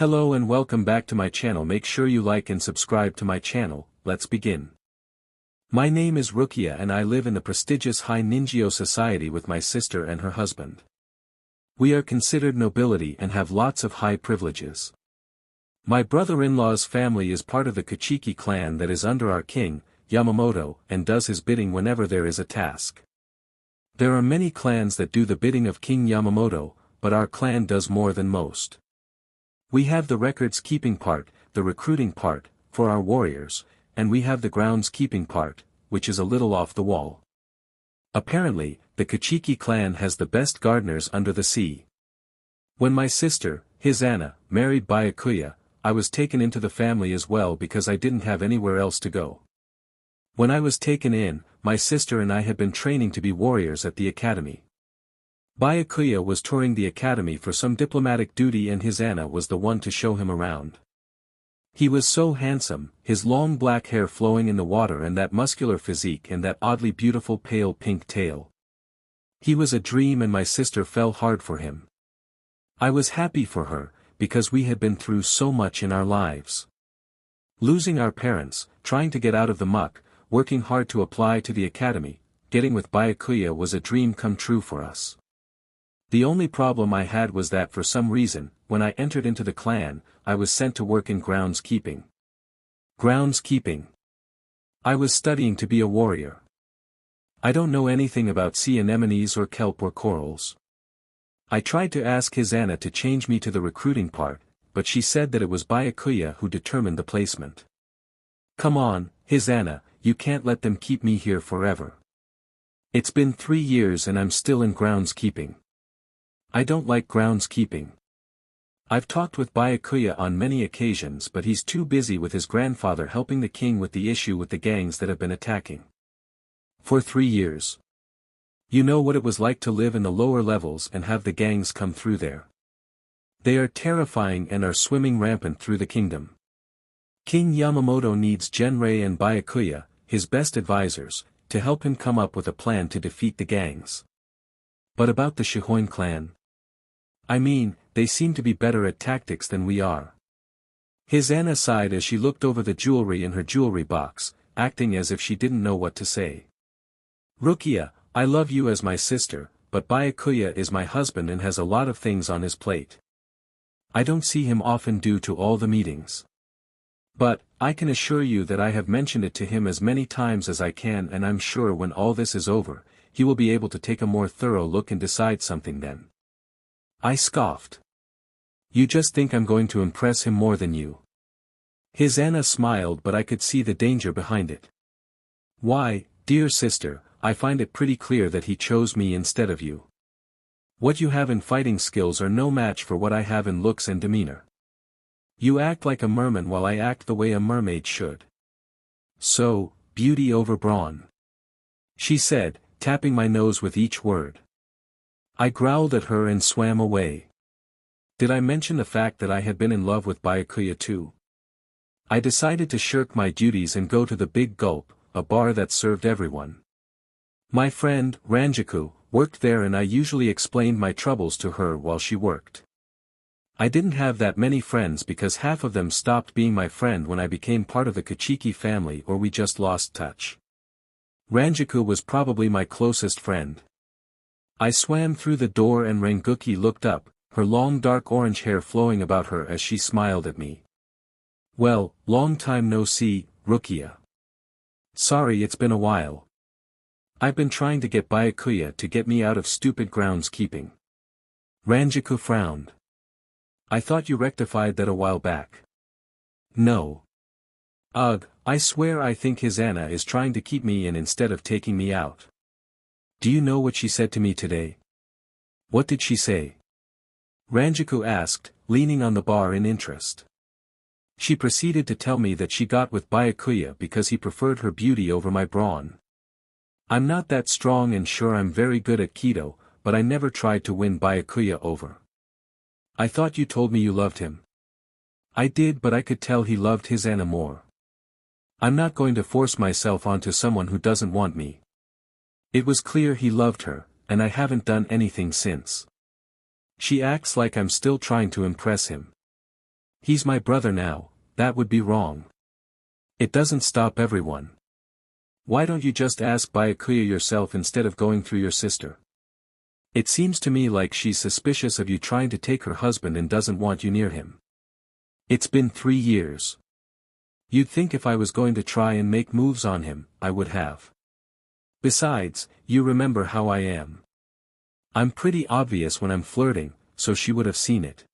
Hello and welcome back to my channel. Make sure you like and subscribe to my channel. Let's begin. My name is Rukia and I live in the prestigious high Ninjyo society with my sister and her husband. We are considered nobility and have lots of high privileges. My brother-in-law's family is part of the Kuchiki clan that is under our king, Yamamoto, and does his bidding whenever there is a task. There are many clans that do the bidding of King Yamamoto, but our clan does more than most. We have the records-keeping part, the recruiting part, for our warriors, and we have the grounds-keeping part, which is a little off the wall. Apparently, the Kuchiki clan has the best gardeners under the sea. When my sister, Anna, married Byakuya, I was taken into the family as well because I didn't have anywhere else to go. When I was taken in, my sister and I had been training to be warriors at the academy. Byakuya was touring the academy for some diplomatic duty and Anna was the one to show him around. He was so handsome, his long black hair flowing in the water and that muscular physique and that oddly beautiful pale pink tail. He was a dream and my sister fell hard for him. I was happy for her, because we had been through so much in our lives. Losing our parents, trying to get out of the muck, working hard to apply to the academy, getting with Byakuya was a dream come true for us. The only problem I had was that for some reason, when I entered into the clan, I was sent to work in groundskeeping. Groundskeeping. I was studying to be a warrior. I don't know anything about sea anemones or kelp or corals. I tried to ask Anna to change me to the recruiting part, but she said that it was Byakuya who determined the placement. Come on, Anna, you can't let them keep me here forever. It's been 3 years and I'm still in groundskeeping. I don't like groundskeeping. I've talked with Byakuya on many occasions but he's too busy with his grandfather helping the king with the issue with the gangs that have been attacking. For 3 years. You know what it was like to live in the lower levels and have the gangs come through there. They are terrifying and are swimming rampant through the kingdom. King Yamamoto needs Genrei and Byakuya, his best advisors, to help him come up with a plan to defeat the gangs. But about the Shihoin clan? I mean, they seem to be better at tactics than we are. Anna sighed as she looked over the jewelry in her jewelry box, acting as if she didn't know what to say. Rukia, I love you as my sister, but Byakuya is my husband and has a lot of things on his plate. I don't see him often due to all the meetings. But, I can assure you that I have mentioned it to him as many times as I can and I'm sure when all this is over, he will be able to take a more thorough look and decide something then. I scoffed. You just think I'm going to impress him more than you. Anna smiled but I could see the danger behind it. Why, dear sister, I find it pretty clear that he chose me instead of you. What you have in fighting skills are no match for what I have in looks and demeanor. You act like a merman while I act the way a mermaid should. So, beauty over brawn. She said, tapping my nose with each word. I growled at her and swam away. Did I mention the fact that I had been in love with Byakuya too? I decided to shirk my duties and go to the Big Gulp, a bar that served everyone. My friend, Renji, worked there and I usually explained my troubles to her while she worked. I didn't have that many friends because half of them stopped being my friend when I became part of the Kuchiki family or we just lost touch. Renji was probably my closest friend. I swam through the door and Renji looked up, her long dark orange hair flowing about her as she smiled at me. Well, long time no see, Rukia. Sorry it's been a while. I've been trying to get Byakuya to get me out of stupid groundskeeping. Renji frowned. I thought you rectified that a while back. No. Ugh, I swear I think Anna is trying to keep me in instead of taking me out. Do you know what she said to me today? What did she say? Renji asked, leaning on the bar in interest. She proceeded to tell me that she got with Byakuya because he preferred her beauty over my brawn. I'm not that strong and sure I'm very good at Kido, but I never tried to win Byakuya over. I thought you told me you loved him. I did but I could tell he loved Anna more. I'm not going to force myself onto someone who doesn't want me. It was clear he loved her, and I haven't done anything since. She acts like I'm still trying to impress him. He's my brother now, that would be wrong. It doesn't stop everyone. Why don't you just ask Byakuya yourself instead of going through your sister? It seems to me like she's suspicious of you trying to take her husband and doesn't want you near him. It's been 3 years. You'd think if I was going to try and make moves on him, I would have. Besides, you remember how I am. I'm pretty obvious when I'm flirting, so she would have seen it.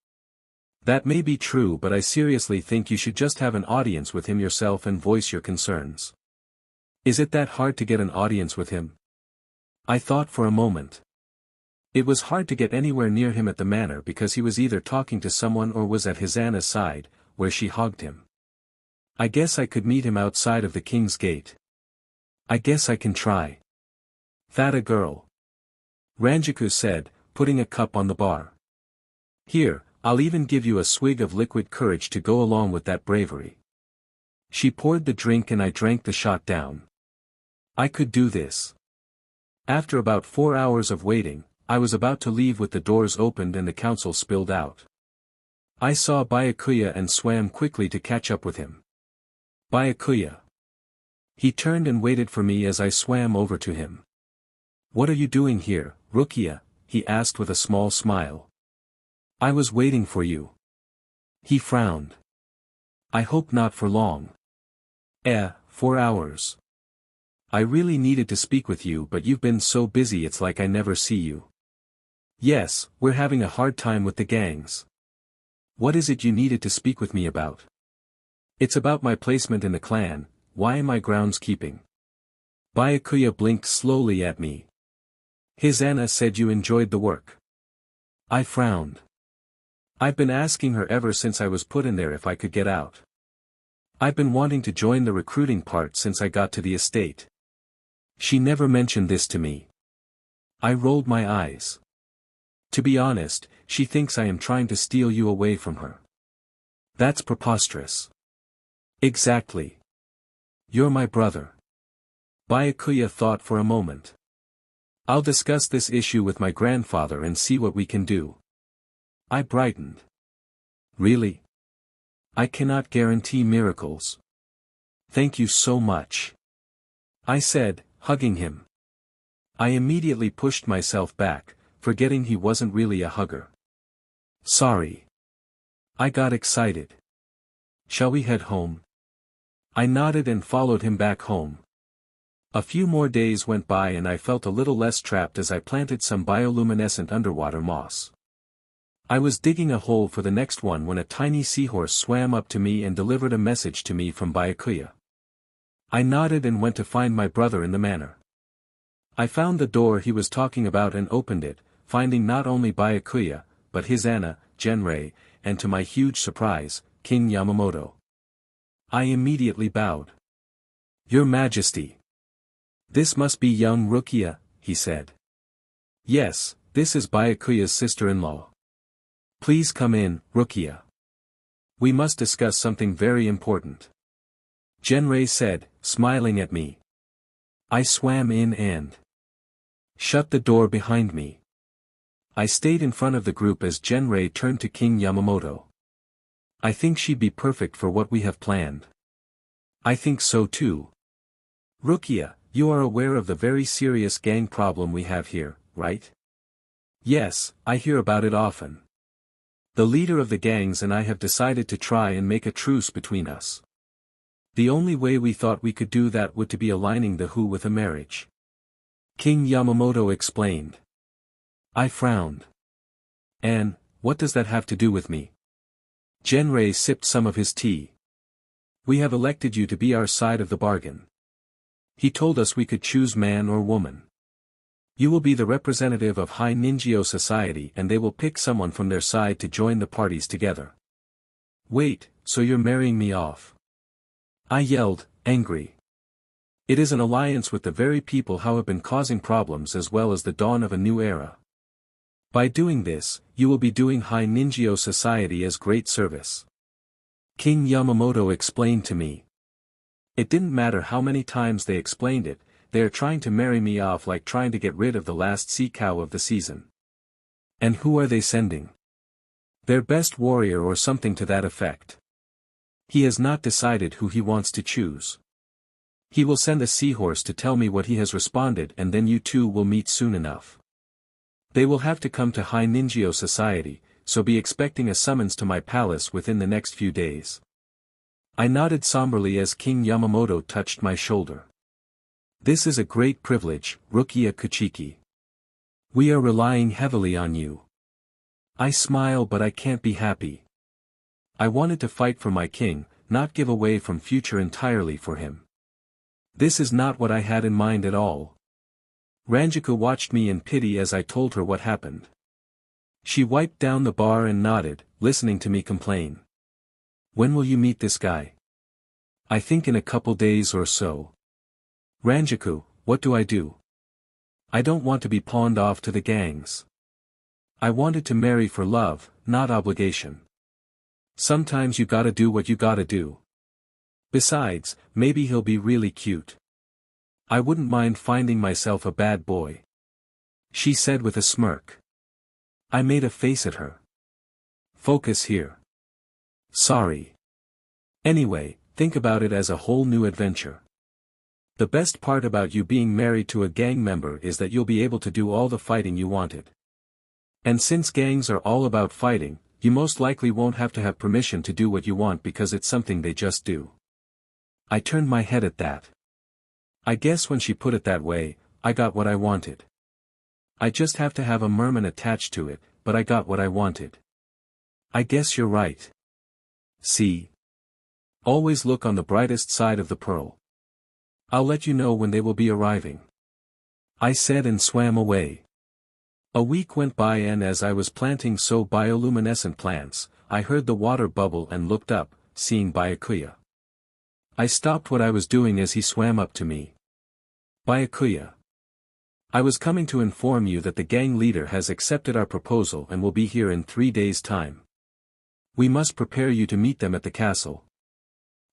That may be true, but I seriously think you should just have an audience with him yourself and voice your concerns. Is it that hard to get an audience with him? I thought for a moment. It was hard to get anywhere near him at the manor because he was either talking to someone or was at Hisana's side, where she hogged him. I guess I could meet him outside of the King's Gate. I guess I can try. That a girl. Ranjiku said, putting a cup on the bar. Here, I'll even give you a swig of liquid courage to go along with that bravery. She poured the drink and I drank the shot down. I could do this. After about 4 hours of waiting, I was about to leave with the doors opened and the council spilled out. I saw Byakuya and swam quickly to catch up with him. Byakuya. He turned and waited for me as I swam over to him. What are you doing here, Rukia? He asked with a small smile. I was waiting for you. He frowned. I hope not for long. 4 hours. I really needed to speak with you, but you've been so busy it's like I never see you. Yes, we're having a hard time with the gangs. What is it you needed to speak with me about? It's about my placement in the clan. Why am I groundskeeping? Byakuya blinked slowly at me. Hisana said you enjoyed the work. I frowned. I've been asking her ever since I was put in there if I could get out. I've been wanting to join the recruiting part since I got to the estate. She never mentioned this to me. I rolled my eyes. To be honest, she thinks I am trying to steal you away from her. That's preposterous. Exactly. You're my brother. Byakuya thought for a moment. I'll discuss this issue with my grandfather and see what we can do. I brightened. Really? I cannot guarantee miracles. Thank you so much. I said, hugging him. I immediately pushed myself back, forgetting he wasn't really a hugger. Sorry. I got excited. Shall we head home? I nodded and followed him back home. A few more days went by and I felt a little less trapped as I planted some bioluminescent underwater moss. I was digging a hole for the next one when a tiny seahorse swam up to me and delivered a message to me from Byakuya. I nodded and went to find my brother in the manor. I found the door he was talking about and opened it, finding not only Byakuya, but Hisana, Genrei, and to my huge surprise, King Yamamoto. I immediately bowed. Your Majesty. This must be young Rukia, he said. Yes, this is Byakuya's sister-in-law. Please come in, Rukia. We must discuss something very important. Genrei said, smiling at me. I swam in and shut the door behind me. I stayed in front of the group as Genrei turned to King Yamamoto. I think she'd be perfect for what we have planned. I think so too. Rukia, you are aware of the very serious gang problem we have here, right? Yes, I hear about it often. The leader of the gangs and I have decided to try and make a truce between us. The only way we thought we could do that would to be aligning the who with a marriage. King Yamamoto explained. I frowned. And, what does that have to do with me? Genrei sipped some of his tea. We have elected you to be our side of the bargain. He told us we could choose man or woman. You will be the representative of High Ninjyo Society and they will pick someone from their side to join the parties together. Wait, so you're marrying me off? I yelled, angry. It is an alliance with the very people who have been causing problems as well as the dawn of a new era. By doing this, you will be doing High Ninjyo Society as great service. King Yamamoto explained to me. It didn't matter how many times they explained it, they are trying to marry me off like trying to get rid of the last sea cow of the season. And who are they sending? Their best warrior or something to that effect. He has not decided who he wants to choose. He will send a seahorse to tell me what he has responded, and then you two will meet soon enough. They will have to come to High Ninjio Society, so be expecting a summons to my palace within the next few days. I nodded somberly as King Yamamoto touched my shoulder. This is a great privilege, Rukia Kuchiki. We are relying heavily on you. I smile, but I can't be happy. I wanted to fight for my king, not give away from future entirely for him. This is not what I had in mind at all. Ranjiku watched me in pity as I told her what happened. She wiped down the bar and nodded, listening to me complain. When will you meet this guy? I think in a couple days or so. Ranjiku, what do I do? I don't want to be pawned off to the gangs. I wanted to marry for love, not obligation. Sometimes you gotta do what you gotta do. Besides, maybe he'll be really cute. I wouldn't mind finding myself a bad boy. She said with a smirk. I made a face at her. Focus here. Sorry. Anyway, think about it as a whole new adventure. The best part about you being married to a gang member is that you'll be able to do all the fighting you wanted. And since gangs are all about fighting, you most likely won't have to have permission to do what you want because it's something they just do. I turned my head at that. I guess when she put it that way, I got what I wanted. I just have to have a merman attached to it, but I got what I wanted. I guess you're right. See? Always look on the brightest side of the pearl. I'll let you know when they will be arriving. I said and swam away. A week went by, and as I was planting bioluminescent plants, I heard the water bubble and looked up, seeing Byakuya. I stopped what I was doing as he swam up to me. Byakuya. I was coming to inform you that the gang leader has accepted our proposal and will be here in 3 days' time. We must prepare you to meet them at the castle.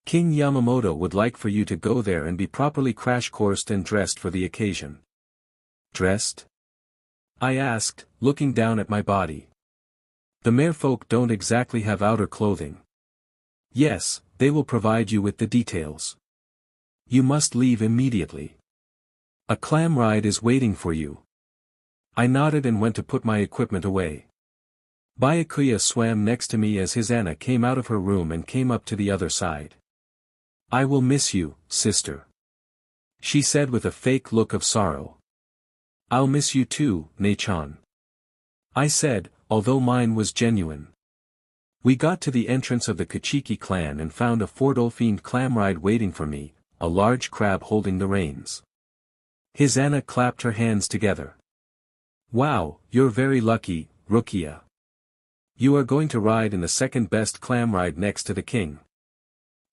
King Yamamoto would like for you to go there and be properly crash-coursed and dressed for the occasion. Dressed? I asked, looking down at my body. The merfolk don't exactly have outer clothing. Yes, they will provide you with the details. You must leave immediately. A clam ride is waiting for you. I nodded and went to put my equipment away. Byakuya swam next to me as his Anna came out of her room and came up to the other side. I will miss you, sister. She said with a fake look of sorrow. I'll miss you too, Nei-chan. I said, although mine was genuine. We got to the entrance of the Kuchiki clan and found a four-dolphin clam ride waiting for me, a large crab holding the reins. His Anna clapped her hands together. Wow, you're very lucky, Rukia. You are going to ride in the second-best clam ride next to the king.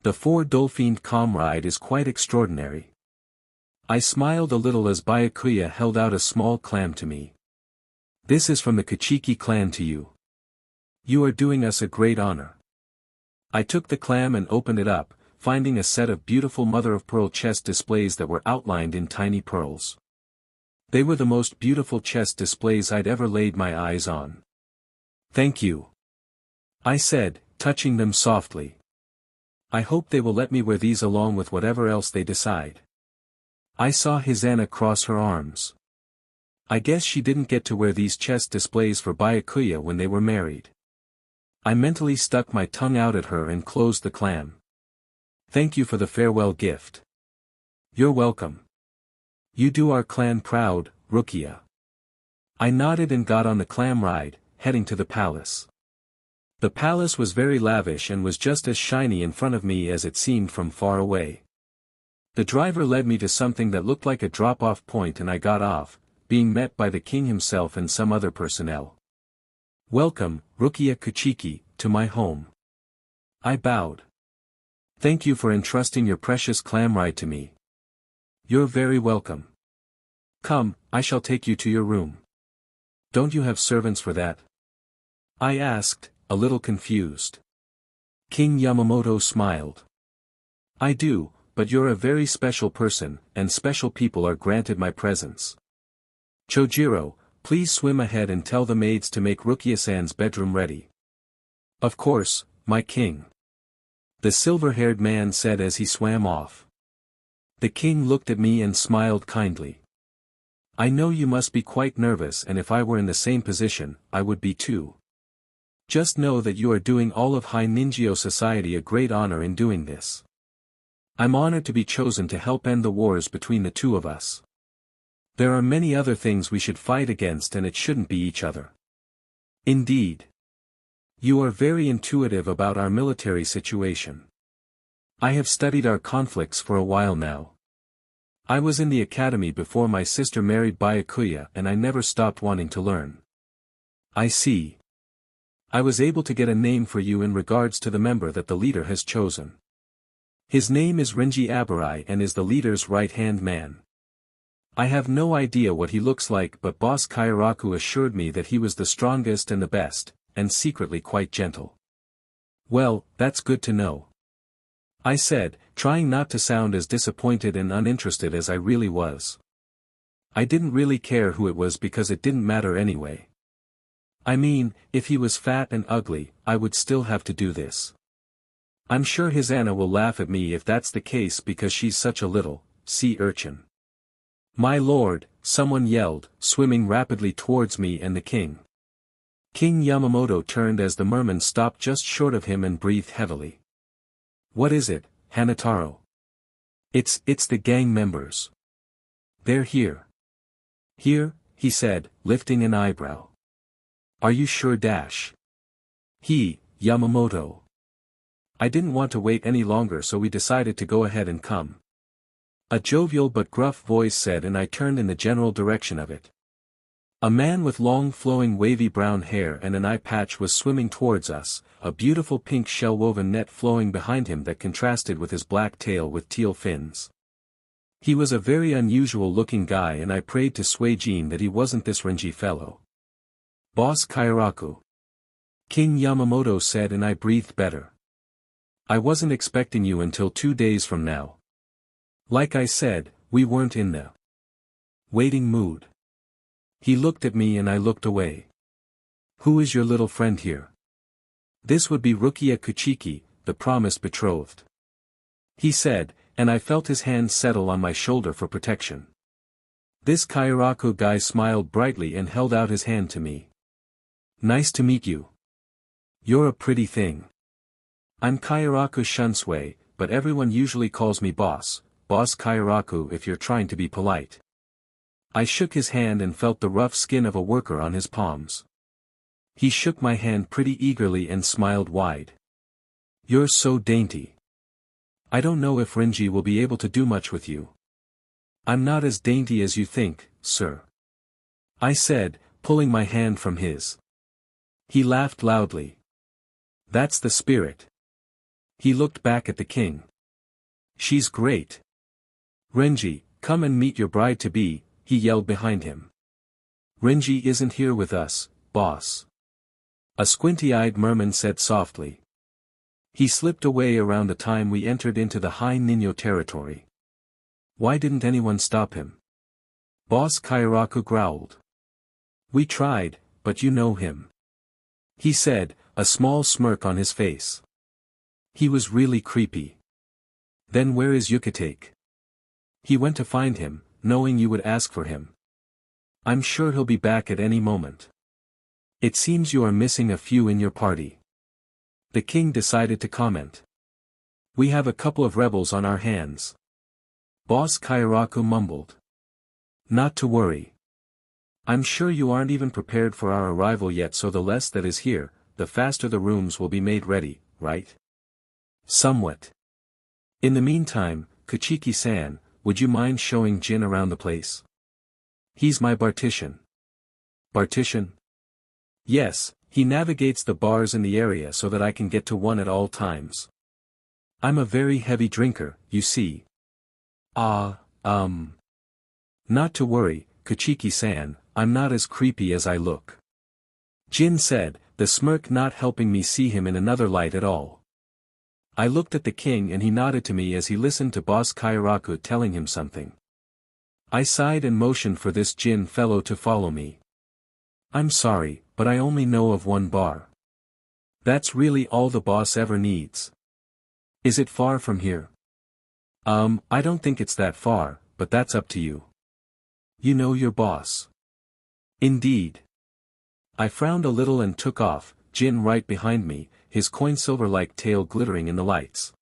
The four-dolphin clam ride is quite extraordinary. I smiled a little as Byakuya held out a small clam to me. This is from the Kuchiki clan to you. You are doing us a great honor. I took the clam and opened it up, finding a set of beautiful mother-of-pearl chest displays that were outlined in tiny pearls. They were the most beautiful chest displays I'd ever laid my eyes on. Thank you. I said, touching them softly. I hope they will let me wear these along with whatever else they decide. I saw his Anna cross her arms. I guess she didn't get to wear these chest displays for Byakuya when they were married. I mentally stuck my tongue out at her and closed the clam. Thank you for the farewell gift. You're welcome. You do our clan proud, Rukia. I nodded and got on the clam ride, heading to the palace. The palace was very lavish and was just as shiny in front of me as it seemed from far away. The driver led me to something that looked like a drop-off point and I got off, being met by the king himself and some other personnel. Welcome, Rukia Kuchiki, to my home. I bowed. Thank you for entrusting your precious clam ride to me. You're very welcome. Come, I shall take you to your room. Don't you have servants for that? I asked, a little confused. King Yamamoto smiled. I do, but you're a very special person, and special people are granted my presence. Chojiro, please swim ahead and tell the maids to make Rukia-san's bedroom ready. Of course, my king. The silver-haired man said as he swam off. The king looked at me and smiled kindly. I know you must be quite nervous, and if I were in the same position, I would be too. Just know that you are doing all of High Ninjyo Society a great honor in doing this. I'm honored to be chosen to help end the wars between the two of us. There are many other things we should fight against, and it shouldn't be each other. Indeed. You are very intuitive about our military situation. I have studied our conflicts for a while now. I was in the academy before my sister married Byakuya, and I never stopped wanting to learn. I see. I was able to get a name for you in regards to the member that the leader has chosen. His name is Renji Abarai and is the leader's right-hand man. I have no idea what he looks like, but Boss IchiRuki assured me that he was the strongest and the best, and secretly quite gentle. Well, that's good to know. I said, trying not to sound as disappointed and uninterested as I really was. I didn't really care who it was because it didn't matter anyway. I mean, if he was fat and ugly, I would still have to do this. I'm sure his Anna will laugh at me if that's the case because she's such a little, sea urchin. My lord, someone yelled, swimming rapidly towards me and the king. King Yamamoto turned as the merman stopped just short of him and breathed heavily. What is it, Hanataro? It's the gang members. They're here. Here, he said, lifting an eyebrow. Are you sure? Yamamoto. I didn't want to wait any longer, so we decided to go ahead and come. A jovial but gruff voice said, and I turned in the general direction of it. A man with long flowing wavy brown hair and an eye patch was swimming towards us, a beautiful pink shell-woven net flowing behind him that contrasted with his black tail with teal fins. He was a very unusual-looking guy, and I prayed to Suijin that he wasn't this Renji fellow. Boss IchiRuki. King Yamamoto said, and I breathed better. I wasn't expecting you until 2 days from now. Like I said, we weren't in the waiting mood. He looked at me and I looked away. Who is your little friend here? This would be Rukia Kuchiki, the promised betrothed. He said, and I felt his hand settle on my shoulder for protection. This IchiRuki guy smiled brightly and held out his hand to me. Nice to meet you. You're a pretty thing. I'm IchiRuki Shunsui, but everyone usually calls me Boss IchiRuki if you're trying to be polite. I shook his hand and felt the rough skin of a worker on his palms. He shook my hand pretty eagerly and smiled wide. You're so dainty. I don't know if Renji will be able to do much with you. I'm not as dainty as you think, sir. I said, pulling my hand from his. He laughed loudly. That's the spirit. He looked back at the king. She's great. Renji, come and meet your bride-to-be, he yelled behind him. Renji isn't here with us, boss. A squinty-eyed merman said softly. He slipped away around the time we entered into the High Ninjyo territory. Why didn't anyone stop him? Boss IchiRuki growled. We tried, but you know him. He said, a small smirk on his face. He was really creepy. Then where is Yukitake? He went to find him, knowing you would ask for him. I'm sure he'll be back at any moment. It seems you are missing a few in your party. The king decided to comment. We have a couple of rebels on our hands. Boss IchiRuki mumbled. Not to worry. I'm sure you aren't even prepared for our arrival yet, so the less that is here, the faster the rooms will be made ready, right? Somewhat. In the meantime, Kuchiki-san, would you mind showing Jin around the place? He's my Bartitian. Bartitian? Yes, he navigates the bars in the area so that I can get to one at all times. I'm a very heavy drinker, you see. Not to worry, Kuchiki-san, I'm not as creepy as I look. Jin said, the smirk not helping me see him in another light at all. I looked at the king and he nodded to me as he listened to Boss IchiRuki telling him something. I sighed and motioned for this Jin fellow to follow me. I'm sorry, but I only know of one bar. That's really all the boss ever needs. Is it far from here? I don't think it's that far, but that's up to you. You know your boss. Indeed. I frowned a little and took off, Jin right behind me, his coin-silver-like tail glittering in the lights.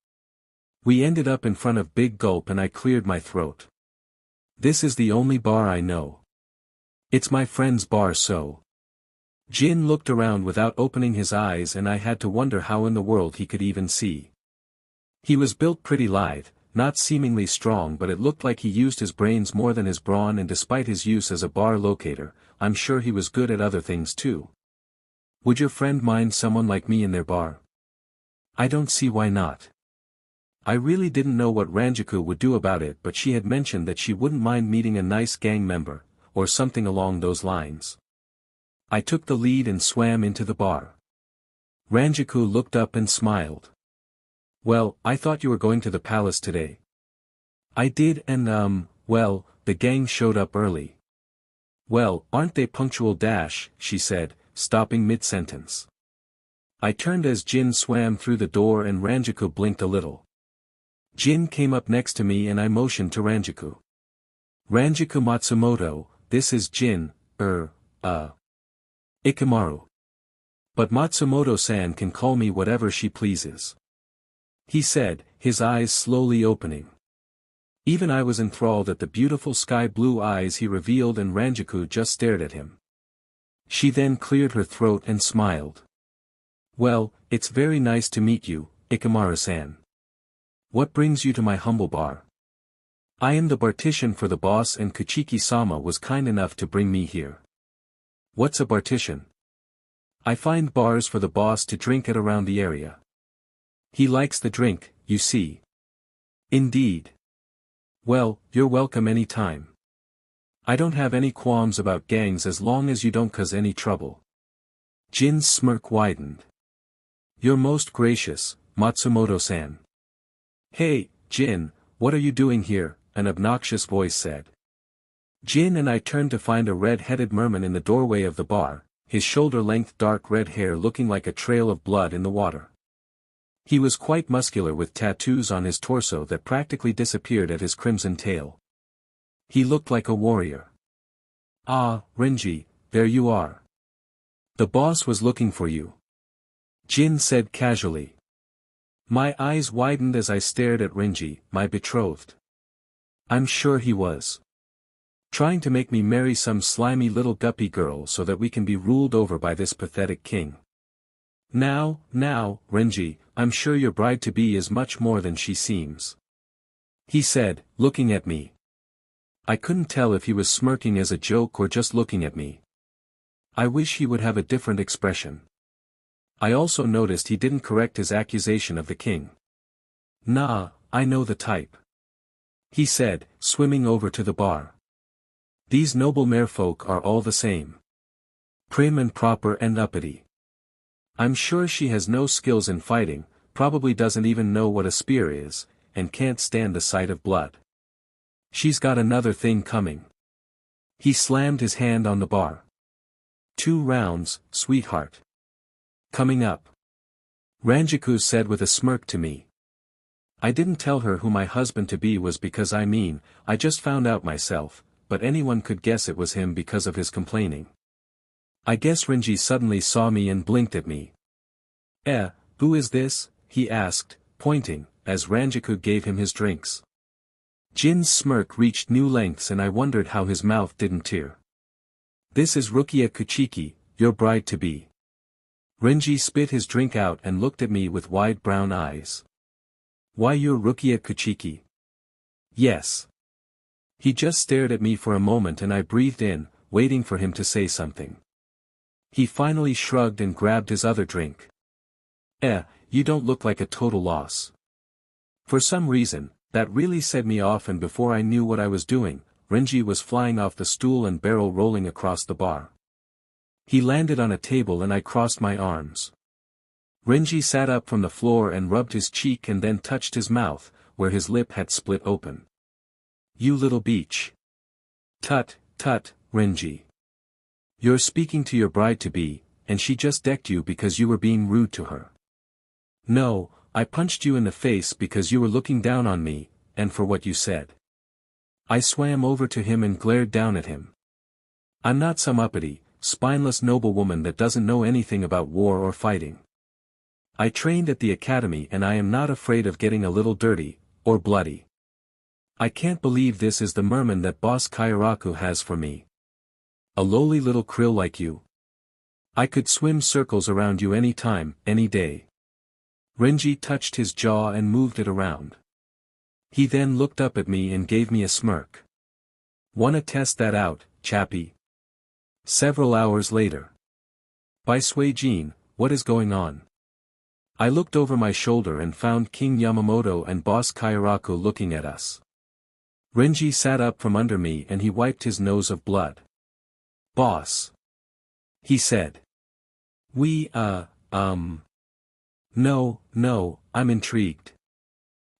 We ended up in front of Big Gulp and I cleared my throat. This is the only bar I know. It's my friend's bar so. Jin looked around without opening his eyes and I had to wonder how in the world he could even see. He was built pretty lithe, not seemingly strong, but it looked like he used his brains more than his brawn, and despite his use as a bar locator, I'm sure he was good at other things too. Would your friend mind someone like me in their bar? I don't see why not. I really didn't know what Ranjiku would do about it, but she had mentioned that she wouldn't mind meeting a nice gang member, or something along those lines. I took the lead and swam into the bar. Ranjiku looked up and smiled. Well, I thought you were going to the palace today. I did, and well, the gang showed up early. Well, aren't they punctual dash, she said, stopping mid-sentence. I turned as Jin swam through the door and Ranjiku blinked a little. Jin came up next to me and I motioned to Ranjiku. Ranjiku Matsumoto, this is Jin, Ikamaru. But Matsumoto-san can call me whatever she pleases. He said, his eyes slowly opening. Even I was enthralled at the beautiful sky-blue eyes he revealed, and Ranjiku just stared at him. She then cleared her throat and smiled. Well, it's very nice to meet you, Ikamaru-san. What brings you to my humble bar? I am the bartitian for the boss and Kuchiki-sama was kind enough to bring me here. What's a bartitian? I find bars for the boss to drink at around the area. He likes the drink, you see. Indeed. Well, you're welcome any time. I don't have any qualms about gangs as long as you don't cause any trouble. Jin's smirk widened. You're most gracious, Matsumoto-san. Hey, Jin, what are you doing here? An obnoxious voice said. Jin and I turned to find a red-headed merman in the doorway of the bar, his shoulder-length dark red hair looking like a trail of blood in the water. He was quite muscular with tattoos on his torso that practically disappeared at his crimson tail. He looked like a warrior. Ah, Renji, there you are. The boss was looking for you. Jin said casually. My eyes widened as I stared at Renji, my betrothed. I'm sure he was trying to make me marry some slimy little guppy girl so that we can be ruled over by this pathetic king. Now, Renji, I'm sure your bride-to-be is much more than she seems. He said, looking at me. I couldn't tell if he was smirking as a joke or just looking at me. I wish he would have a different expression. I also noticed he didn't correct his accusation of the king. Nah, I know the type. He said, swimming over to the bar. These noble merfolk are all the same. Prim and proper and uppity. I'm sure she has no skills in fighting, probably doesn't even know what a spear is, and can't stand the sight of blood. She's got another thing coming. He slammed his hand on the bar. 2 rounds, sweetheart. Coming up. Ranjiku said with a smirk to me. I didn't tell her who my husband-to-be was because I just found out myself, but anyone could guess it was him because of his complaining. I guess Renji suddenly saw me and blinked at me. Who is this? He asked, pointing, as Ranjiku gave him his drinks. Jin's smirk reached new lengths and I wondered how his mouth didn't tear. This is Rukia Kuchiki, your bride-to-be. Renji spit his drink out and looked at me with wide brown eyes. Why, you're Rukia Kuchiki? Yes. He just stared at me for a moment and I breathed in, waiting for him to say something. He finally shrugged and grabbed his other drink. You don't look like a total loss. For some reason, that really set me off, and before I knew what I was doing, Renji was flying off the stool and barrel rolling across the bar. He landed on a table and I crossed my arms. Renji sat up from the floor and rubbed his cheek and then touched his mouth, where his lip had split open. You little beach. Tut, Renji. You're speaking to your bride-to-be, and she just decked you because you were being rude to her. No, I punched you in the face because you were looking down on me, and for what you said. I swam over to him and glared down at him. I'm not some uppity, spineless noblewoman that doesn't know anything about war or fighting. I trained at the academy and I am not afraid of getting a little dirty, or bloody. I can't believe this is the merman that Boss Kairaku has for me. A lowly little krill like you. I could swim circles around you any time, any day. Renji touched his jaw and moved it around. He then looked up at me and gave me a smirk. Wanna test that out, chappie? Several hours later. By Suijin, what is going on? I looked over my shoulder and found King Yamamoto and Boss Kairaku looking at us. Renji sat up from under me and he wiped his nose of blood. Boss. He said. No, I'm intrigued.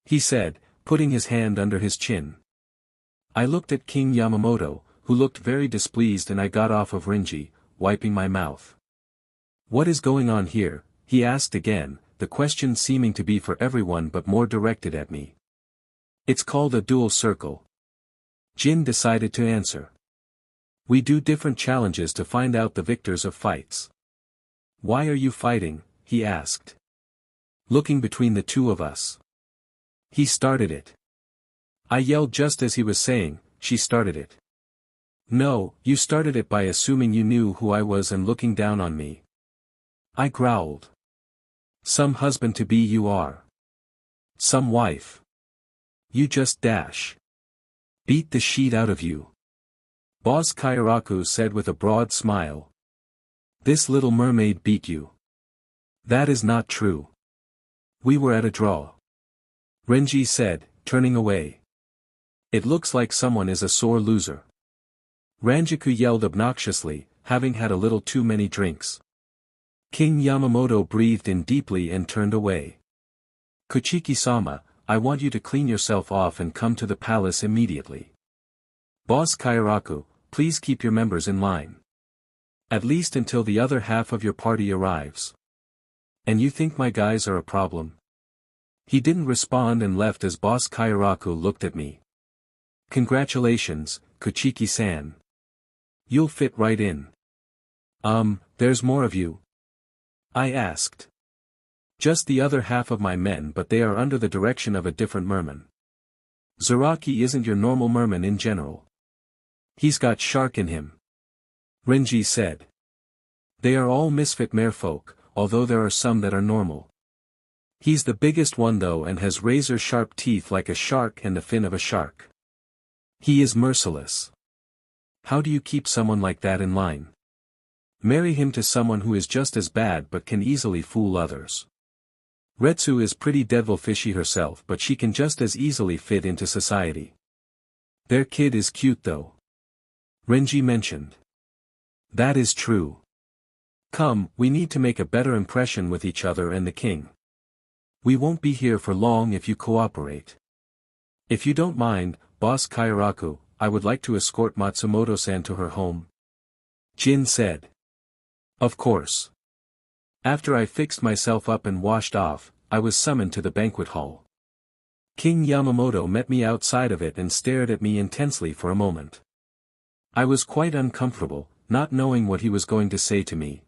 He said, putting his hand under his chin. I looked at King Yamamoto, who looked very displeased, and I got off of Renji, wiping my mouth. What is going on here? He asked again, the question seeming to be for everyone but more directed at me. It's called a dual circle. Jin decided to answer. We do different challenges to find out the victors of fights. Why are you fighting? He asked. Looking between the two of us. He started it. I yelled just as he was saying, she started it. No, you started it by assuming you knew who I was and looking down on me. I growled. Some husband-to-be you are. Some wife. You just dash. Beat the sheet out of you. Boss Kairaku said with a broad smile. This little mermaid beat you. That is not true. We were at a draw. Renji said, turning away. It looks like someone is a sore loser. Ranjaku yelled obnoxiously, having had a little too many drinks. King Yamamoto breathed in deeply and turned away. Kuchiki-sama, I want you to clean yourself off and come to the palace immediately. Boss Kairaku, please keep your members in line. At least until the other half of your party arrives. And you think my guys are a problem? He didn't respond and left as Boss Kairaku looked at me. Congratulations, Kuchiki-san. You'll fit right in. There's more of you? I asked. Just the other half of my men, but they are under the direction of a different merman. Zaraki isn't your normal merman in general. He's got shark in him. Renji said. They are all misfit merfolk, although there are some that are normal. He's the biggest one though and has razor-sharp teeth like a shark and the fin of a shark. He is merciless. How do you keep someone like that in line? Marry him to someone who is just as bad but can easily fool others. Retsu is pretty devilfishy herself, but she can just as easily fit into society. Their kid is cute though. Renji mentioned. That is true. Come, we need to make a better impression with each other and the king. We won't be here for long if you cooperate. If you don't mind, Boss Kairaku, I would like to escort Matsumoto-san to her home. Jin said. Of course. After I fixed myself up and washed off, I was summoned to the banquet hall. King Yamamoto met me outside of it and stared at me intensely for a moment. I was quite uncomfortable, not knowing what he was going to say to me.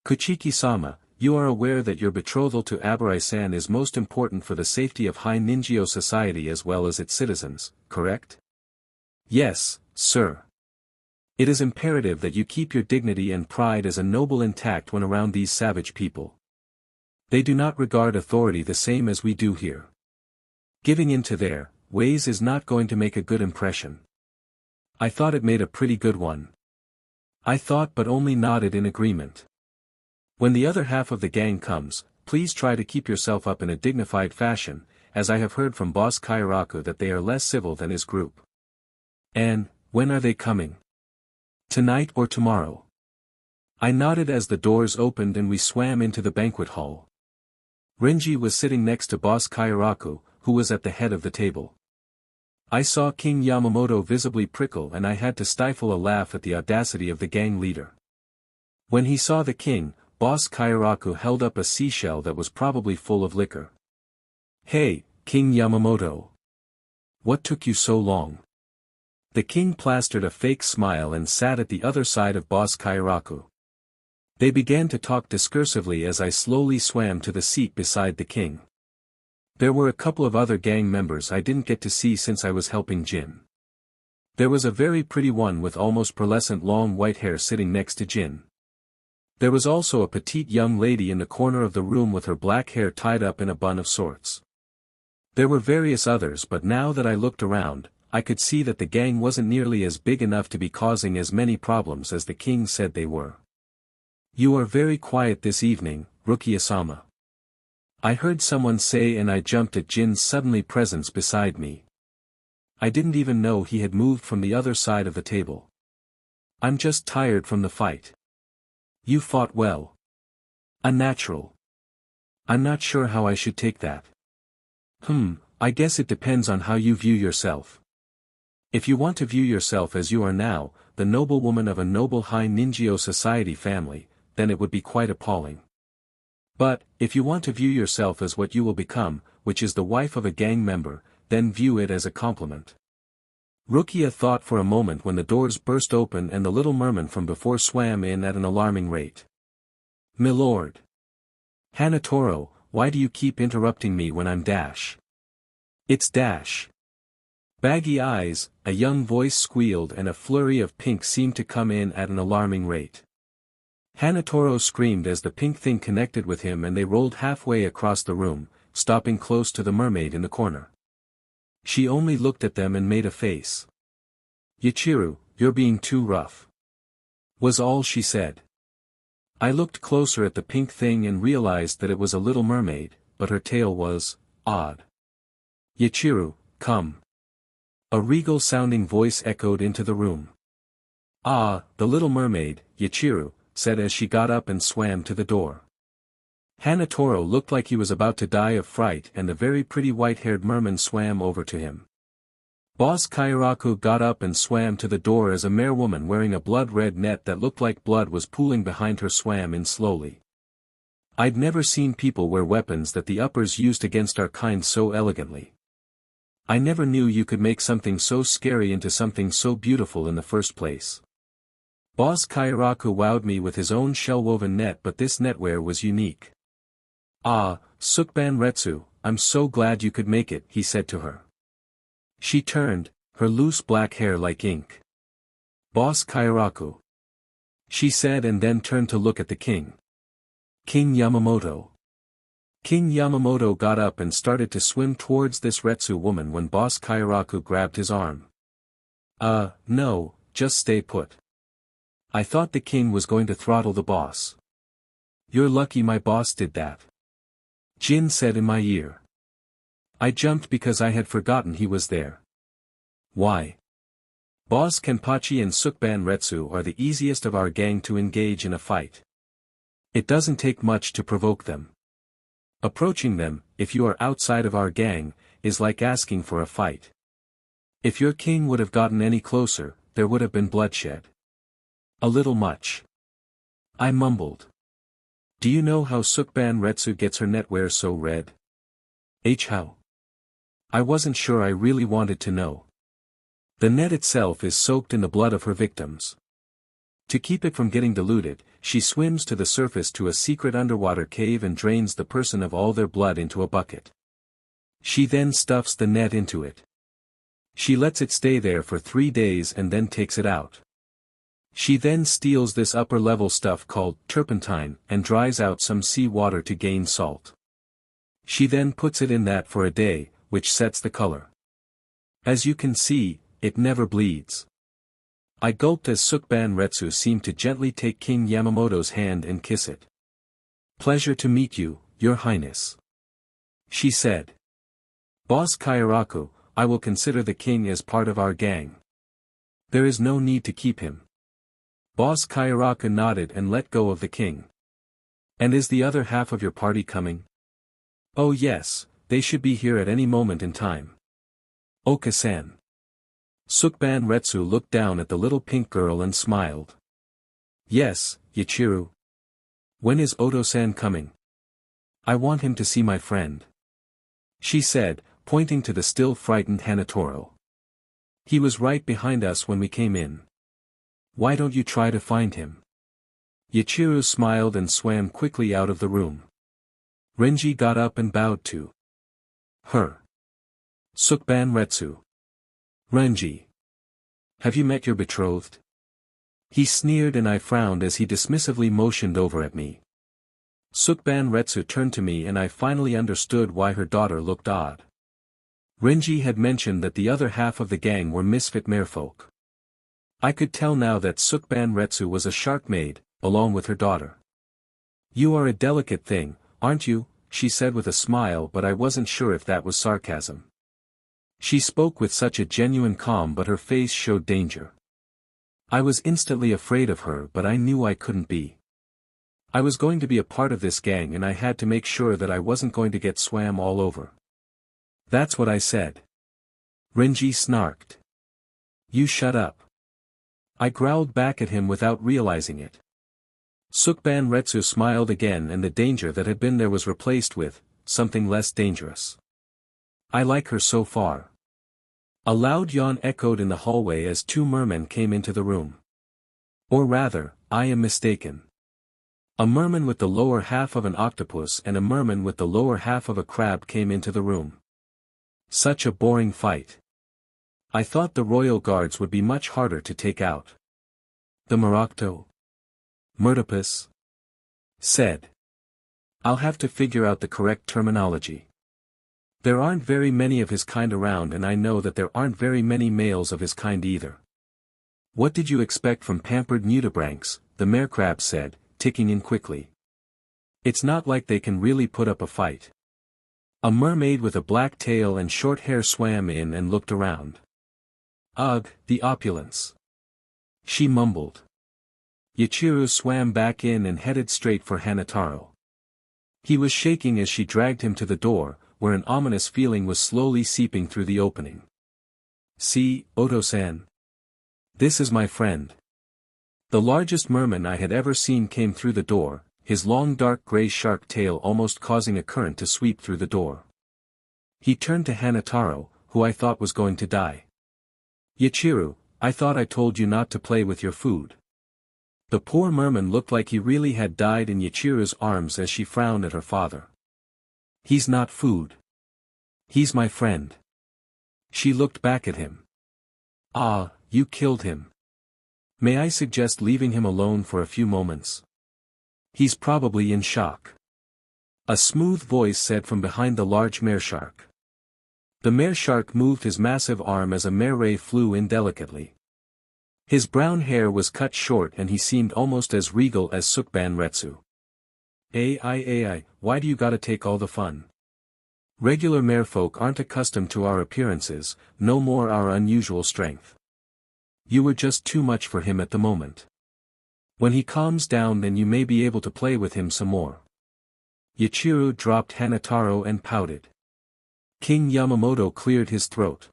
Kuchiki-sama, you are aware that your betrothal to Aburai-san is most important for the safety of High Ninjyo society as well as its citizens, correct? Yes, sir. It is imperative that you keep your dignity and pride as a noble intact when around these savage people. They do not regard authority the same as we do here. Giving in to their ways is not going to make a good impression. I thought it made a pretty good one. I thought but only nodded in agreement. When the other half of the gang comes, please try to keep yourself up in a dignified fashion, as I have heard from Boss Kairaku that they are less civil than his group. And, when are they coming? Tonight or tomorrow? I nodded as the doors opened and we swam into the banquet hall. Renji was sitting next to Boss Kairaku, who was at the head of the table. I saw King Yamamoto visibly prickle and I had to stifle a laugh at the audacity of the gang leader. When he saw the king, Boss Kairaku held up a seashell that was probably full of liquor. "Hey, King Yamamoto. What took you so long?" The king plastered a fake smile and sat at the other side of Boss Kairaku. They began to talk discursively as I slowly swam to the seat beside the king. There were a couple of other gang members I didn't get to see since I was helping Jin. There was a very pretty one with almost pearlescent long white hair sitting next to Jin. There was also a petite young lady in the corner of the room with her black hair tied up in a bun of sorts. There were various others, but now that I looked around, I could see that the gang wasn't nearly as big enough to be causing as many problems as the king said they were. "You are very quiet this evening, Rukia-sama," I heard someone say, and I jumped at Jin's suddenly presence beside me. I didn't even know he had moved from the other side of the table. "I'm just tired from the fight." "You fought well." "A natural." "I'm not sure how I should take that." I guess it depends on how you view yourself. If you want to view yourself as you are now, the noblewoman of a noble high ninja society family, then it would be quite appalling. But, if you want to view yourself as what you will become, which is the wife of a gang member, then view it as a compliment. Rukia thought for a moment when the doors burst open and the little merman from before swam in at an alarming rate. "Milord. Hanatoro, why do you keep interrupting me when I'm dash?" "It's dash." Baggy eyes, a young voice squealed, and a flurry of pink seemed to come in at an alarming rate. Hanatoro screamed as the pink thing connected with him and they rolled halfway across the room, stopping close to the mermaid in the corner. She only looked at them and made a face. "Ichiru, you're being too rough," was all she said. I looked closer at the pink thing and realized that it was a little mermaid, but her tail was odd. "Ichiru, come." A regal-sounding voice echoed into the room. "Ah, the little mermaid," Ichiru said as she got up and swam to the door. Hanatoro looked like he was about to die of fright, and the very pretty white-haired merman swam over to him. Boss Kairaku got up and swam to the door as a mere woman wearing a blood-red net that looked like blood was pooling behind her swam in slowly. I'd never seen people wear weapons that the uppers used against our kind so elegantly. I never knew you could make something so scary into something so beautiful in the first place. Boss Kairaku wowed me with his own shell-woven net, but this netwear was unique. "Ah, Sukban Retsu, I'm so glad you could make it," he said to her. She turned, her loose black hair like ink. "Boss Kairaku," she said, and then turned to look at the king. "King Yamamoto." King Yamamoto got up and started to swim towards this Retsu woman when Boss Kairaku grabbed his arm. No, just stay put." I thought the king was going to throttle the boss. "You're lucky my boss did that," Jin said in my ear. I jumped because I had forgotten he was there. "Why?" "Boss Kenpachi and Sukban Retsu are the easiest of our gang to engage in a fight. It doesn't take much to provoke them. Approaching them, if you are outside of our gang, is like asking for a fight. If your king would have gotten any closer, there would have been bloodshed." "A little much," I mumbled. "Do you know how Sukban Retsu gets her netwear so red?" How?" I wasn't sure I really wanted to know. "The net itself is soaked in the blood of her victims. To keep it from getting diluted, she swims to the surface to a secret underwater cave and drains the person of all their blood into a bucket. She then stuffs the net into it. She lets it stay there for 3 days and then takes it out. She then steals this upper-level stuff called turpentine and dries out some sea water to gain salt. She then puts it in that for a day, which sets the color. As you can see, it never bleeds." I gulped as Sukban Retsu seemed to gently take King Yamamoto's hand and kiss it. "Pleasure to meet you, Your Highness," she said. "Boss Kairaku, I will consider the king as part of our gang. There is no need to keep him." Boss Kairaku nodded and let go of the king. "And is the other half of your party coming?" "Oh yes, they should be here at any moment in time." "Oka-san." Sukban Retsu looked down at the little pink girl and smiled. Yes, Ichiru. When is Oto-san coming? I want him to see my friend. She said, pointing to the still frightened Hanatoro. He was right behind us when we came in. Why don't you try to find him? Ichiru smiled and swam quickly out of the room. Renji got up and bowed to her. Sukban Retsu. Renji. Have you met your betrothed? He sneered and I frowned as he dismissively motioned over at me. Sukban Retsu turned to me and I finally understood why her daughter looked odd. Renji had mentioned that the other half of the gang were misfit merfolk. I could tell now that Sukban Retsu was a shark maid, along with her daughter. You are a delicate thing, aren't you? She said with a smile, but I wasn't sure if that was sarcasm. She spoke with such a genuine calm but her face showed danger. I was instantly afraid of her but I knew I couldn't be. I was going to be a part of this gang and I had to make sure that I wasn't going to get swam all over. That's what I said. Renji snarked. You shut up. I growled back at him without realizing it. Sukban Retsu smiled again and the danger that had been there was replaced with something less dangerous. I like her so far. A loud yawn echoed in the hallway as two mermen came into the room. Or rather, I am mistaken. A merman with the lower half of an octopus and a merman with the lower half of a crab came into the room. Such a boring fight. I thought the royal guards would be much harder to take out. The Marocto. Murtopus. Said. I'll have to figure out the correct terminology. There aren't very many of his kind around and I know that there aren't very many males of his kind either. What did you expect from pampered nudibranchs, the merecrab said, ticking in quickly. It's not like they can really put up a fight. A mermaid with a black tail and short hair swam in and looked around. Ugh, the opulence. She mumbled. Ichiru swam back in and headed straight for Hanataro. He was shaking as she dragged him to the door, where an ominous feeling was slowly seeping through the opening. See, Oto-san. This is my friend. The largest merman I had ever seen came through the door, his long dark gray shark tail almost causing a current to sweep through the door. He turned to Hanataro, who I thought was going to die. Ichiru, I thought I told you not to play with your food. The poor merman looked like he really had died in Ichiru's arms as she frowned at her father. He's not food. He's my friend. She looked back at him. Ah, you killed him. May I suggest leaving him alone for a few moments? He's probably in shock. A smooth voice said from behind the large mereshark. The mereshark moved his massive arm as a mere flew in delicately. His brown hair was cut short and he seemed almost as regal as Sukban Retsu. Ai, why do you gotta take all the fun? Regular merfolk aren't accustomed to our appearances, no more our unusual strength. You were just too much for him at the moment. When he calms down then you may be able to play with him some more. Ichiru dropped Hanataro and pouted. King Yamamoto cleared his throat.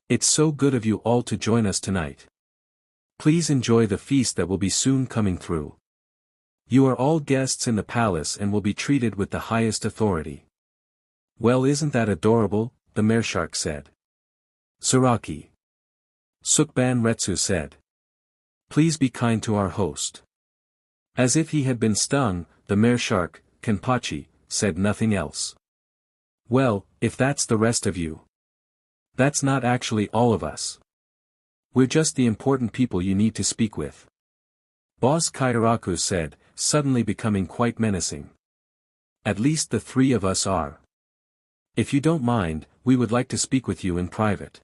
It's so good of you all to join us tonight. Please enjoy the feast that will be soon coming through. You are all guests in the palace and will be treated with the highest authority. Well, isn't that adorable? The mereshark said. Saraki. Sukban Retsu said. Please be kind to our host. As if he had been stung, the mereshark, Kenpachi, said nothing else. Well, if that's the rest of you. That's not actually all of us. We're just the important people you need to speak with. Boss Kairaku said, suddenly becoming quite menacing. At least the three of us are. If you don't mind, we would like to speak with you in private.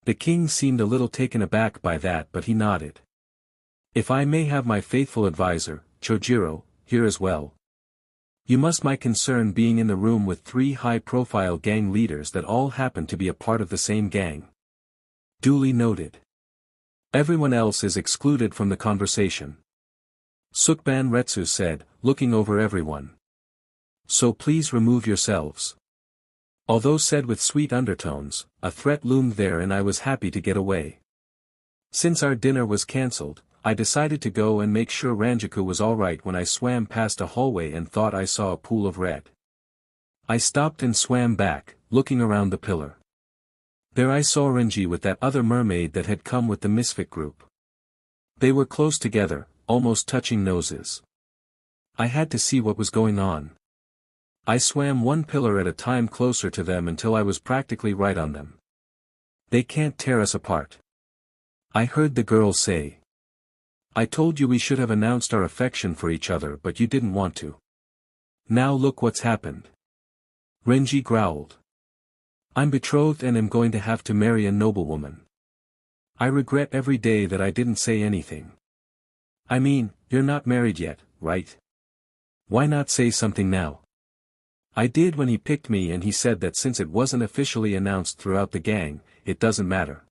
The king seemed a little taken aback by that but he nodded. If I may have my faithful advisor, Chojiro, here as well. You must my concern being in the room with three high-profile gang leaders that all happen to be a part of the same gang. Duly noted. Everyone else is excluded from the conversation. Sukban Retsu said, looking over everyone. So please remove yourselves. Although said with sweet undertones, a threat loomed there and I was happy to get away. Since our dinner was cancelled, I decided to go and make sure Ranjiku was alright when I swam past a hallway and thought I saw a pool of red. I stopped and swam back, looking around the pillar. There I saw Renji with that other mermaid that had come with the misfit group. They were close together, almost touching noses. I had to see what was going on. I swam one pillar at a time closer to them until I was practically right on them. They can't tear us apart. I heard the girl say. I told you we should have announced our affection for each other but you didn't want to. Now look what's happened. Renji growled. I'm betrothed and am going to have to marry a noblewoman. I regret every day that I didn't say anything. I mean, you're not married yet, right? Why not say something now? I did when he picked me and he said that since it wasn't officially announced throughout the gang, it doesn't matter.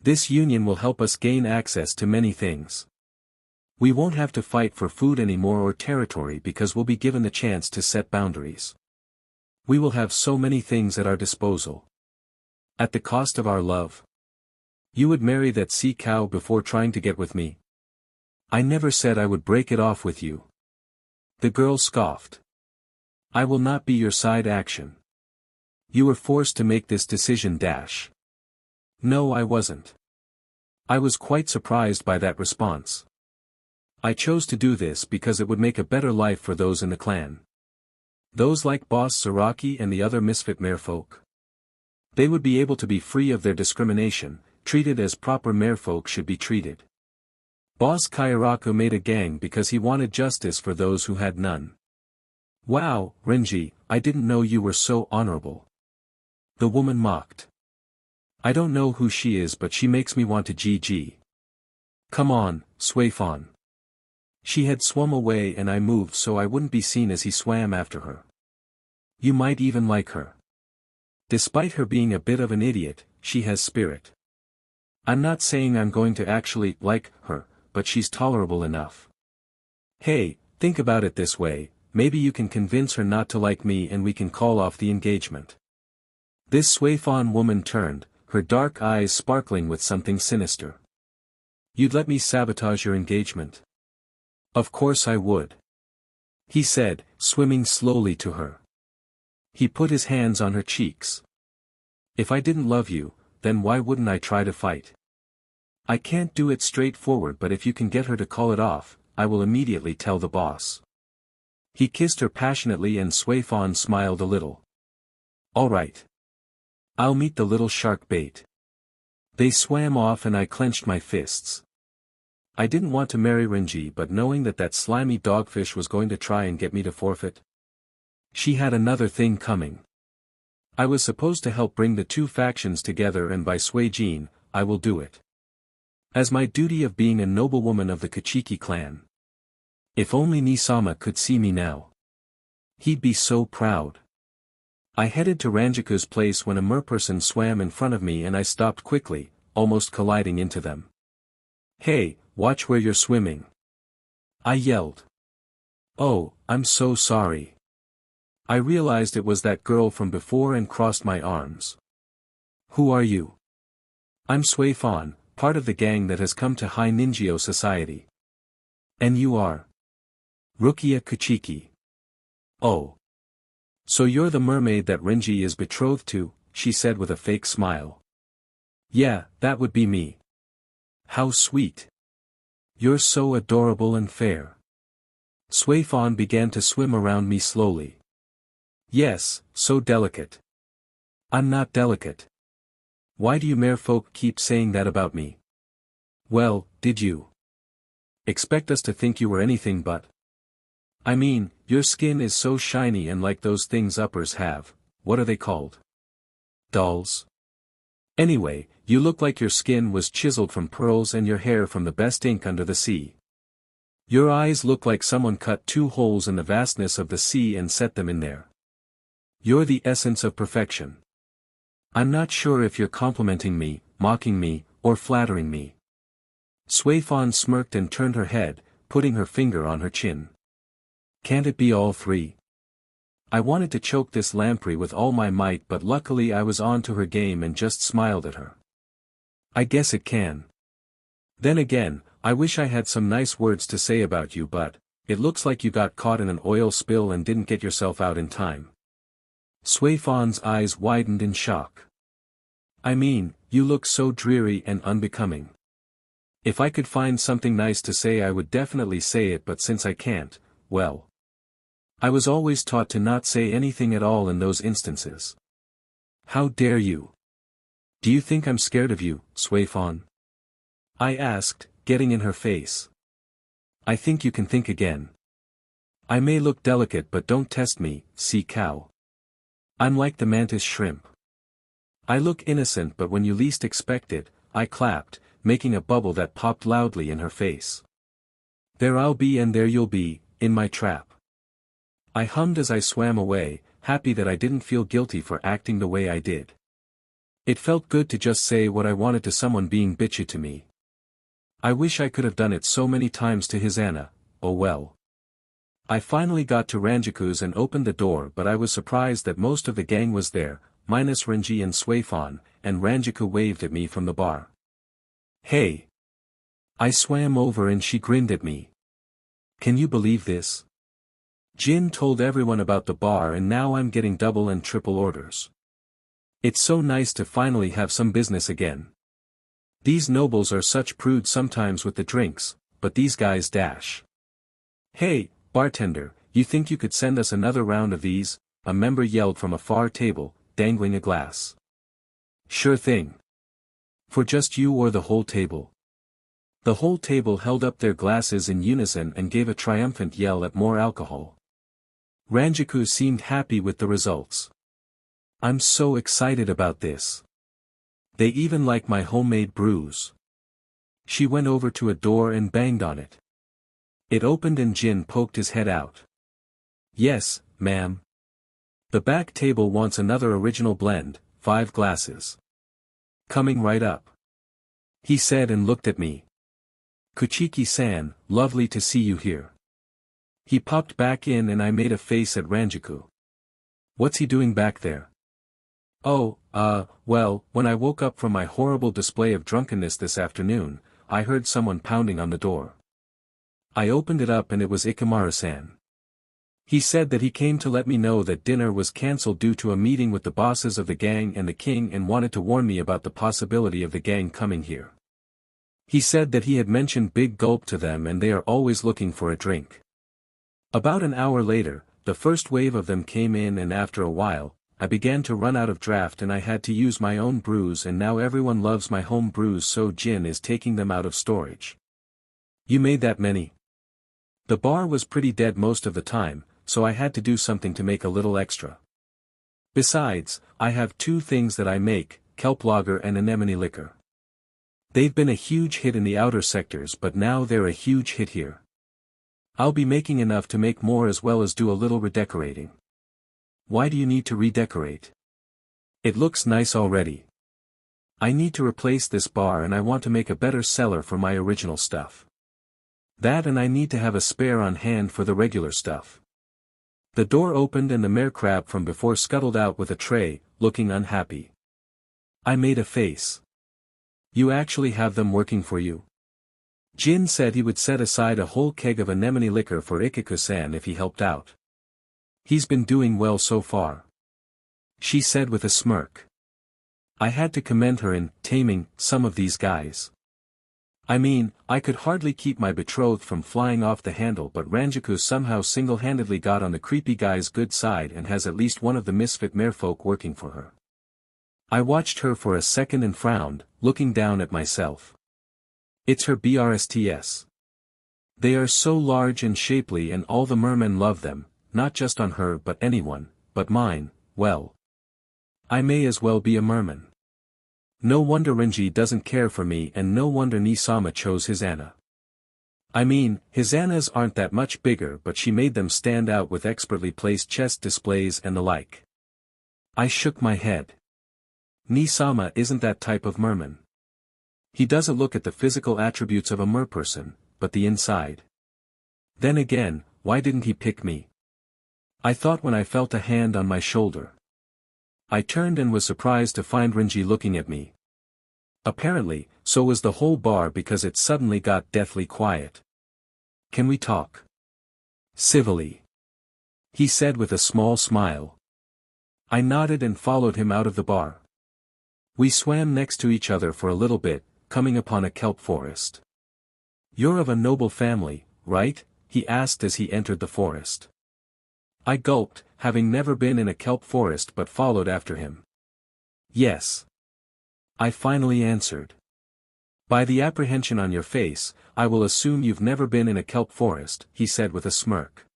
This union will help us gain access to many things. We won't have to fight for food anymore or territory because we'll be given the chance to set boundaries. We will have so many things at our disposal. At the cost of our love. You would marry that sea cow before trying to get with me? I never said I would break it off with you. The girl scoffed. I will not be your side action. You were forced to make this decision. No, I wasn't. I was quite surprised by that response. I chose to do this because it would make a better life for those in the clan. Those like Boss Saraki and the other misfit merfolk. They would be able to be free of their discrimination, treated as proper merfolk should be treated. Boss Kairaku made a gang because he wanted justice for those who had none. Wow, Renji, I didn't know you were so honorable. The woman mocked. I don't know who she is but she makes me want to GG. Come on, Suifan. She had swum away and I moved so I wouldn't be seen as he swam after her. You might even like her. Despite her being a bit of an idiot, she has spirit. I'm not saying I'm going to actually like her, but she's tolerable enough. Hey, think about it this way, maybe you can convince her not to like me and we can call off the engagement. This Suifan woman turned, her dark eyes sparkling with something sinister. You'd let me sabotage your engagement? Of course I would. He said, swimming slowly to her. He put his hands on her cheeks. If I didn't love you, then why wouldn't I try to fight? I can't do it straightforward but if you can get her to call it off, I will immediately tell the boss. He kissed her passionately and Suifan smiled a little. Alright. I'll meet the little shark bait. They swam off and I clenched my fists. I didn't want to marry Renji but knowing that slimy dogfish was going to try and get me to forfeit. She had another thing coming. I was supposed to help bring the two factions together and by Suijin, I will do it. As my duty of being a noblewoman of the Kuchiki clan. If only Nisama could see me now. He'd be so proud. I headed to Ranjiku's place when a merperson swam in front of me and I stopped quickly, almost colliding into them. Hey, watch where you're swimming. I yelled. Oh, I'm so sorry. I realized it was that girl from before and crossed my arms. Who are you? I'm Suifan, part of the gang that has come to High Ninjio Society. And you are? Rukia Kuchiki. Oh. So you're the mermaid that Renji is betrothed to, she said with a fake smile. Yeah, that would be me. How sweet. You're so adorable and fair. Suifan began to swim around me slowly. Yes, so delicate. I'm not delicate. Why do you merfolk keep saying that about me? Well, did you expect us to think you were anything but? I mean, your skin is so shiny and like those things uppers have, what are they called? Dolls? Anyway, you look like your skin was chiseled from pearls and your hair from the best ink under the sea. Your eyes look like someone cut 2 holes in the vastness of the sea and set them in there. You're the essence of perfection. I'm not sure if you're complimenting me, mocking me, or flattering me. Suifan smirked and turned her head, putting her finger on her chin. Can't it be all three? I wanted to choke this lamprey with all my might but luckily I was on to her game and just smiled at her. I guess it can. Then again, I wish I had some nice words to say about you, but it looks like you got caught in an oil spill and didn't get yourself out in time. Suifan's eyes widened in shock. I mean, you look so dreary and unbecoming. If I could find something nice to say I would definitely say it, but since I can't, well. I was always taught to not say anything at all in those instances. How dare you? Do you think I'm scared of you, Suifan? I asked, getting in her face. I think you can think again. I may look delicate, but don't test me, sea cow. I'm like the mantis shrimp. I look innocent, but when you least expect it, I clapped, making a bubble that popped loudly in her face. There I'll be and there you'll be, in my trap. I hummed as I swam away, happy that I didn't feel guilty for acting the way I did. It felt good to just say what I wanted to someone being bitchy to me. I wish I could have done it so many times to Hisana, oh well. I finally got to Ranjiku's and opened the door, but I was surprised that most of the gang was there, minus Renji and Suifan, and Ranjiku waved at me from the bar. Hey! I swam over and she grinned at me. Can you believe this? Jin told everyone about the bar and now I'm getting double and triple orders. It's so nice to finally have some business again. These nobles are such prudes sometimes with the drinks, but these guys dash. Hey, bartender, you think you could send us another round of these? A member yelled from a far table, dangling a glass. Sure thing. For just you or the whole table? The whole table held up their glasses in unison and gave a triumphant yell at more alcohol. Ranjiku seemed happy with the results. I'm so excited about this. They even like my homemade brews. She went over to a door and banged on it. It opened and Jin poked his head out. Yes, ma'am. The back table wants another original blend, 5 glasses. Coming right up. He said and looked at me. Kuchiki-san, lovely to see you here. He popped back in and I made a face at Ranjiku. What's he doing back there? Oh, well, when I woke up from my horrible display of drunkenness this afternoon, I heard someone pounding on the door. I opened it up and it was Ikamaru-san. He said that he came to let me know that dinner was cancelled due to a meeting with the bosses of the gang and the king and wanted to warn me about the possibility of the gang coming here. He said that he had mentioned Big Gulp to them and they are always looking for a drink. About an hour later, the first wave of them came in and after a while, I began to run out of draft and I had to use my own brews and now everyone loves my home brews, so Jin is taking them out of storage. You made that many? The bar was pretty dead most of the time, so I had to do something to make a little extra. Besides, I have 2 things that I make, kelp lager and anemone liquor. They've been a huge hit in the outer sectors, but now they're a huge hit here. I'll be making enough to make more as well as do a little redecorating. Why do you need to redecorate? It looks nice already. I need to replace this bar and I want to make a better cellar for my original stuff. That and I need to have a spare on hand for the regular stuff. The door opened and the mayor crab from before scuttled out with a tray, looking unhappy. I made a face. You actually have them working for you? Jin said he would set aside a whole keg of anemone liquor for Ichigo-san if he helped out. He's been doing well so far. She said with a smirk. I had to commend her in taming some of these guys. I mean, I could hardly keep my betrothed from flying off the handle, but Ranjiku somehow single-handedly got on the creepy guy's good side and has at least one of the misfit merfolk working for her. I watched her for a second and frowned, looking down at myself. It's her BRSTS. They are so large and shapely and all the mermen love them, not just on her but anyone, but mine, well. I may as well be a merman. No wonder Renji doesn't care for me and no wonder Nisama chose Hisana. I mean, Hisanas aren't that much bigger but she made them stand out with expertly placed chest displays and the like. I shook my head. Nisama isn't that type of merman. He doesn't look at the physical attributes of a merperson, but the inside. Then again, why didn't he pick me? I thought when I felt a hand on my shoulder. I turned and was surprised to find Renji looking at me. Apparently, so was the whole bar because it suddenly got deathly quiet. "Can we talk?" "Civilly," he said with a small smile. I nodded and followed him out of the bar. We swam next to each other for a little bit, coming upon a kelp forest. "You're of a noble family, right?" he asked as he entered the forest. I gulped, having never been in a kelp forest but followed after him. "Yes," I finally answered. "By the apprehension on your face, I will assume you've never been in a kelp forest," he said with a smirk.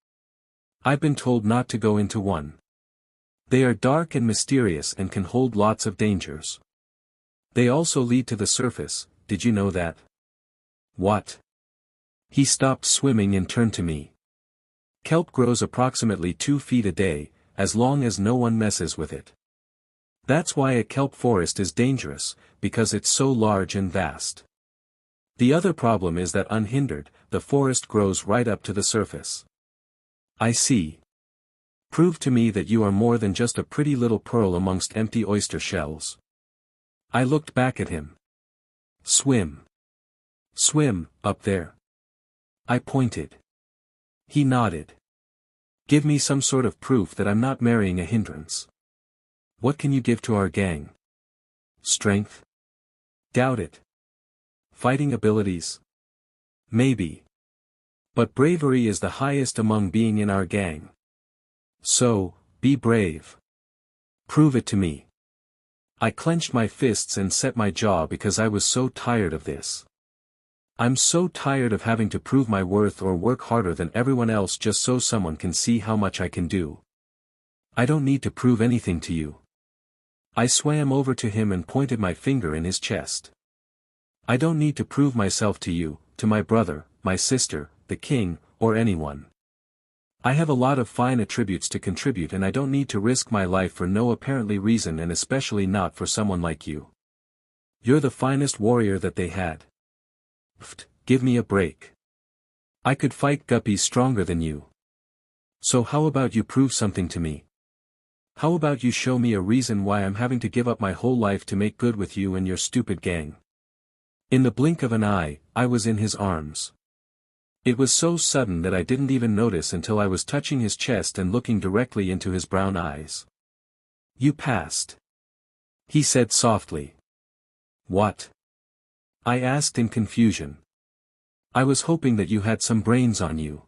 "I've been told not to go into one. They are dark and mysterious and can hold lots of dangers. They also lead to the surface, did you know that?" "What?" He stopped swimming and turned to me. "Kelp grows approximately 2 feet a day, as long as no one messes with it. That's why a kelp forest is dangerous, because it's so large and vast. The other problem is that unhindered, the forest grows right up to the surface." "I see. Prove to me that you are more than just a pretty little pearl amongst empty oyster shells." I looked back at him. "Swim. Swim, up there." I pointed. He nodded. "Give me some sort of proof that I'm not marrying a hindrance. What can you give to our gang? Strength? Doubt it. Fighting abilities? Maybe. But bravery is the highest among being in our gang. So, be brave. Prove it to me." I clenched my fists and set my jaw because I was so tired of this. I'm so tired of having to prove my worth or work harder than everyone else just so someone can see how much I can do. I don't need to prove anything to you. I swam over to him and pointed my finger in his chest. I don't need to prove myself to you, to my brother, my sister, the king, or anyone. I have a lot of fine attributes to contribute and I don't need to risk my life for no apparently reason and especially not for someone like you. You're the finest warrior that they had. Pfft, give me a break. I could fight guppies stronger than you. So how about you prove something to me? How about you show me a reason why I'm having to give up my whole life to make good with you and your stupid gang?" In the blink of an eye, I was in his arms. It was so sudden that I didn't even notice until I was touching his chest and looking directly into his brown eyes. "You passed," he said softly. "What?" I asked in confusion. "I was hoping that you had some brains on you.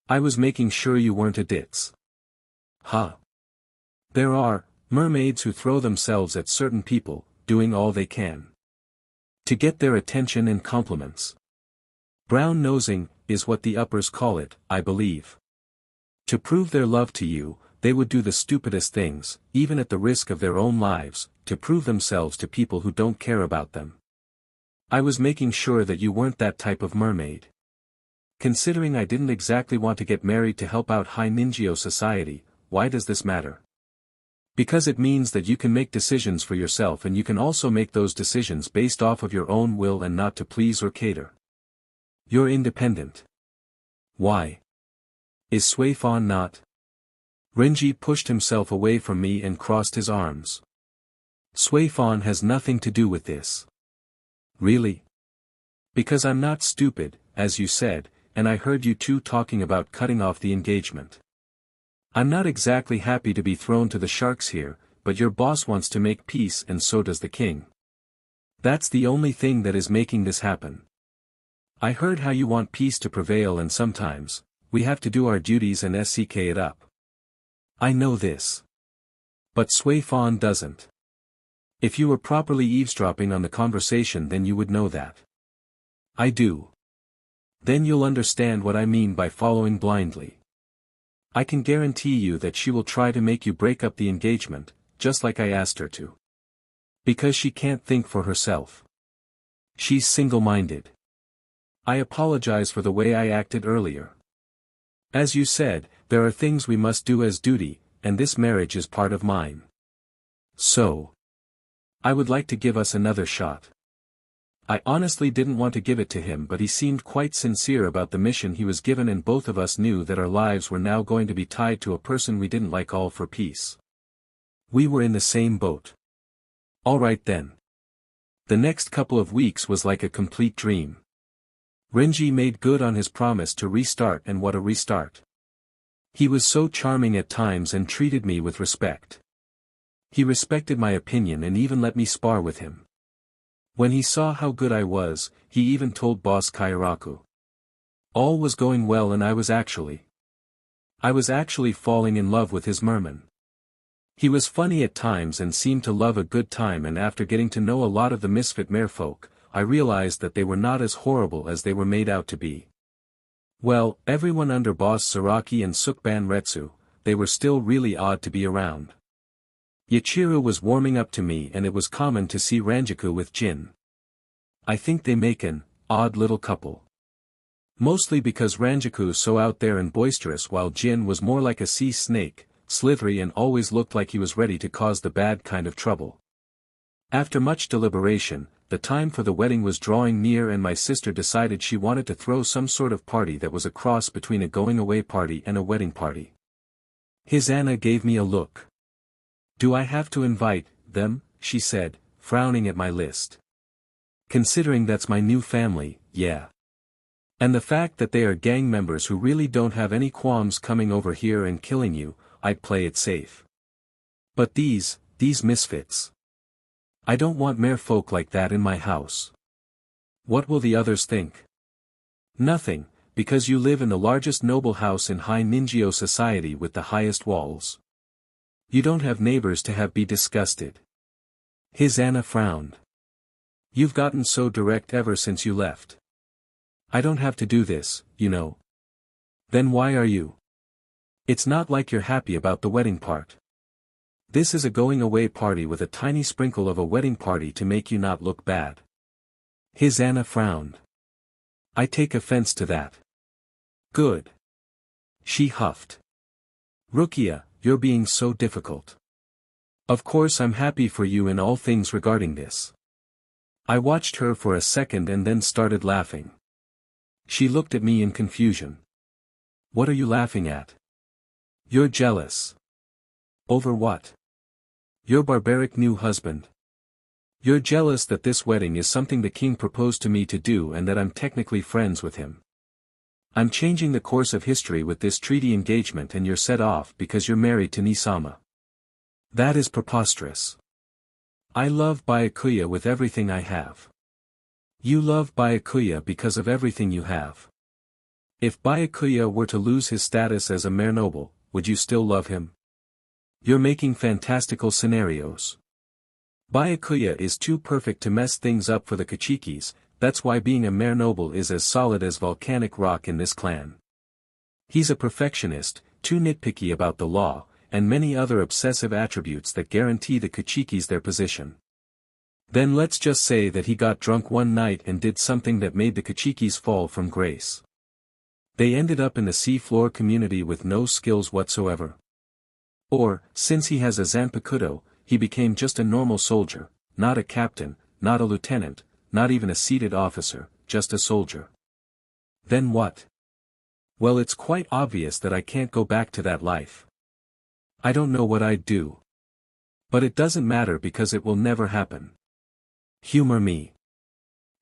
I was making sure you weren't a ditz." "Huh. There are mermaids who throw themselves at certain people, doing all they can to get their attention and compliments. Brown nosing is what the uppers call it, I believe. To prove their love to you, they would do the stupidest things, even at the risk of their own lives, to prove themselves to people who don't care about them. I was making sure that you weren't that type of mermaid. Considering I didn't exactly want to get married to help out high ninja society, why does this matter? Because it means that you can make decisions for yourself and you can also make those decisions based off of your own will and not to please or cater. You're independent. Why? Is Suifan not?" Renji pushed himself away from me and crossed his arms. "Suifan has nothing to do with this." "Really?" "Because I'm not stupid, as you said, and I heard you two talking about cutting off the engagement. I'm not exactly happy to be thrown to the sharks here, but your boss wants to make peace and so does the king. That's the only thing that is making this happen. I heard how you want peace to prevail and sometimes, we have to do our duties and sk it up. I know this. But Suifan doesn't. If you were properly eavesdropping on the conversation then you would know that. I do. Then you'll understand what I mean by following blindly. I can guarantee you that she will try to make you break up the engagement, just like I asked her to. Because she can't think for herself. She's single-minded. I apologize for the way I acted earlier. As you said, there are things we must do as duty, and this marriage is part of mine. So, I would like to give us another shot. I honestly didn't want to give it to him but he seemed quite sincere about the mission he was given and both of us knew that our lives were now going to be tied to a person we didn't like, all for peace. We were in the same boat. All right then. The next couple of weeks was like a complete dream. Renji made good on his promise to restart, and what a restart. He was so charming at times and treated me with respect. He respected my opinion and even let me spar with him. When he saw how good I was, he even told boss Kairaku. All was going well and I was actually falling in love with his merman. He was funny at times and seemed to love a good time, and after getting to know a lot of the misfit merfolk, I realized that they were not as horrible as they were made out to be. Well, everyone under boss Saraki and Sukban Retsu, they were still really odd to be around. Ichigo was warming up to me and it was common to see Ranjiku with Jin. I think they make an odd little couple. Mostly because Ranjiku's so out there and boisterous while Jin was more like a sea snake, slithery and always looked like he was ready to cause the bad kind of trouble. After much deliberation, the time for the wedding was drawing near and my sister decided she wanted to throw some sort of party that was a cross between a going-away party and a wedding party. His Anna gave me a look. "Do I have to invite them?" she said, frowning at my list. "Considering that's my new family, yeah. And the fact that they are gang members who really don't have any qualms coming over here and killing you, I'd play it safe. But these misfits. I don't want merfolk like that in my house. What will the others think?" "Nothing, because you live in the largest noble house in high ninjyo society with the highest walls. You don't have neighbors to be disgusted." His Anna frowned. "You've gotten so direct ever since you left. I don't have to do this, you know." "Then why are you? It's not like you're happy about the wedding part. This is a going-away party with a tiny sprinkle of a wedding party to make you not look bad." His Anna frowned. "I take offense to that." "Good." She huffed. "Rukia, you're being so difficult. Of course I'm happy for you in all things regarding this." I watched her for a second and then started laughing. She looked at me in confusion. "What are you laughing at?" "You're jealous." "Over what?" "Your barbaric new husband. You're jealous that this wedding is something the king proposed to me to do and that I'm technically friends with him. I'm changing the course of history with this treaty engagement and you're set off because you're married to Nisama. That is preposterous. I love Byakuya with everything I have. You love Byakuya because of everything you have. If Byakuya were to lose his status as a mermaid-noble, would you still love him? You're making fantastical scenarios. Byakuya is too perfect to mess things up for the Kuchikis, that's why being a mermaid-noble is as solid as volcanic rock in this clan. He's a perfectionist, too nitpicky about the law, and many other obsessive attributes that guarantee the Kuchikis their position. Then let's just say that he got drunk one night and did something that made the Kuchikis fall from grace. They ended up in the sea-floor community with no skills whatsoever. Or, since he has a Zanpakuto, he became just a normal soldier, not a captain, not a lieutenant, not even a seated officer, just a soldier. Then what? Well, it's quite obvious that I can't go back to that life. I don't know what I'd do. But it doesn't matter because it will never happen. Humor me.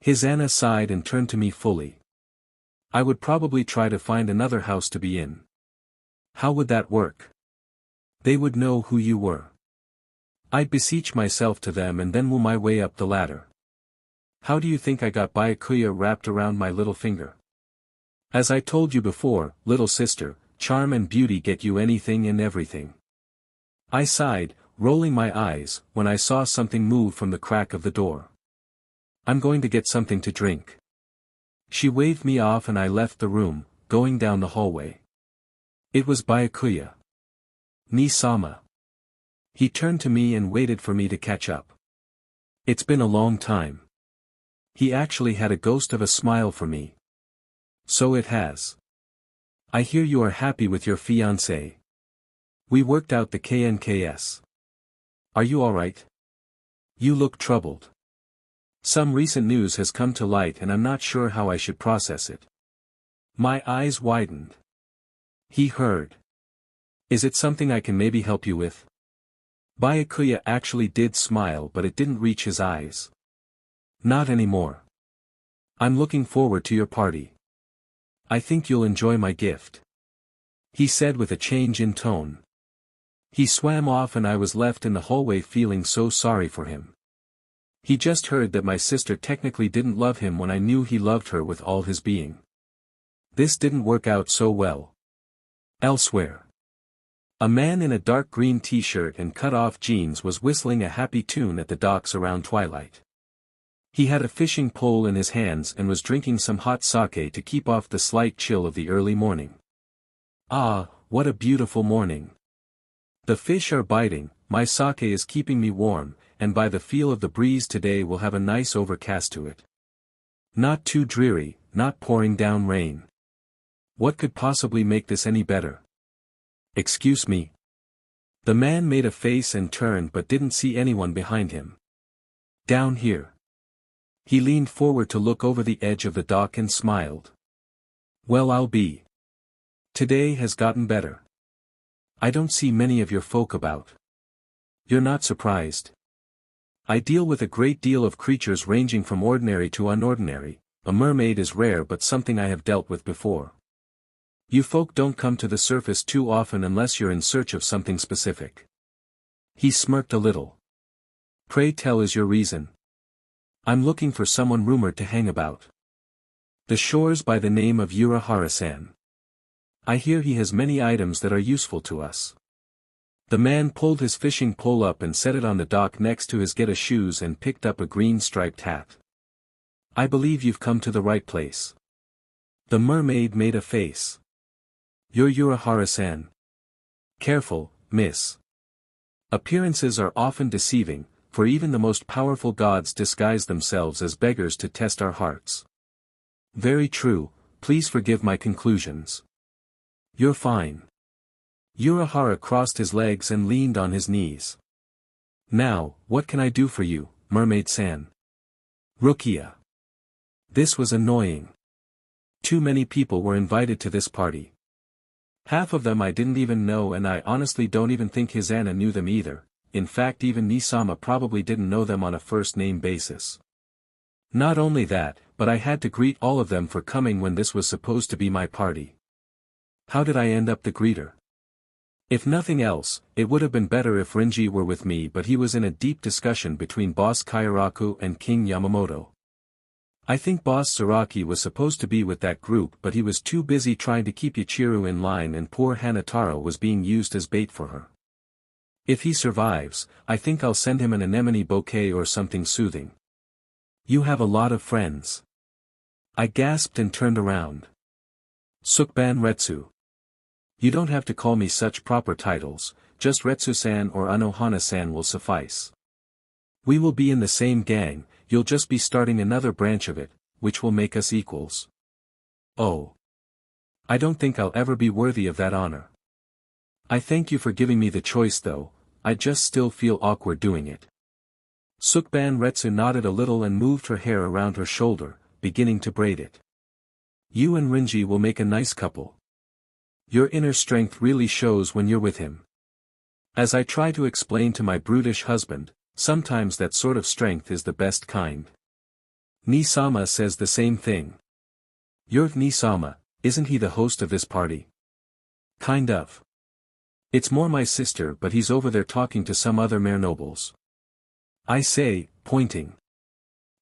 His Anna sighed and turned to me fully. I would probably try to find another house to be in. How would that work? They would know who you were. I'd beseech myself to them and then woo my way up the ladder. How do you think I got Byakuya wrapped around my little finger? As I told you before, little sister, charm and beauty get you anything and everything. I sighed, rolling my eyes, when I saw something move from the crack of the door. I'm going to get something to drink. She waved me off and I left the room, going down the hallway. It was Byakuya. Nisama. He turned to me and waited for me to catch up. It's been a long time. He actually had a ghost of a smile for me. So it has. I hear you are happy with your fiancé. We worked out the KNKS. Are you alright? You look troubled. Some recent news has come to light and I'm not sure how I should process it. My eyes widened. He heard. Is it something I can maybe help you with? Byakuya actually did smile but it didn't reach his eyes. Not anymore. I'm looking forward to your party. I think you'll enjoy my gift. He said with a change in tone. He swam off and I was left in the hallway feeling so sorry for him. He just heard that my sister technically didn't love him when I knew he loved her with all his being. This didn't work out so well. Elsewhere. A man in a dark green t-shirt and cut-off jeans was whistling a happy tune at the docks around twilight. He had a fishing pole in his hands and was drinking some hot sake to keep off the slight chill of the early morning. Ah, what a beautiful morning. The fish are biting, my sake is keeping me warm, and by the feel of the breeze today we'll have a nice overcast to it. Not too dreary, not pouring down rain. What could possibly make this any better? Excuse me. The man made a face and turned but didn't see anyone behind him. Down here. He leaned forward to look over the edge of the dock and smiled. Well, I'll be. Today has gotten better. I don't see many of your folk about. You're not surprised. I deal with a great deal of creatures ranging from ordinary to unordinary. A mermaid is rare but something I have dealt with before. You folk don't come to the surface too often unless you're in search of something specific. He smirked a little. Pray tell is your reason. I'm looking for someone rumored to hang about the shores by the name of Urahara-san. I hear he has many items that are useful to us. The man pulled his fishing pole up and set it on the dock next to his geta shoes and picked up a green striped hat. I believe you've come to the right place. The mermaid made a face. You're Urahara-san. Careful, miss. Appearances are often deceiving, for even the most powerful gods disguise themselves as beggars to test our hearts. Very true, please forgive my conclusions. You're fine. Urahara crossed his legs and leaned on his knees. Now, what can I do for you, mermaid-san? Rukia. This was annoying. Too many people were invited to this party. Half of them I didn't even know and I honestly don't even think his Anna knew them either, in fact even Nisama probably didn't know them on a first-name basis. Not only that, but I had to greet all of them for coming when this was supposed to be my party. How did I end up the greeter? If nothing else, it would have been better if Renji were with me but he was in a deep discussion between Boss Kairaku and King Yamamoto. I think Boss Saraki was supposed to be with that group but he was too busy trying to keep Ichiru in line and poor Hanataro was being used as bait for her. If he survives, I think I'll send him an anemone bouquet or something soothing. You have a lot of friends. I gasped and turned around. Sukban Retsu. You don't have to call me such proper titles, just Retsu-san or Anohana-san will suffice. We will be in the same gang. You'll just be starting another branch of it, which will make us equals. Oh. I don't think I'll ever be worthy of that honor. I thank you for giving me the choice though, I just still feel awkward doing it. Sukban Retsu nodded a little and moved her hair around her shoulder, beginning to braid it. You and Renji will make a nice couple. Your inner strength really shows when you're with him. As I try to explain to my brutish husband, sometimes that sort of strength is the best kind. Nisama says the same thing. You're Nisama, isn't he the host of this party? Kind of. It's more my sister but he's over there talking to some other mermaid-nobles. I say, pointing.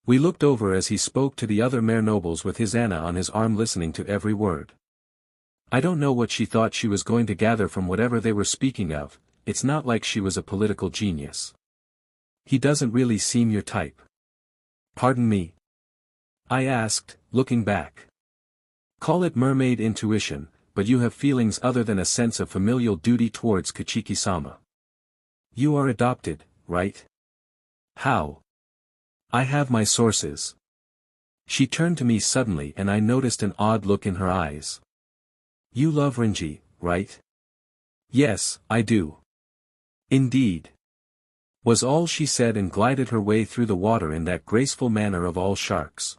We looked over as he spoke to the other mermaid-nobles with his Anna on his arm listening to every word. I don't know what she thought she was going to gather from whatever they were speaking of, it's not like she was a political genius. He doesn't really seem your type. Pardon me? I asked, looking back. Call it mermaid intuition, but you have feelings other than a sense of familial duty towards Kuchiki-sama. You are adopted, right? How? I have my sources. She turned to me suddenly and I noticed an odd look in her eyes. You love Renji, right? Yes, I do. Indeed. Was all she said and glided her way through the water in that graceful manner of all sharks.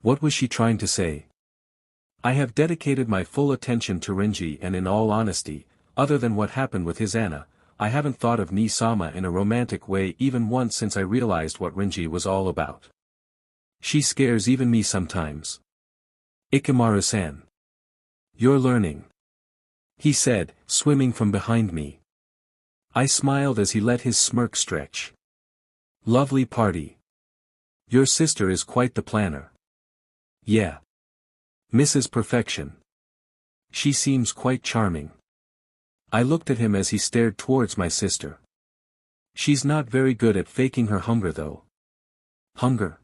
What was she trying to say? I have dedicated my full attention to Renji and in all honesty, other than what happened with his Anna, I haven't thought of Nisama in a romantic way even once since I realized what Renji was all about. She scares even me sometimes. Ikamaru-san. You're learning. He said, swimming from behind me. I smiled as he let his smirk stretch. Lovely party. Your sister is quite the planner. Yeah. Mrs. Perfection. She seems quite charming. I looked at him as he stared towards my sister. She's not very good at faking her hunger though. Hunger?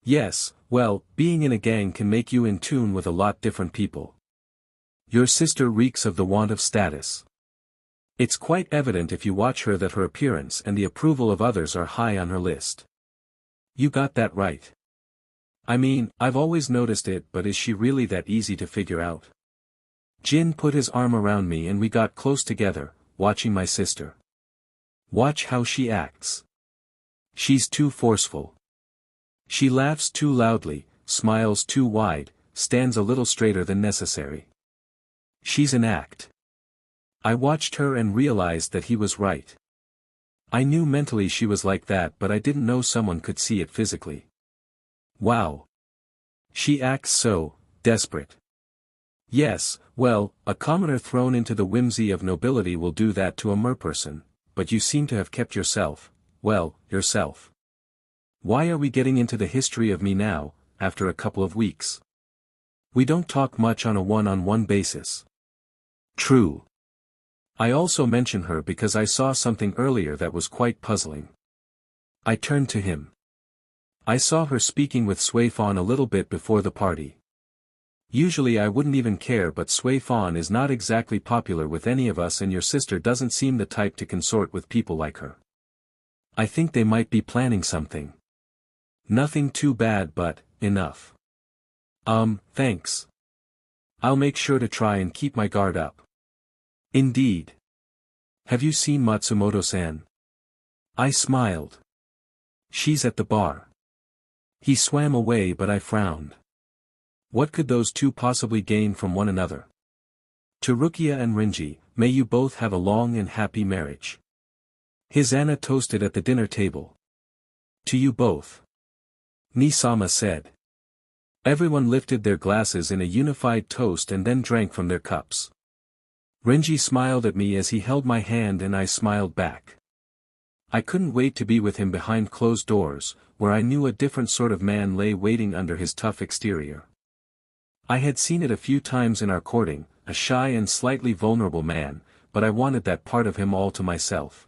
Yes, well, being in a gang can make you in tune with a lot different people. Your sister reeks of the want of status. It's quite evident if you watch her that her appearance and the approval of others are high on her list. You got that right. I mean, I've always noticed it, but is she really that easy to figure out? Jin put his arm around me and we got close together, watching my sister. Watch how she acts. She's too forceful. She laughs too loudly, smiles too wide, stands a little straighter than necessary. She's an act. I watched her and realized that he was right. I knew mentally she was like that, but I didn't know someone could see it physically. Wow. She acts so desperate. Yes, well, a commoner thrown into the whimsy of nobility will do that to a merperson, but you seem to have kept yourself, well, yourself. Why are we getting into the history of me now, after a couple of weeks? We don't talk much on a one-on-one basis. True. I also mention her because I saw something earlier that was quite puzzling. I turned to him. I saw her speaking with Sui-fan a little bit before the party. Usually I wouldn't even care, but Sui-fan is not exactly popular with any of us and your sister doesn't seem the type to consort with people like her. I think they might be planning something. Nothing too bad, but enough. Thanks. I'll make sure to try and keep my guard up. Indeed. Have you seen Matsumoto-san? I smiled. She's at the bar. He swam away, but I frowned. What could those two possibly gain from one another? To Rukia and Renji, may you both have a long and happy marriage. His Anna toasted at the dinner table. To you both. Ni-sama said. Everyone lifted their glasses in a unified toast and then drank from their cups. Renji smiled at me as he held my hand and I smiled back. I couldn't wait to be with him behind closed doors, where I knew a different sort of man lay waiting under his tough exterior. I had seen it a few times in our courting, a shy and slightly vulnerable man, but I wanted that part of him all to myself.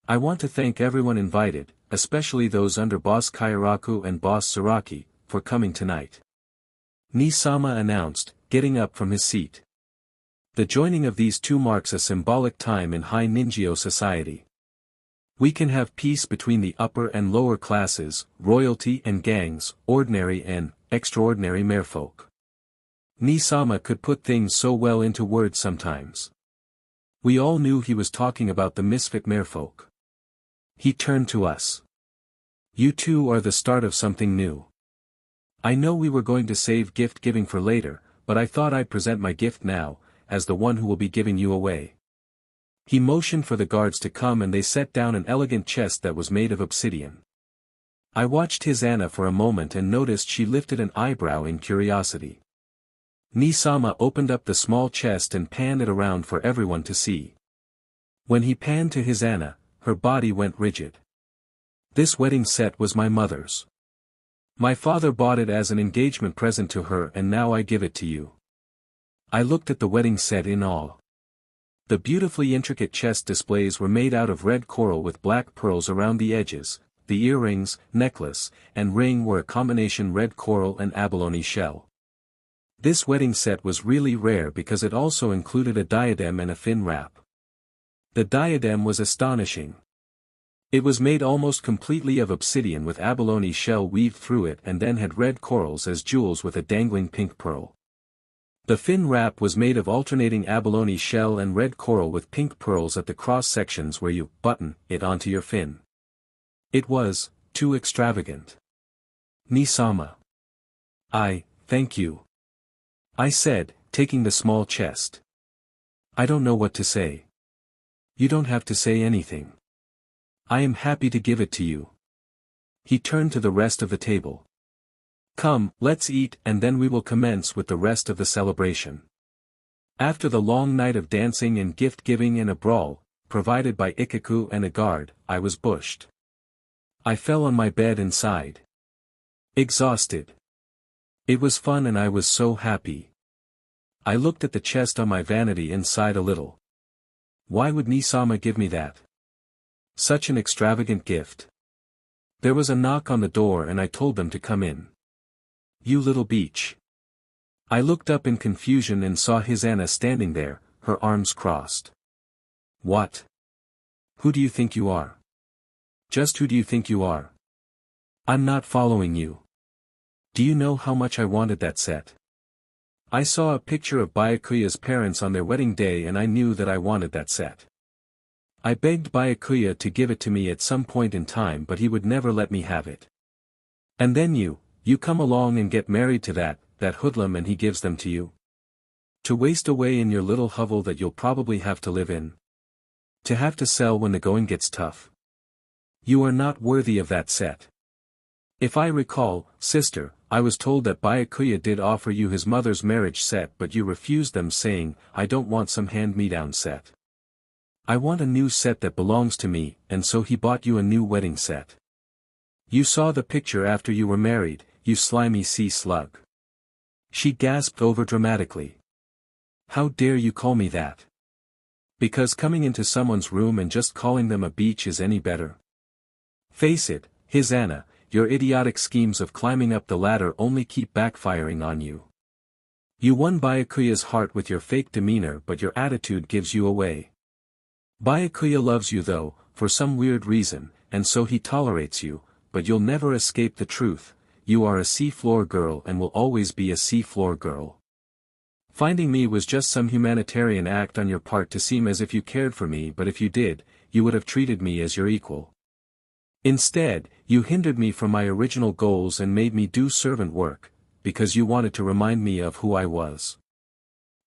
I want to thank everyone invited, especially those under Boss Kairaku and Boss Saraki, for coming tonight. Ni-sama announced, getting up from his seat. The joining of these two marks a symbolic time in high ninja society. We can have peace between the upper and lower classes, royalty and gangs, ordinary and extraordinary merfolk. Ni-sama could put things so well into words sometimes. We all knew he was talking about the misfit merfolk. He turned to us. You two are the start of something new. I know we were going to save gift giving for later, but I thought I'd present my gift now, as the one who will be giving you away. He motioned for the guards to come and they set down an elegant chest that was made of obsidian. I watched his Anna for a moment and noticed she lifted an eyebrow in curiosity. Ni-sama opened up the small chest and panned it around for everyone to see. When he panned to his Anna, her body went rigid. This wedding set was my mother's. My father bought it as an engagement present to her and now I give it to you. I looked at the wedding set in awe. The beautifully intricate chest displays were made out of red coral with black pearls around the edges. The earrings, necklace, and ring were a combination red coral and abalone shell. This wedding set was really rare because it also included a diadem and a fin wrap. The diadem was astonishing. It was made almost completely of obsidian with abalone shell weaved through it and then had red corals as jewels with a dangling pink pearl. The fin wrap was made of alternating abalone shell and red coral with pink pearls at the cross sections where you button it onto your fin. It was too extravagant. Ni-sama. Thank you. I said, taking the small chest. I don't know what to say. You don't have to say anything. I am happy to give it to you. He turned to the rest of the table. Come, let's eat and then we will commence with the rest of the celebration. After the long night of dancing and gift-giving and a brawl, provided by Ichigo and a guard, I was bushed. I fell on my bed and sighed. Exhausted. It was fun and I was so happy. I looked at the chest on my vanity and sighed a little. Why would Nisama give me that? Such an extravagant gift. There was a knock on the door and I told them to come in. You little beach. I looked up in confusion and saw Hisana standing there, her arms crossed. What? Who do you think you are? Just who do you think you are? I'm not following you. Do you know how much I wanted that set? I saw a picture of Byakuya's parents on their wedding day and I knew that I wanted that set. I begged Byakuya to give it to me at some point in time but he would never let me have it. And then you come along and get married to that hoodlum and he gives them to you. To waste away in your little hovel that you'll probably have to live in. To have to sell when the going gets tough. You are not worthy of that set. If I recall, sister, I was told that Byakuya did offer you his mother's marriage set but you refused them saying, I don't want some hand-me-down set. I want a new set that belongs to me, and so he bought you a new wedding set. You saw the picture after you were married, you slimy sea slug. She gasped overdramatically. How dare you call me that? Because coming into someone's room and just calling them a beach is any better? Face it, Hisana, your idiotic schemes of climbing up the ladder only keep backfiring on you. You won Byakuya's heart with your fake demeanor but your attitude gives you away. Byakuya loves you though, for some weird reason, and so he tolerates you, but you'll never escape the truth, you are a seafloor girl and will always be a seafloor girl. Finding me was just some humanitarian act on your part to seem as if you cared for me but if you did, you would have treated me as your equal. Instead, you hindered me from my original goals and made me do servant work, because you wanted to remind me of who I was.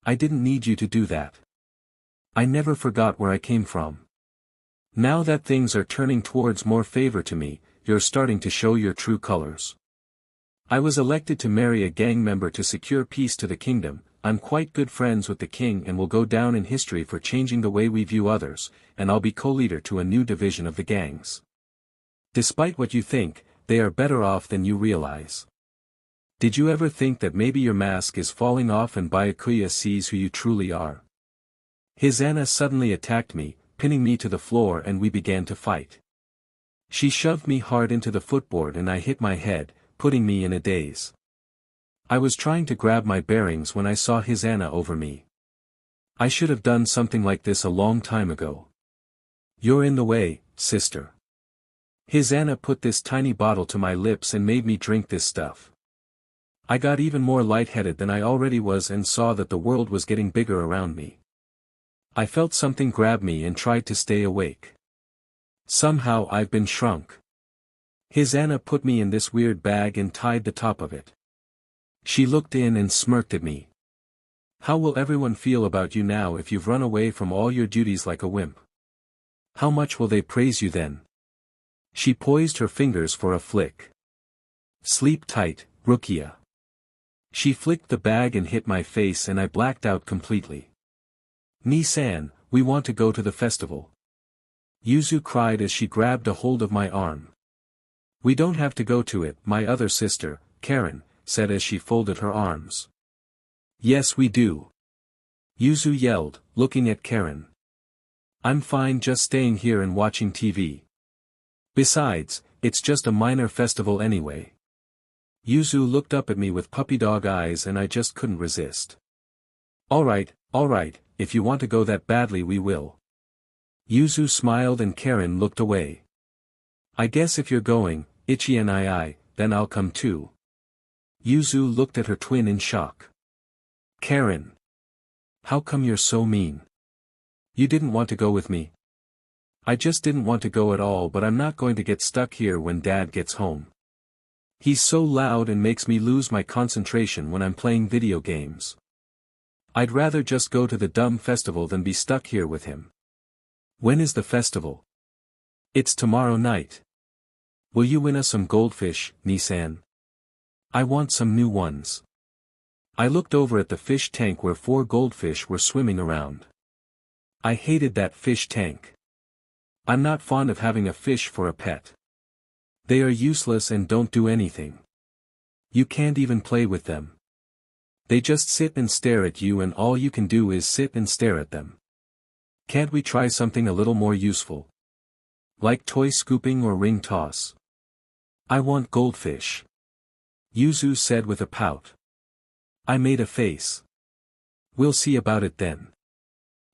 I didn't need you to do that. I never forgot where I came from. Now that things are turning towards more favor to me, you're starting to show your true colors. I was elected to marry a gang member to secure peace to the kingdom. I'm quite good friends with the king and will go down in history for changing the way we view others, and I'll be co-leader to a new division of the gangs. Despite what you think, they are better off than you realize. Did you ever think that maybe your mask is falling off and Byakuya sees who you truly are? Hisana suddenly attacked me, pinning me to the floor and we began to fight. She shoved me hard into the footboard and I hit my head, putting me in a daze. I was trying to grab my bearings when I saw Hisana over me. I should have done something like this a long time ago. You're in the way, sister. Hisana put this tiny bottle to my lips and made me drink this stuff. I got even more lightheaded than I already was and saw that the world was getting bigger around me. I felt something grab me and tried to stay awake. Somehow I've been shrunk. Hisana put me in this weird bag and tied the top of it. She looked in and smirked at me. How will everyone feel about you now if you've run away from all your duties like a wimp? How much will they praise you then? She poised her fingers for a flick. Sleep tight, Rukia. She flicked the bag and hit my face and I blacked out completely. Ni-san, we want to go to the festival. Yuzu cried as she grabbed a hold of my arm. We don't have to go to it, my other sister, Karen, said as she folded her arms. Yes we do. Yuzu yelled, looking at Karen. I'm fine just staying here and watching TV. Besides, it's just a minor festival anyway. Yuzu looked up at me with puppy dog eyes and I just couldn't resist. Alright, if you want to go that badly we will. Yuzu smiled and Karen looked away. I guess if you're going, Ichi and I, then I'll come too. Yuzu looked at her twin in shock. Karen. How come you're so mean? You didn't want to go with me? I just didn't want to go at all but I'm not going to get stuck here when Dad gets home. He's so loud and makes me lose my concentration when I'm playing video games. I'd rather just go to the dumb festival than be stuck here with him. When is the festival? It's tomorrow night. Will you win us some goldfish, Ni-san? I want some new ones. I looked over at the fish tank where 4 goldfish were swimming around. I hated that fish tank. I'm not fond of having a fish for a pet. They are useless and don't do anything. You can't even play with them. They just sit and stare at you and all you can do is sit and stare at them. Can't we try something a little more useful? Like toy scooping or ring toss? I want goldfish. Yuzu said with a pout. I made a face. We'll see about it then.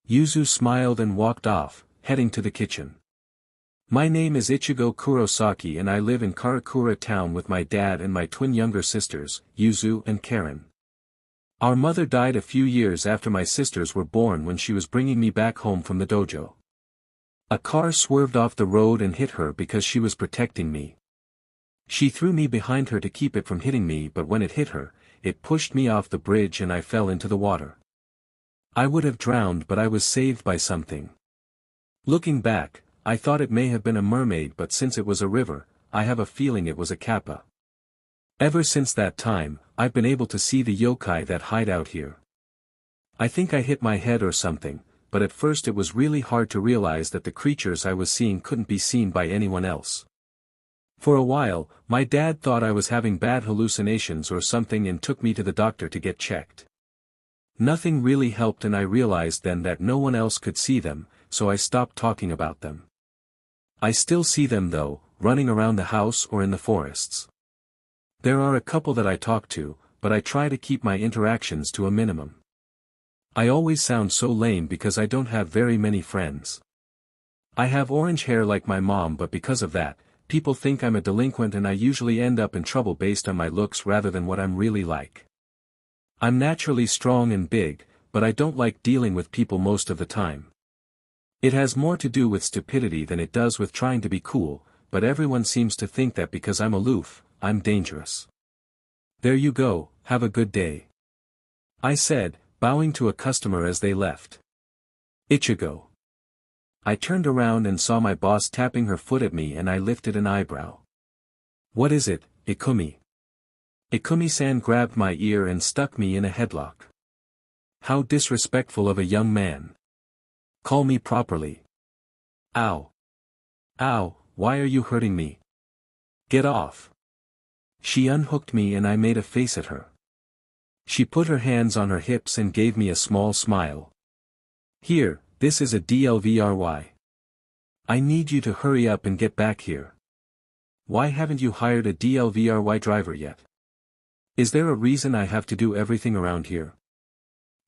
Yuzu smiled and walked off, heading to the kitchen. My name is Ichigo Kurosaki and I live in Karakura town with my dad and my twin younger sisters, Yuzu and Karen. Our mother died a few years after my sisters were born when she was bringing me back home from the dojo. A car swerved off the road and hit her because she was protecting me. She threw me behind her to keep it from hitting me, but when it hit her, it pushed me off the bridge and I fell into the water. I would have drowned but I was saved by something. Looking back, I thought it may have been a mermaid, but since it was a river, I have a feeling it was a kappa. Ever since that time, I've been able to see the yokai that hide out here. I think I hit my head or something, but at first it was really hard to realize that the creatures I was seeing couldn't be seen by anyone else. For a while, my dad thought I was having bad hallucinations or something and took me to the doctor to get checked. Nothing really helped and I realized then that no one else could see them, so I stopped talking about them. I still see them though, running around the house or in the forests. There are a couple that I talk to, but I try to keep my interactions to a minimum. I always sound so lame because I don't have very many friends. I have orange hair like my mom, but because of that, people think I'm a delinquent and I usually end up in trouble based on my looks rather than what I'm really like. I'm naturally strong and big, but I don't like dealing with people most of the time. It has more to do with stupidity than it does with trying to be cool, but everyone seems to think that because I'm aloof, I'm dangerous. There you go, have a good day. I said, bowing to a customer as they left. Ichigo. I turned around and saw my boss tapping her foot at me and I lifted an eyebrow. What is it, Ikumi? Ikumi-san grabbed my ear and stuck me in a headlock. How disrespectful of a young man. Call me properly. Ow. Ow, why are you hurting me? Get off. She unhooked me and I made a face at her. She put her hands on her hips and gave me a small smile. Here, this is a DLVRY. I need you to hurry up and get back here. Why haven't you hired a DLVRY driver yet? Is there a reason I have to do everything around here?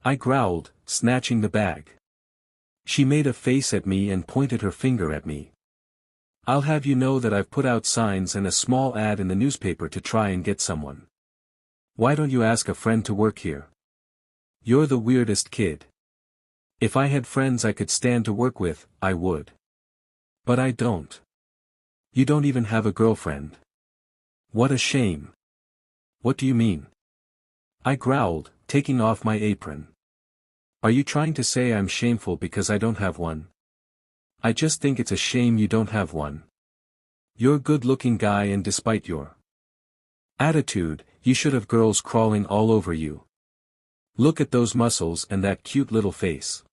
I growled, snatching the bag. She made a face at me and pointed her finger at me. I'll have you know that I've put out signs and a small ad in the newspaper to try and get someone. Why don't you ask a friend to work here? You're the weirdest kid. If I had friends I could stand to work with, I would. But I don't. You don't even have a girlfriend. What a shame. What do you mean? I growled, taking off my apron. Are you trying to say I'm shameful because I don't have one? I just think it's a shame you don't have one. You're a good-looking guy and despite your attitude, you should have girls crawling all over you. Look at those muscles and that cute little face.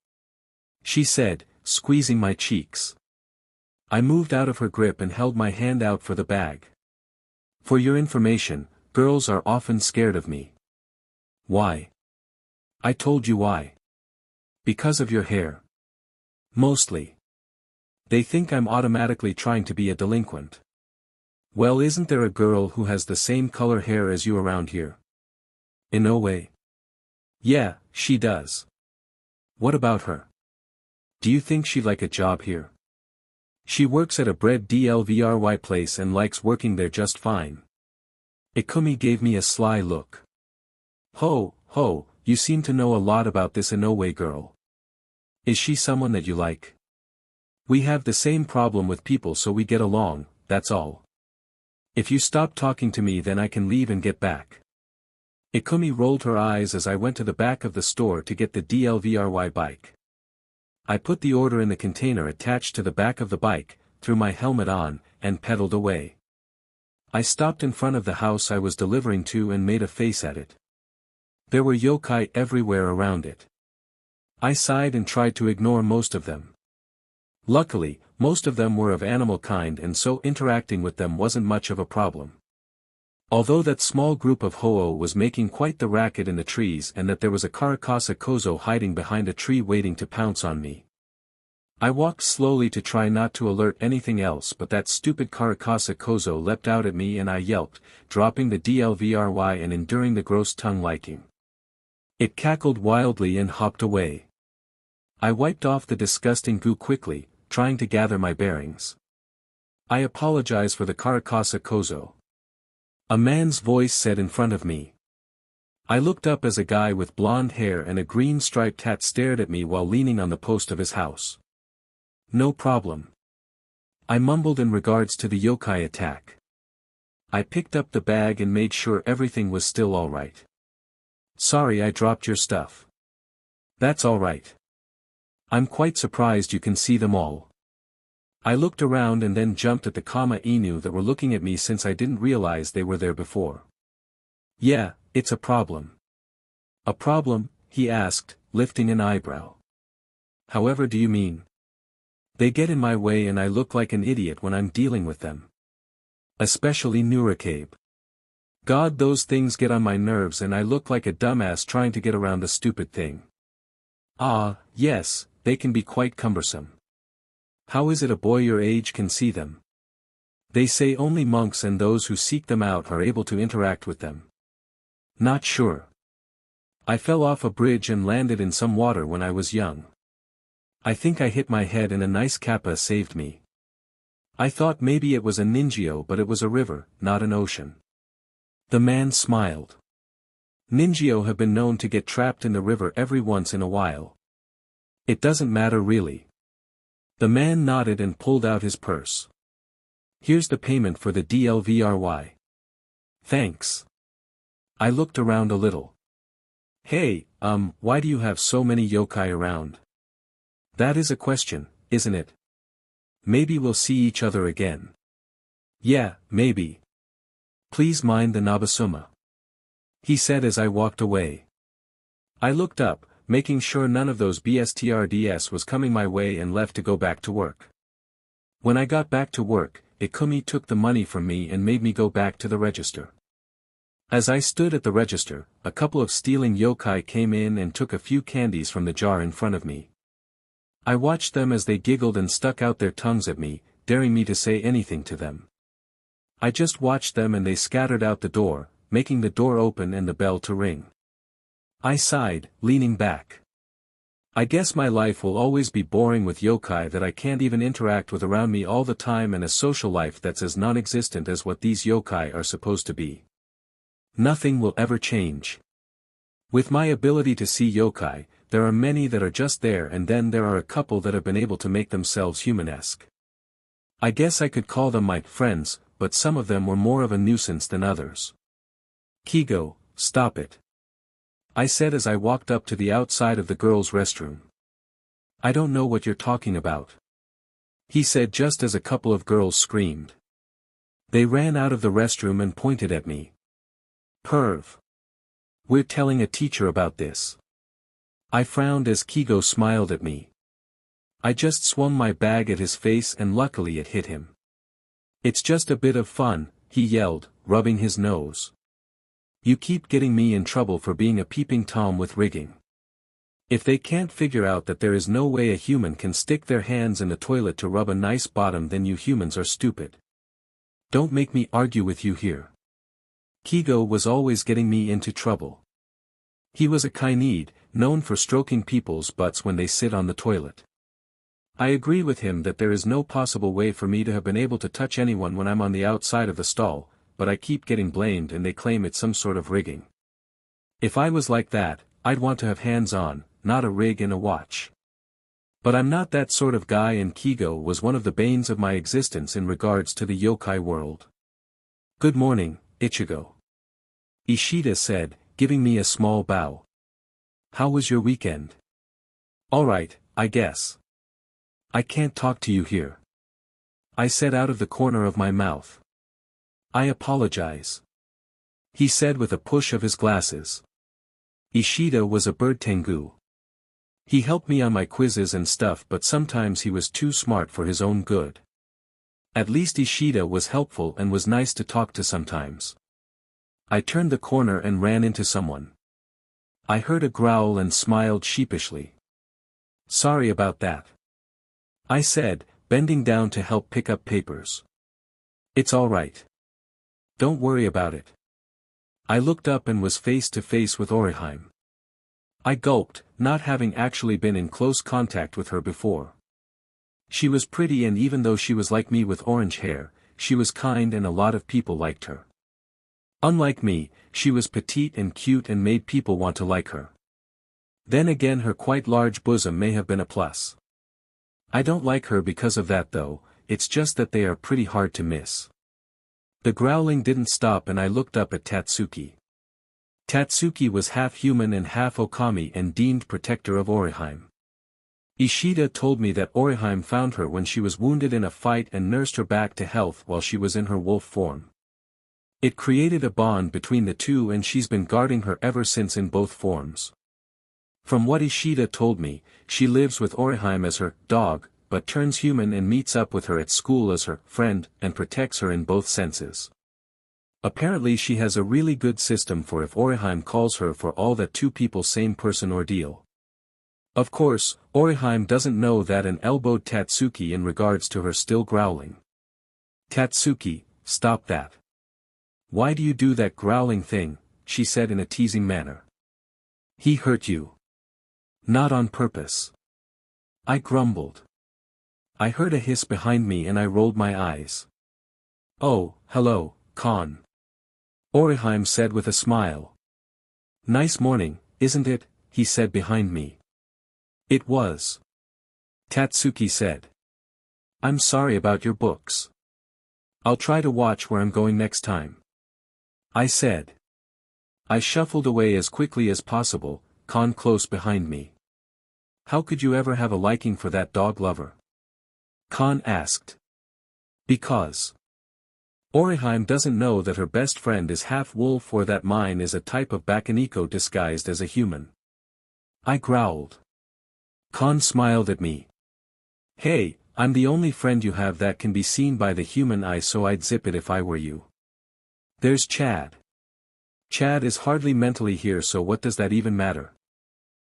She said, squeezing my cheeks. I moved out of her grip and held my hand out for the bag. For your information, girls are often scared of me. Why? I told you why. Because of your hair. Mostly. They think I'm automatically trying to be a delinquent. Well, isn't there a girl who has the same color hair as you around here? In no way. Yeah, she does. What about her? Do you think she'd like a job here? She works at a bread DLVRY place and likes working there just fine. Ikumi gave me a sly look. Ho, ho, you seem to know a lot about this Inoue girl. Is she someone that you like? We have the same problem with people so we get along, that's all. If you stop talking to me then I can leave and get back. Ikumi rolled her eyes as I went to the back of the store to get the DLVRY bike. I put the order in the container attached to the back of the bike, threw my helmet on, and pedaled away. I stopped in front of the house I was delivering to and made a face at it. There were yokai everywhere around it. I sighed and tried to ignore most of them. Luckily, most of them were of animal kind and so interacting with them wasn't much of a problem. Although that small group of Ho-Oh was making quite the racket in the trees and that there was a Karakasa Kozo hiding behind a tree waiting to pounce on me. I walked slowly to try not to alert anything else but that stupid Karakasa Kozo leapt out at me and I yelped, dropping the DLVRY and enduring the gross tongue licking. It cackled wildly and hopped away. I wiped off the disgusting goo quickly, trying to gather my bearings. I apologize for the Karakasa Kozo. A man's voice said in front of me. I looked up as a guy with blonde hair and a green striped hat stared at me while leaning on the post of his house. No problem. I mumbled in regards to the yokai attack. I picked up the bag and made sure everything was still alright. Sorry I dropped your stuff. That's alright. I'm quite surprised you can see them all. I looked around and then jumped at the Kama Inu that were looking at me since I didn't realize they were there before. Yeah, it's a problem. A problem? He asked, lifting an eyebrow. However do you mean? They get in my way and I look like an idiot when I'm dealing with them. Especially Nurikabe. God, those things get on my nerves and I look like a dumbass trying to get around the stupid thing. Ah, yes, they can be quite cumbersome. How is it a boy your age can see them? They say only monks and those who seek them out are able to interact with them. Not sure. I fell off a bridge and landed in some water when I was young. I think I hit my head and a nice kappa saved me. I thought maybe it was a ninjio but it was a river, not an ocean. The man smiled. Ninjio have been known to get trapped in the river every once in a while. It doesn't matter really. The man nodded and pulled out his purse. Here's the payment for the DLVRY. Thanks. I looked around a little. Hey, why do you have so many yokai around? That is a question, isn't it? Maybe we'll see each other again. Yeah, maybe. Please mind the Nabasuma. He said as I walked away. I looked up, making sure none of those BSTRDS was coming my way and left to go back to work. When I got back to work, Ikumi took the money from me and made me go back to the register. As I stood at the register, a couple of stealing yokai came in and took a few candies from the jar in front of me. I watched them as they giggled and stuck out their tongues at me, daring me to say anything to them. I just watched them and they scattered out the door, making the door open and the bell to ring. I sighed, leaning back. I guess my life will always be boring with yokai that I can't even interact with around me all the time and a social life that's as non-existent as what these yokai are supposed to be. Nothing will ever change. With my ability to see yokai, there are many that are just there and then there are a couple that have been able to make themselves humanesque. I guess I could call them my friends, but some of them were more of a nuisance than others. Kigo, stop it. I said as I walked up to the outside of the girls' restroom. I don't know what you're talking about. He said just as a couple of girls screamed. They ran out of the restroom and pointed at me. Perv. We're telling a teacher about this. I frowned as Kigo smiled at me. I just swung my bag at his face and luckily it hit him. It's just a bit of fun, he yelled, rubbing his nose. You keep getting me in trouble for being a peeping Tom with rigging. If they can't figure out that there is no way a human can stick their hands in the toilet to rub a nice bottom, then you humans are stupid. Don't make me argue with you here. Kigo was always getting me into trouble. He was a Kainid, known for stroking people's butts when they sit on the toilet. I agree with him that there is no possible way for me to have been able to touch anyone when I'm on the outside of the stall, but I keep getting blamed and they claim it's some sort of rigging. If I was like that, I'd want to have hands on, not a rig and a watch. But I'm not that sort of guy, and Kigo was one of the banes of my existence in regards to the yokai world. Good morning, Ichigo. Ishida said, giving me a small bow. How was your weekend? Alright, I guess. I can't talk to you here. I said out of the corner of my mouth. I apologize, he said with a push of his glasses. Ishida was a bird tengu. He helped me on my quizzes and stuff, but sometimes he was too smart for his own good. At least Ishida was helpful and was nice to talk to sometimes. I turned the corner and ran into someone. I heard a growl and smiled sheepishly. Sorry about that, I said, bending down to help pick up papers. It's all right. Don't worry about it. I looked up and was face to face with Orihime. I gulped, not having actually been in close contact with her before. She was pretty, and even though she was like me with orange hair, she was kind and a lot of people liked her. Unlike me, she was petite and cute and made people want to like her. Then again, her quite large bosom may have been a plus. I don't like her because of that though, it's just that they are pretty hard to miss. The growling didn't stop and I looked up at Tatsuki. Tatsuki was half human and half Okami and deemed protector of Orihime. Ishida told me that Orihime found her when she was wounded in a fight and nursed her back to health while she was in her wolf form. It created a bond between the two and she's been guarding her ever since in both forms. From what Ishida told me, she lives with Orihime as her dog, but turns human and meets up with her at school as her friend and protects her in both senses. Apparently she has a really good system for if Orihime calls her for all that two people same person ordeal. Of course, Orihime doesn't know that and elbowed Tatsuki in regards to her still growling. Tatsuki, stop that. Why do you do that growling thing, she said in a teasing manner. He hurt you. Not on purpose. I grumbled. I heard a hiss behind me and I rolled my eyes. Oh, hello, Kon. Orihime said with a smile. Nice morning, isn't it? He said behind me. It was. Tatsuki said. I'm sorry about your books. I'll try to watch where I'm going next time, I said. I shuffled away as quickly as possible, Kon close behind me. How could you ever have a liking for that dog lover? Kon asked. Because Orihime doesn't know that her best friend is half wolf or that mine is a type of Bakaniko disguised as a human. I growled. Kon smiled at me. Hey, I'm the only friend you have that can be seen by the human eye, so I'd zip it if I were you. There's Chad. Chad is hardly mentally here, so what does that even matter?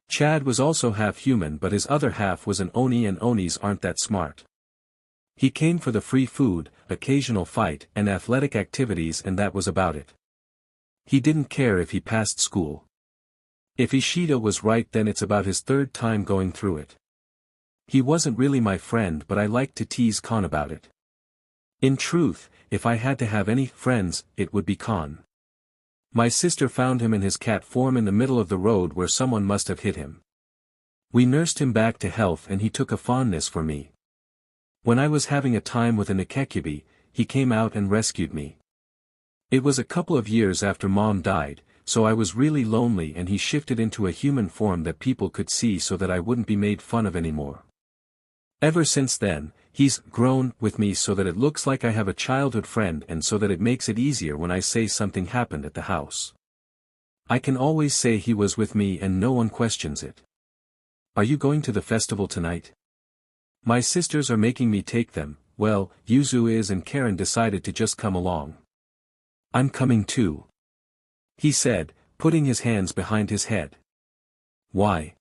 Chad was also half human, but his other half was an Oni, and Onis aren't that smart. He came for the free food, occasional fight, and athletic activities, and that was about it. He didn't care if he passed school. If Ishida was right, then it's about his third time going through it. He wasn't really my friend, but I liked to tease Kon about it. In truth, if I had to have any friends, it would be Kon. My sister found him in his cat form in the middle of the road where someone must have hit him. We nursed him back to health and he took a fondness for me. When I was having a time with an Ikekibi, he came out and rescued me. It was a couple of years after Mom died, so I was really lonely and he shifted into a human form that people could see so that I wouldn't be made fun of anymore. Ever since then, he's grown with me so that it looks like I have a childhood friend and so that it makes it easier when I say something happened at the house. I can always say he was with me and no one questions it. Are you going to the festival tonight? My sisters are making me take them. Well, Yuzu is, and Karen decided to just come along. I'm coming too, he said, putting his hands behind his head. Why?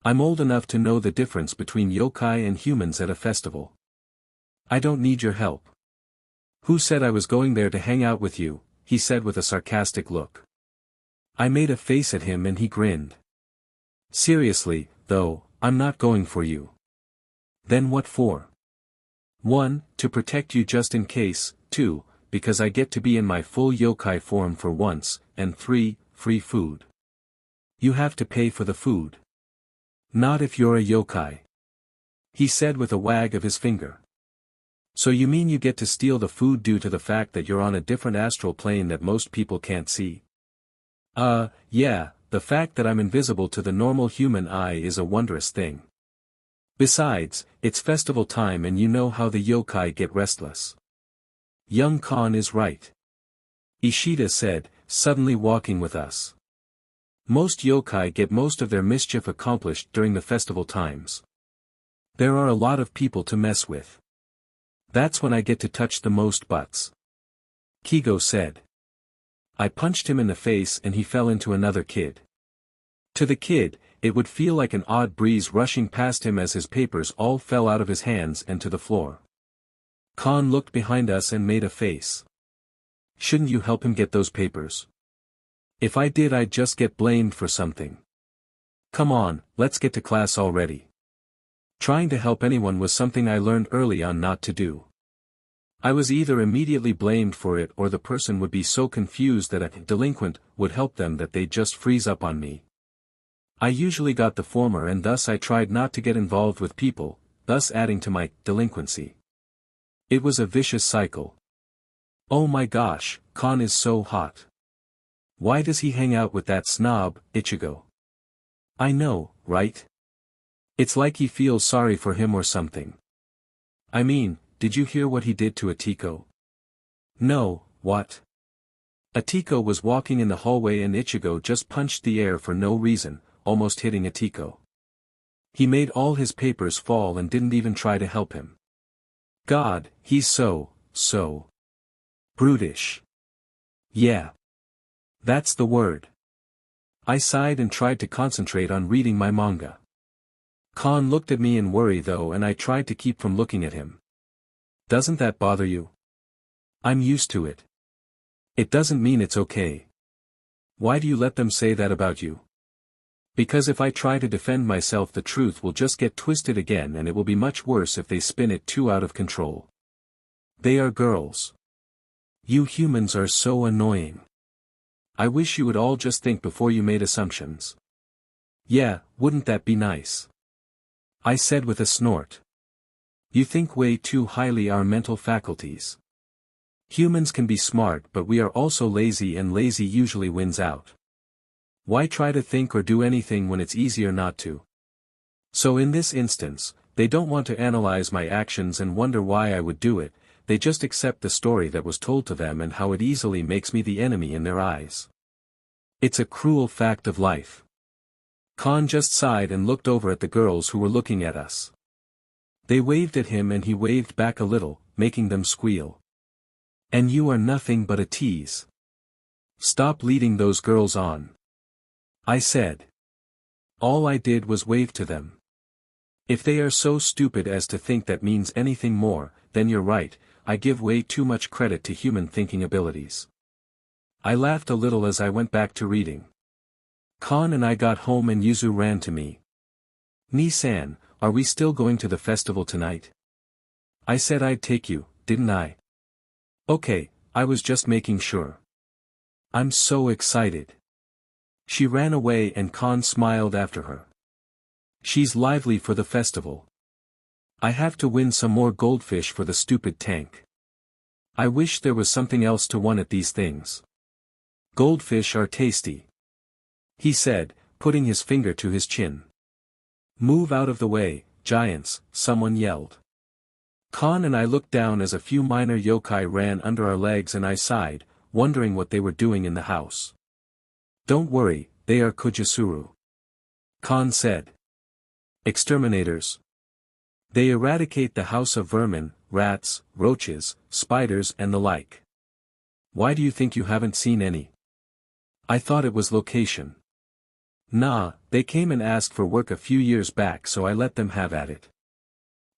I'm old enough to know the difference between yokai and humans at a festival. I don't need your help. Who said I was going there to hang out with you? He said with a sarcastic look. I made a face at him and he grinned. Seriously, though, I'm not going for you. Then what for? 1, to protect you just in case, 2, because I get to be in my full yokai form for once, and 3, free food. You have to pay for the food. Not if you're a yokai, he said with a wag of his finger. So you mean you get to steal the food due to the fact that you're on a different astral plane that most people can't see? Yeah, the fact that I'm invisible to the normal human eye is a wondrous thing. Besides, it's festival time and you know how the yokai get restless. Young Khan is right. Ishida said, suddenly walking with us. Most yokai get most of their mischief accomplished during the festival times. There are a lot of people to mess with. That's when I get to touch the most butts. Kigo said. I punched him in the face and he fell into another kid. To the kid, it would feel like an odd breeze rushing past him as his papers all fell out of his hands and to the floor. Khan looked behind us and made a face. Shouldn't you help him get those papers? If I did, I'd just get blamed for something. Come on, let's get to class already. Trying to help anyone was something I learned early on not to do. I was either immediately blamed for it or the person would be so confused that a delinquent would help them that they'd just freeze up on me. I usually got the former and thus I tried not to get involved with people, thus adding to my delinquency. It was a vicious cycle. Oh my gosh, Khan is so hot. Why does he hang out with that snob, Ichigo? I know, right? It's like he feels sorry for him or something. I mean, did you hear what he did to Atiko? No, what? Atiko was walking in the hallway and Ichigo just punched the air for no reason, almost hitting Atiko. He made all his papers fall and didn't even try to help him. God, he's so brutish. Yeah. That's the word. I sighed and tried to concentrate on reading my manga. Khan looked at me in worry though and I tried to keep from looking at him. Doesn't that bother you? I'm used to it. It doesn't mean it's okay. Why do you let them say that about you? Because if I try to defend myself the truth will just get twisted again and it will be much worse if they spin it too out of control. They are girls. You humans are so annoying. I wish you would all just think before you made assumptions. Yeah, wouldn't that be nice? I said with a snort. You think way too highly our mental faculties. Humans can be smart but we are also lazy and lazy usually wins out. Why try to think or do anything when it's easier not to? So in this instance, they don't want to analyze my actions and wonder why I would do it, they just accept the story that was told to them and how it easily makes me the enemy in their eyes. It's a cruel fact of life. Khan just sighed and looked over at the girls who were looking at us. They waved at him and he waved back a little, making them squeal. And you are nothing but a tease. Stop leading those girls on. I said. All I did was wave to them. If they are so stupid as to think that means anything more, then you're right, I give way too much credit to human thinking abilities. I laughed a little as I went back to reading. Khan and I got home and Yuzu ran to me. Ni-san, are we still going to the festival tonight? I said I'd take you, didn't I? Okay, I was just making sure. I'm so excited. She ran away and Khan smiled after her. She's lively for the festival. I have to win some more goldfish for the stupid tank. I wish there was something else to win at these things. Goldfish are tasty. He said, putting his finger to his chin. Move out of the way, giants, someone yelled. Khan and I looked down as a few minor yokai ran under our legs and I sighed, wondering what they were doing in the house. Don't worry, they are Kujisuru. Khan said. Exterminators. They eradicate the house of vermin, rats, roaches, spiders and the like. Why do you think you haven't seen any? I thought it was location. Nah, they came and asked for work a few years back so I let them have at it.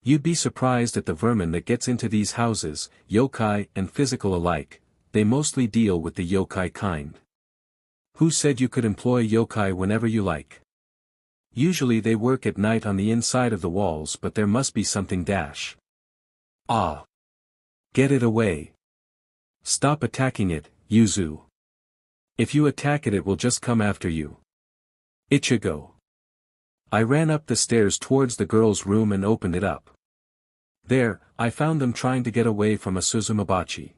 You'd be surprised at the vermin that gets into these houses, yokai and physical alike, they mostly deal with the yokai kind. Who said you could employ yokai whenever you like? Usually they work at night on the inside of the walls but there must be something dash. Ah. Get it away. Stop attacking it, Yuzu. If you attack it it will just come after you. Ichigo. I ran up the stairs towards the girls' room and opened it up. There, I found them trying to get away from a Suzumabachi.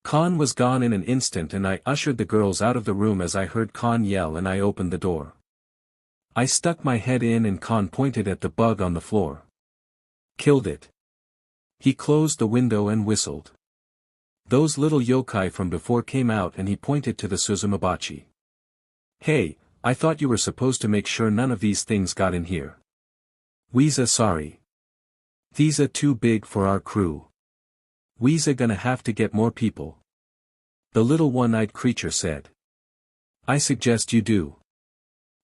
Khan was gone in an instant and I ushered the girls out of the room as I heard Khan yell and I opened the door. I stuck my head in and Khan pointed at the bug on the floor. Killed it. He closed the window and whistled. Those little yokai from before came out and he pointed to the Suzumabachi. Hey, I thought you were supposed to make sure none of these things got in here. Weeza sorry. These are too big for our crew. Weeza gonna have to get more people. The little one-eyed creature said. I suggest you do.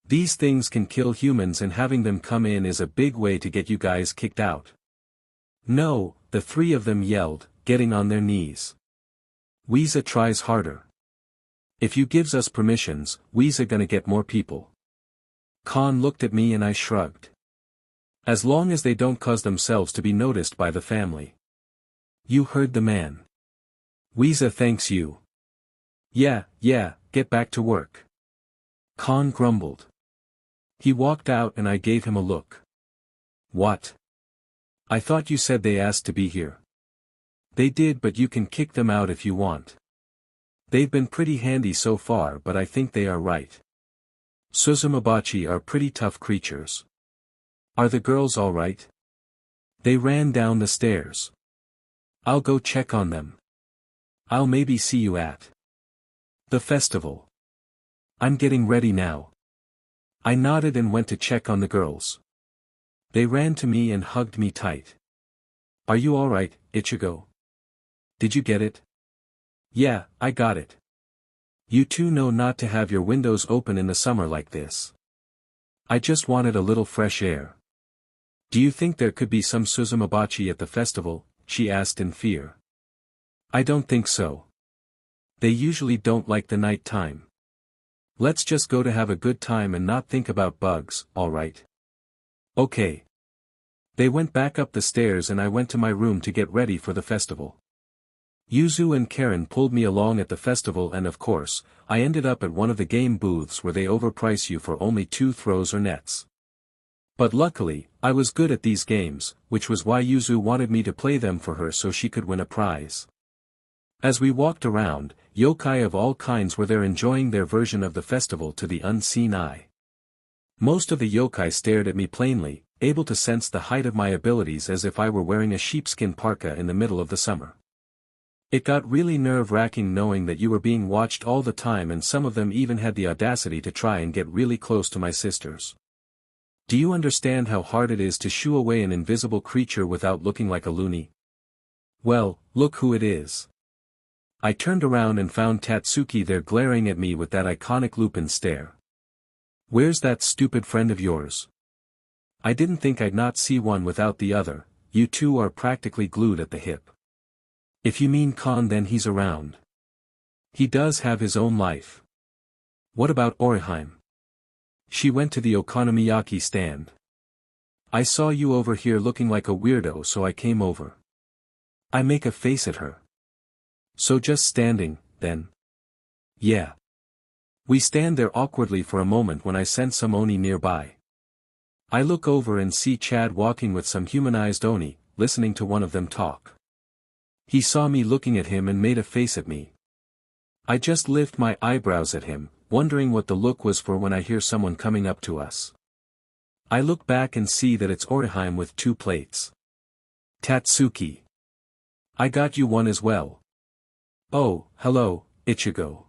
These things can kill humans and having them come in is a big way to get you guys kicked out. No, the three of them yelled, getting on their knees. Weeza tries harder. If you gives us permissions, Weeza gonna get more people. Khan looked at me and I shrugged. As long as they don't cause themselves to be noticed by the family. You heard the man. Weeza thanks you. Yeah, get back to work. Khan grumbled. He walked out and I gave him a look. What? I thought you said they asked to be here. They did, but you can kick them out if you want. They've been pretty handy so far, but I think they are right. Suzumabachi are pretty tough creatures. Are the girls alright? They ran down the stairs. I'll go check on them. I'll maybe see you at the festival. I'm getting ready now. I nodded and went to check on the girls. They ran to me and hugged me tight. Are you alright, Ichigo? Did you get it? Yeah, I got it. You two know not to have your windows open in the summer like this. I just wanted a little fresh air. Do you think there could be some Suzumabachi at the festival? She asked in fear. I don't think so. They usually don't like the night time. Let's just go to have a good time and not think about bugs, alright? Okay. They went back up the stairs and I went to my room to get ready for the festival. Yuzu and Karen pulled me along at the festival and of course, I ended up at one of the game booths where they overprice you for only 2 throws or nets. But luckily, I was good at these games, which was why Yuzu wanted me to play them for her so she could win a prize. As we walked around, yokai of all kinds were there enjoying their version of the festival to the unseen eye. Most of the yokai stared at me plainly, able to sense the height of my abilities as if I were wearing a sheepskin parka in the middle of the summer. It got really nerve-wracking knowing that you were being watched all the time and some of them even had the audacity to try and get really close to my sisters. Do you understand how hard it is to shoo away an invisible creature without looking like a loony? Well, look who it is. I turned around and found Tatsuki there glaring at me with that iconic Lupin stare. Where's that stupid friend of yours? I didn't think I'd not see one without the other, you two are practically glued at the hip. If you mean Khan then he's around. He does have his own life. What about Orihime? She went to the okonomiyaki stand. I saw you over here looking like a weirdo so I came over. I make a face at her. So just standing, then? Yeah. We stand there awkwardly for a moment when I sense some oni nearby. I look over and see Chad walking with some humanized oni, listening to one of them talk. He saw me looking at him and made a face at me. I just lift my eyebrows at him, wondering what the look was for when I hear someone coming up to us. I look back and see that it's Orihime with 2 plates. Tatsuki. I got you one as well. Oh, hello, Ichigo.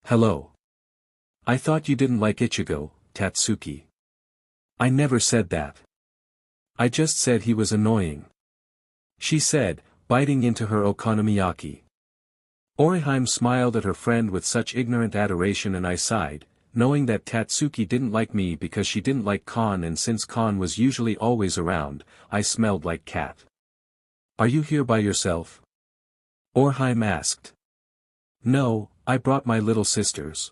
Hello. I thought you didn't like Ichigo, Tatsuki. I never said that. I just said he was annoying. She said, biting into her okonomiyaki. Orihime smiled at her friend with such ignorant adoration and I sighed, knowing that Tatsuki didn't like me because she didn't like Khan and since Khan was usually always around, I smelled like cat. Are you here by yourself? Orihime asked. No, I brought my little sisters.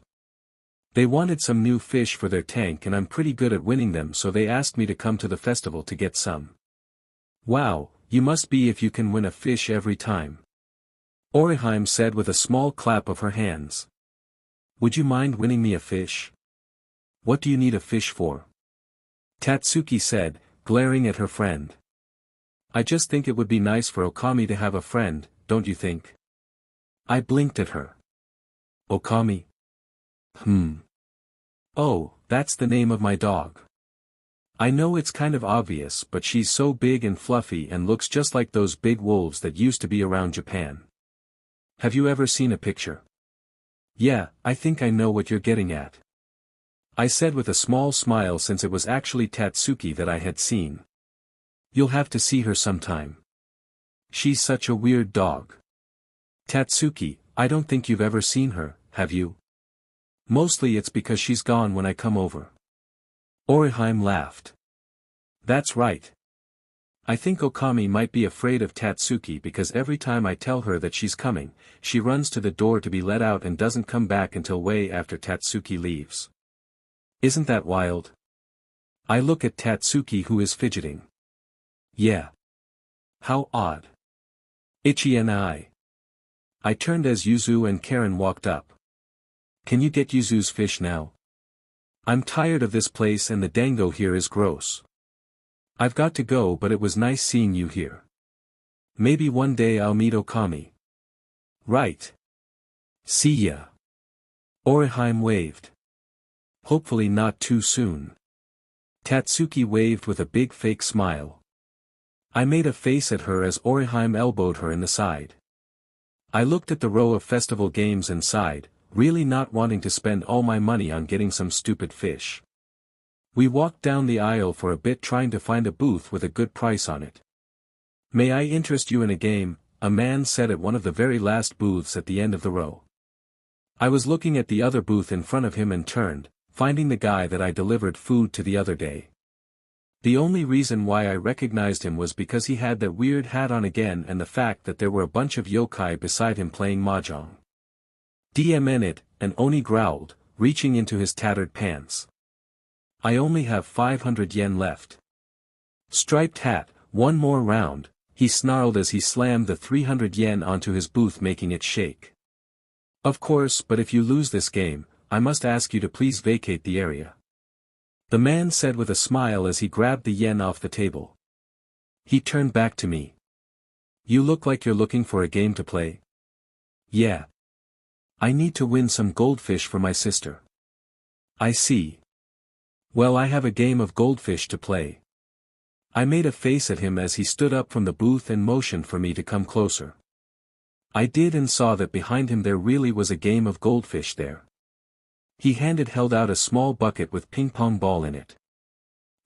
They wanted some new fish for their tank and I'm pretty good at winning them so they asked me to come to the festival to get some. Wow, you must be if you can win a fish every time. Orihime said with a small clap of her hands. Would you mind winning me a fish? What do you need a fish for? Tatsuki said, glaring at her friend. I just think it would be nice for Okami to have a friend, don't you think? I blinked at her. Okami? Oh, that's the name of my dog. I know it's kind of obvious but she's so big and fluffy and looks just like those big wolves that used to be around Japan. Have you ever seen a picture? Yeah, I think I know what you're getting at. I said with a small smile since it was actually Tatsuki that I had seen. You'll have to see her sometime. She's such a weird dog. Tatsuki, I don't think you've ever seen her, have you? Mostly it's because she's gone when I come over. Orihime laughed. That's right. I think Okami might be afraid of Tatsuki because every time I tell her that she's coming, she runs to the door to be let out and doesn't come back until way after Tatsuki leaves. Isn't that wild? I look at Tatsuki who is fidgeting. Yeah. How odd. Ichi and I turned as Yuzu and Karen walked up. Can you get Yuzu's fish now? I'm tired of this place and the dango here is gross. I've got to go, but it was nice seeing you here. Maybe one day I'll meet Okami. Right. See ya. Orihime waved. Hopefully not too soon. Tatsuki waved with a big fake smile. I made a face at her as Orihime elbowed her in the side. I looked at the row of festival games and sighed, really not wanting to spend all my money on getting some stupid fish. We walked down the aisle for a bit trying to find a booth with a good price on it. May I interest you in a game? A man said at one of the very last booths at the end of the row. I was looking at the other booth in front of him and turned, finding the guy that I delivered food to the other day. The only reason why I recognized him was because he had that weird hat on again and the fact that there were a bunch of yokai beside him playing mahjong. DMN it, and Oni growled, reaching into his tattered pants. I only have 500 yen left. Striped hat, one more round, he snarled as he slammed the 300 yen onto his booth making it shake. Of course, but if you lose this game, I must ask you to please vacate the area. The man said with a smile as he grabbed the yen off the table. He turned back to me. You look like you're looking for a game to play. Yeah. I need to win some goldfish for my sister. I see. Well, I have a game of goldfish to play. I made a face at him as he stood up from the booth and motioned for me to come closer. I did and saw that behind him there really was a game of goldfish there. He held out a small bucket with ping pong ball in it.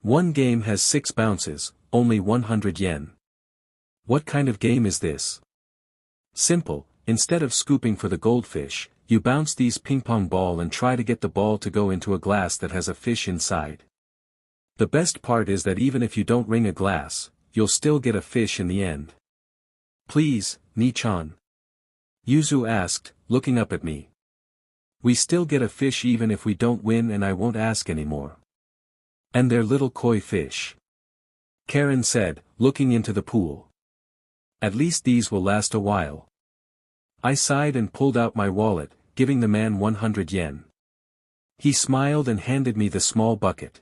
One game has 6 bounces, only 100 yen. What kind of game is this? Simple, instead of scooping for the goldfish, you bounce these ping pong ball and try to get the ball to go into a glass that has a fish inside. The best part is that even if you don't ring a glass, you'll still get a fish in the end. Please, Ni-chan. Yuzu asked, looking up at me. We still get a fish even if we don't win and I won't ask anymore. And they're little koi fish. Karen said, looking into the pool. At least these will last a while. I sighed and pulled out my wallet, giving the man 100 yen. He smiled and handed me the small bucket.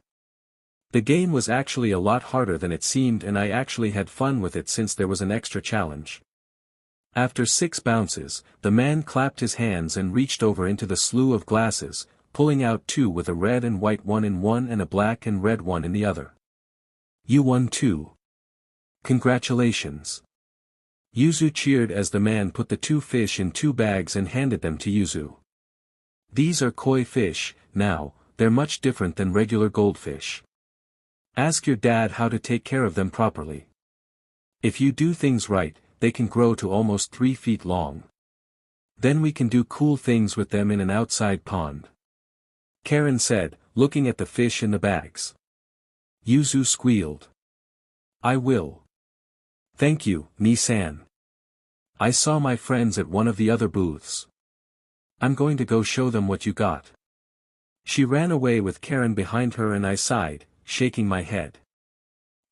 The game was actually a lot harder than it seemed and I actually had fun with it since there was an extra challenge. After 6 bounces, the man clapped his hands and reached over into the slew of glasses, pulling out 2 with a red and white one in one and a black and red one in the other. You won too. Congratulations. Yuzu cheered as the man put the 2 fish in 2 bags and handed them to Yuzu. These are koi fish, now, they're much different than regular goldfish. Ask your dad how to take care of them properly. If you do things right, they can grow to almost 3 feet long. Then we can do cool things with them in an outside pond. Karen said, looking at the fish in the bags. Yuzu squealed. I will. Thank you, Ni-san. I saw my friends at one of the other booths. I'm going to go show them what you got. She ran away with Karen behind her and I sighed, shaking my head.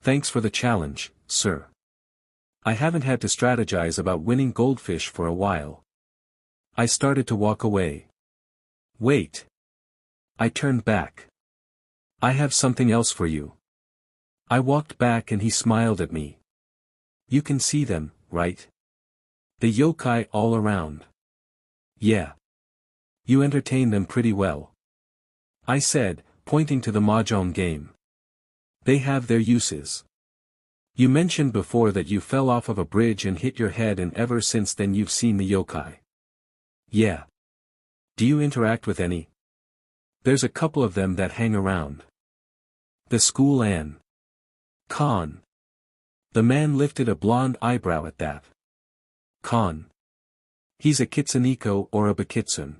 Thanks for the challenge, sir. I haven't had to strategize about winning goldfish for a while. I started to walk away. Wait. I turned back. I have something else for you. I walked back and he smiled at me. You can see them, right? The yokai all around. Yeah. You entertain them pretty well. I said, pointing to the mahjong game. They have their uses. You mentioned before that you fell off of a bridge and hit your head and ever since then you've seen the yokai. Yeah. Do you interact with any? There's a couple of them that hang around. The school and Con. The man lifted a blonde eyebrow at that. Con. He's a kitsuniko or a bakitsune.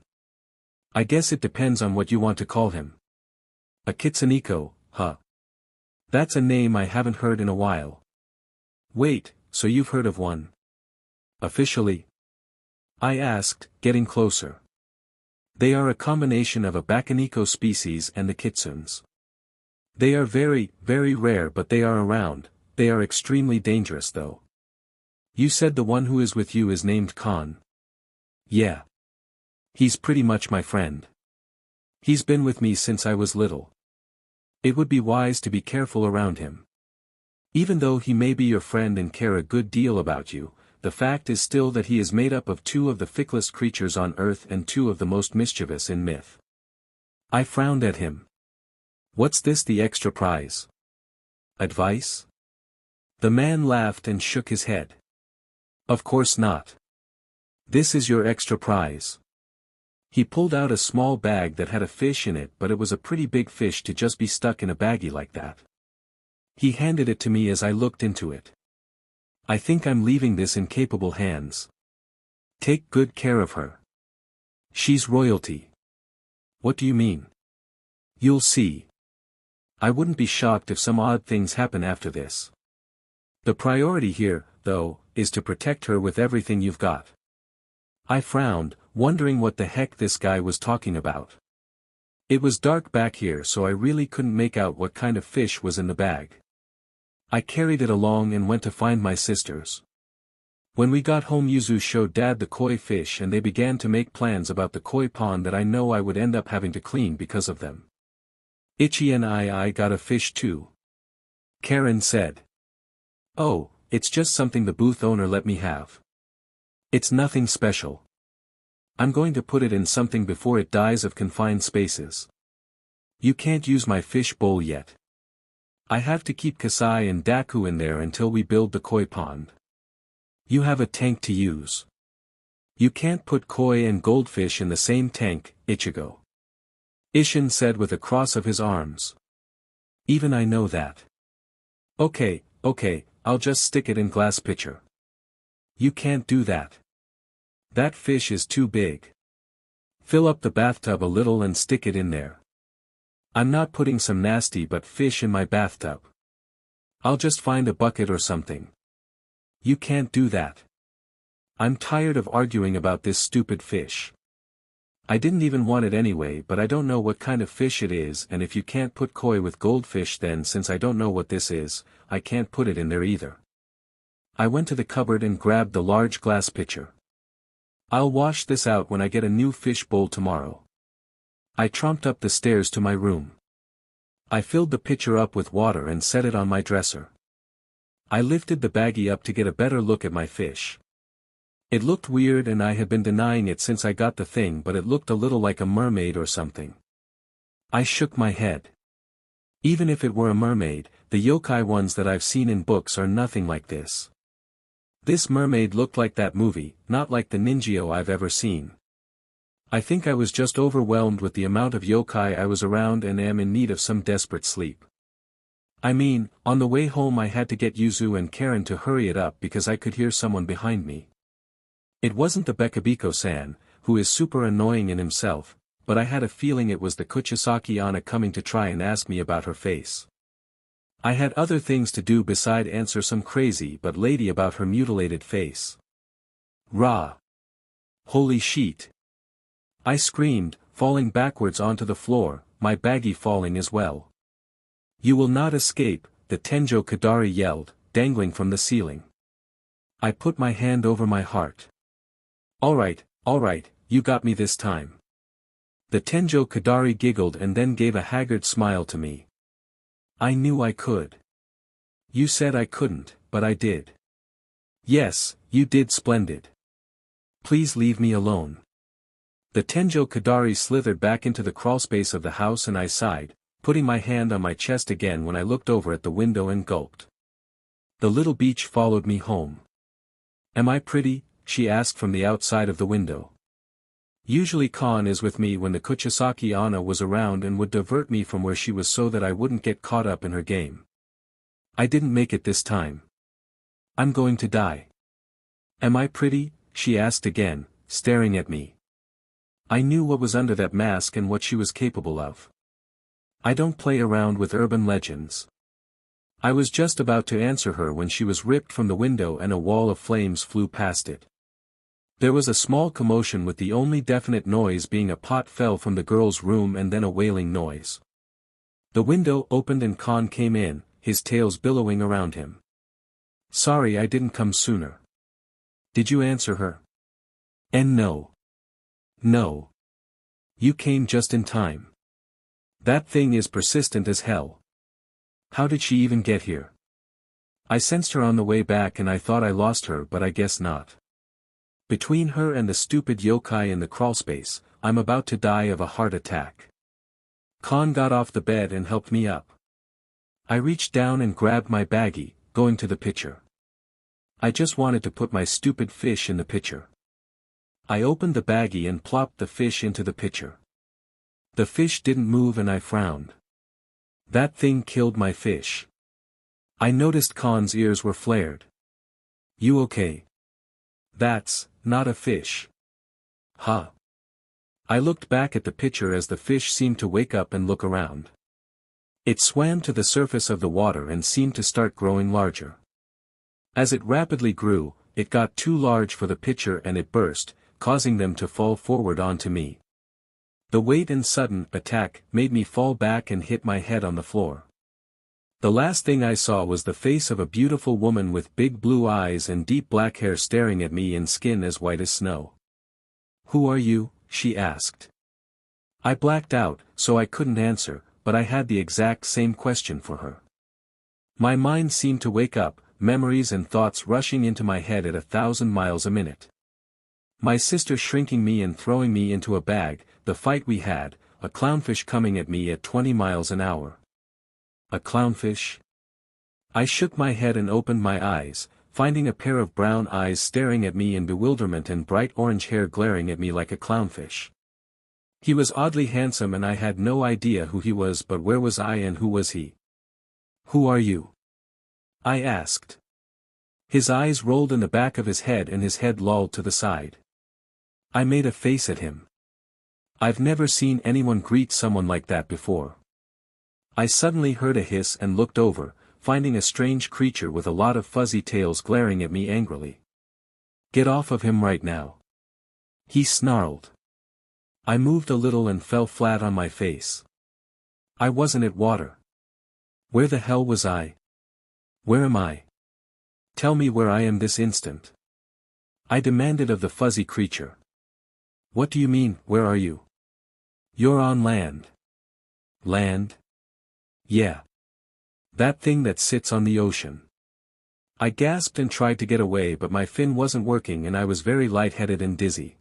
I guess it depends on what you want to call him. A kitsuniko, huh? That's a name I haven't heard in a while. Wait, so you've heard of one? Officially? I asked, getting closer. They are a combination of a bakaniko species and the kitsunes. They are very, very rare, but they are around. They are extremely dangerous though. You said the one who is with you is named Kon. Yeah. He's pretty much my friend. He's been with me since I was little. It would be wise to be careful around him. Even though he may be your friend and care a good deal about you, the fact is still that he is made up of two of the ficklest creatures on earth and two of the most mischievous in myth. I frowned at him. What's this, the extra prize? Advice? The man laughed and shook his head. Of course not. This is your extra prize. He pulled out a small bag that had a fish in it, but it was a pretty big fish to just be stuck in a baggie like that. He handed it to me as I looked into it. I think I'm leaving this in capable hands. Take good care of her. She's royalty. What do you mean? You'll see. I wouldn't be shocked if some odd things happen after this. The priority here, though, is to protect her with everything you've got. I frowned, wondering what the heck this guy was talking about. It was dark back here, so I really couldn't make out what kind of fish was in the bag. I carried it along and went to find my sisters. When we got home, Yuzu showed Dad the koi fish and they began to make plans about the koi pond that I know I would end up having to clean because of them. Ichi and I got a fish too. Karen said. Oh, it's just something the booth owner let me have. It's nothing special. I'm going to put it in something before it dies of confined spaces. You can't use my fish bowl yet. I have to keep Kasai and Daku in there until we build the koi pond. You have a tank to use. You can't put koi and goldfish in the same tank, Ichigo. Ishin said with a cross of his arms. Even I know that. Okay, I'll just stick it in glass pitcher. You can't do that. That fish is too big. Fill up the bathtub a little and stick it in there. I'm not putting some nasty but fish in my bathtub. I'll just find a bucket or something. You can't do that. I'm tired of arguing about this stupid fish. I didn't even want it anyway, but I don't know what kind of fish it is, and if you can't put koi with goldfish, then since I don't know what this is, I can't put it in there either. I went to the cupboard and grabbed the large glass pitcher. I'll wash this out when I get a new fish bowl tomorrow. I tromped up the stairs to my room. I filled the pitcher up with water and set it on my dresser. I lifted the baggie up to get a better look at my fish. It looked weird and I had been denying it since I got the thing, but it looked a little like a mermaid or something. I shook my head. Even if it were a mermaid, the yokai ones that I've seen in books are nothing like this. This mermaid looked like that movie, not like the ninjyo I've ever seen. I think I was just overwhelmed with the amount of yokai I was around and am in need of some desperate sleep. I mean, on the way home I had to get Yuzu and Karen to hurry it up because I could hear someone behind me. It wasn't the Bekabiko-san, who is super annoying in himself, but I had a feeling it was the Kuchisaki Anna coming to try and ask me about her face. I had other things to do beside answer some crazy but lady about her mutilated face. Rah! Holy shit! I screamed, falling backwards onto the floor, my baggie falling as well. You will not escape, the Tenjo Kadari yelled, dangling from the ceiling. I put my hand over my heart. Alright, you got me this time. The Tenjo Kadari giggled and then gave a haggard smile to me. I knew I could. You said I couldn't, but I did. Yes, you did splendid. Please leave me alone. The Tenjo Kadari slithered back into the crawlspace of the house and I sighed, putting my hand on my chest again when I looked over at the window and gulped. The little beach followed me home. Am I pretty? She asked from the outside of the window. Usually Khan is with me when the Kuchisaki Anna was around and would divert me from where she was so that I wouldn't get caught up in her game. I didn't make it this time. I'm going to die. Am I pretty? She asked again, staring at me. I knew what was under that mask and what she was capable of. I don't play around with urban legends. I was just about to answer her when she was ripped from the window and a wall of flames flew past it. There was a small commotion with the only definite noise being a pot fell from the girl's room and then a wailing noise. The window opened and Khan came in, his tails billowing around him. Sorry I didn't come sooner. Did you answer her? And no. No. You came just in time. That thing is persistent as hell. How did she even get here? I sensed her on the way back and I thought I lost her but I guess not. Between her and the stupid yokai in the crawlspace, I'm about to die of a heart attack. Khan got off the bed and helped me up. I reached down and grabbed my baggie, going to the pitcher. I just wanted to put my stupid fish in the pitcher. I opened the baggie and plopped the fish into the pitcher. The fish didn't move and I frowned. That thing killed my fish. I noticed Khan's ears were flared. You okay? That's not a fish. Huh. I looked back at the pitcher as the fish seemed to wake up and look around. It swam to the surface of the water and seemed to start growing larger. As it rapidly grew, it got too large for the pitcher and it burst, causing them to fall forward onto me. The weight and sudden attack made me fall back and hit my head on the floor. The last thing I saw was the face of a beautiful woman with big blue eyes and deep black hair staring at me in skin as white as snow. Who are you? She asked. I blacked out, so I couldn't answer, but I had the exact same question for her. My mind seemed to wake up, memories and thoughts rushing into my head at 1,000 miles a minute. My sister shrinking me and throwing me into a bag, the fight we had, a clownfish coming at me at 20 miles an hour. A clownfish? I shook my head and opened my eyes, finding a pair of brown eyes staring at me in bewilderment and bright orange hair glaring at me like a clownfish. He was oddly handsome and I had no idea who he was, but where was I and who was he? Who are you? I asked. His eyes rolled in the back of his head and his head lolled to the side. I made a face at him. I've never seen anyone greet someone like that before. I suddenly heard a hiss and looked over, finding a strange creature with a lot of fuzzy tails glaring at me angrily. Get off of him right now. He snarled. I moved a little and fell flat on my face. I wasn't at water. Where the hell was I? Where am I? Tell me where I am this instant. I demanded of the fuzzy creature. What do you mean, where are you? You're on land. Land? Yeah. That thing that sits on the ocean. I gasped and tried to get away, but my fin wasn't working and I was very lightheaded and dizzy.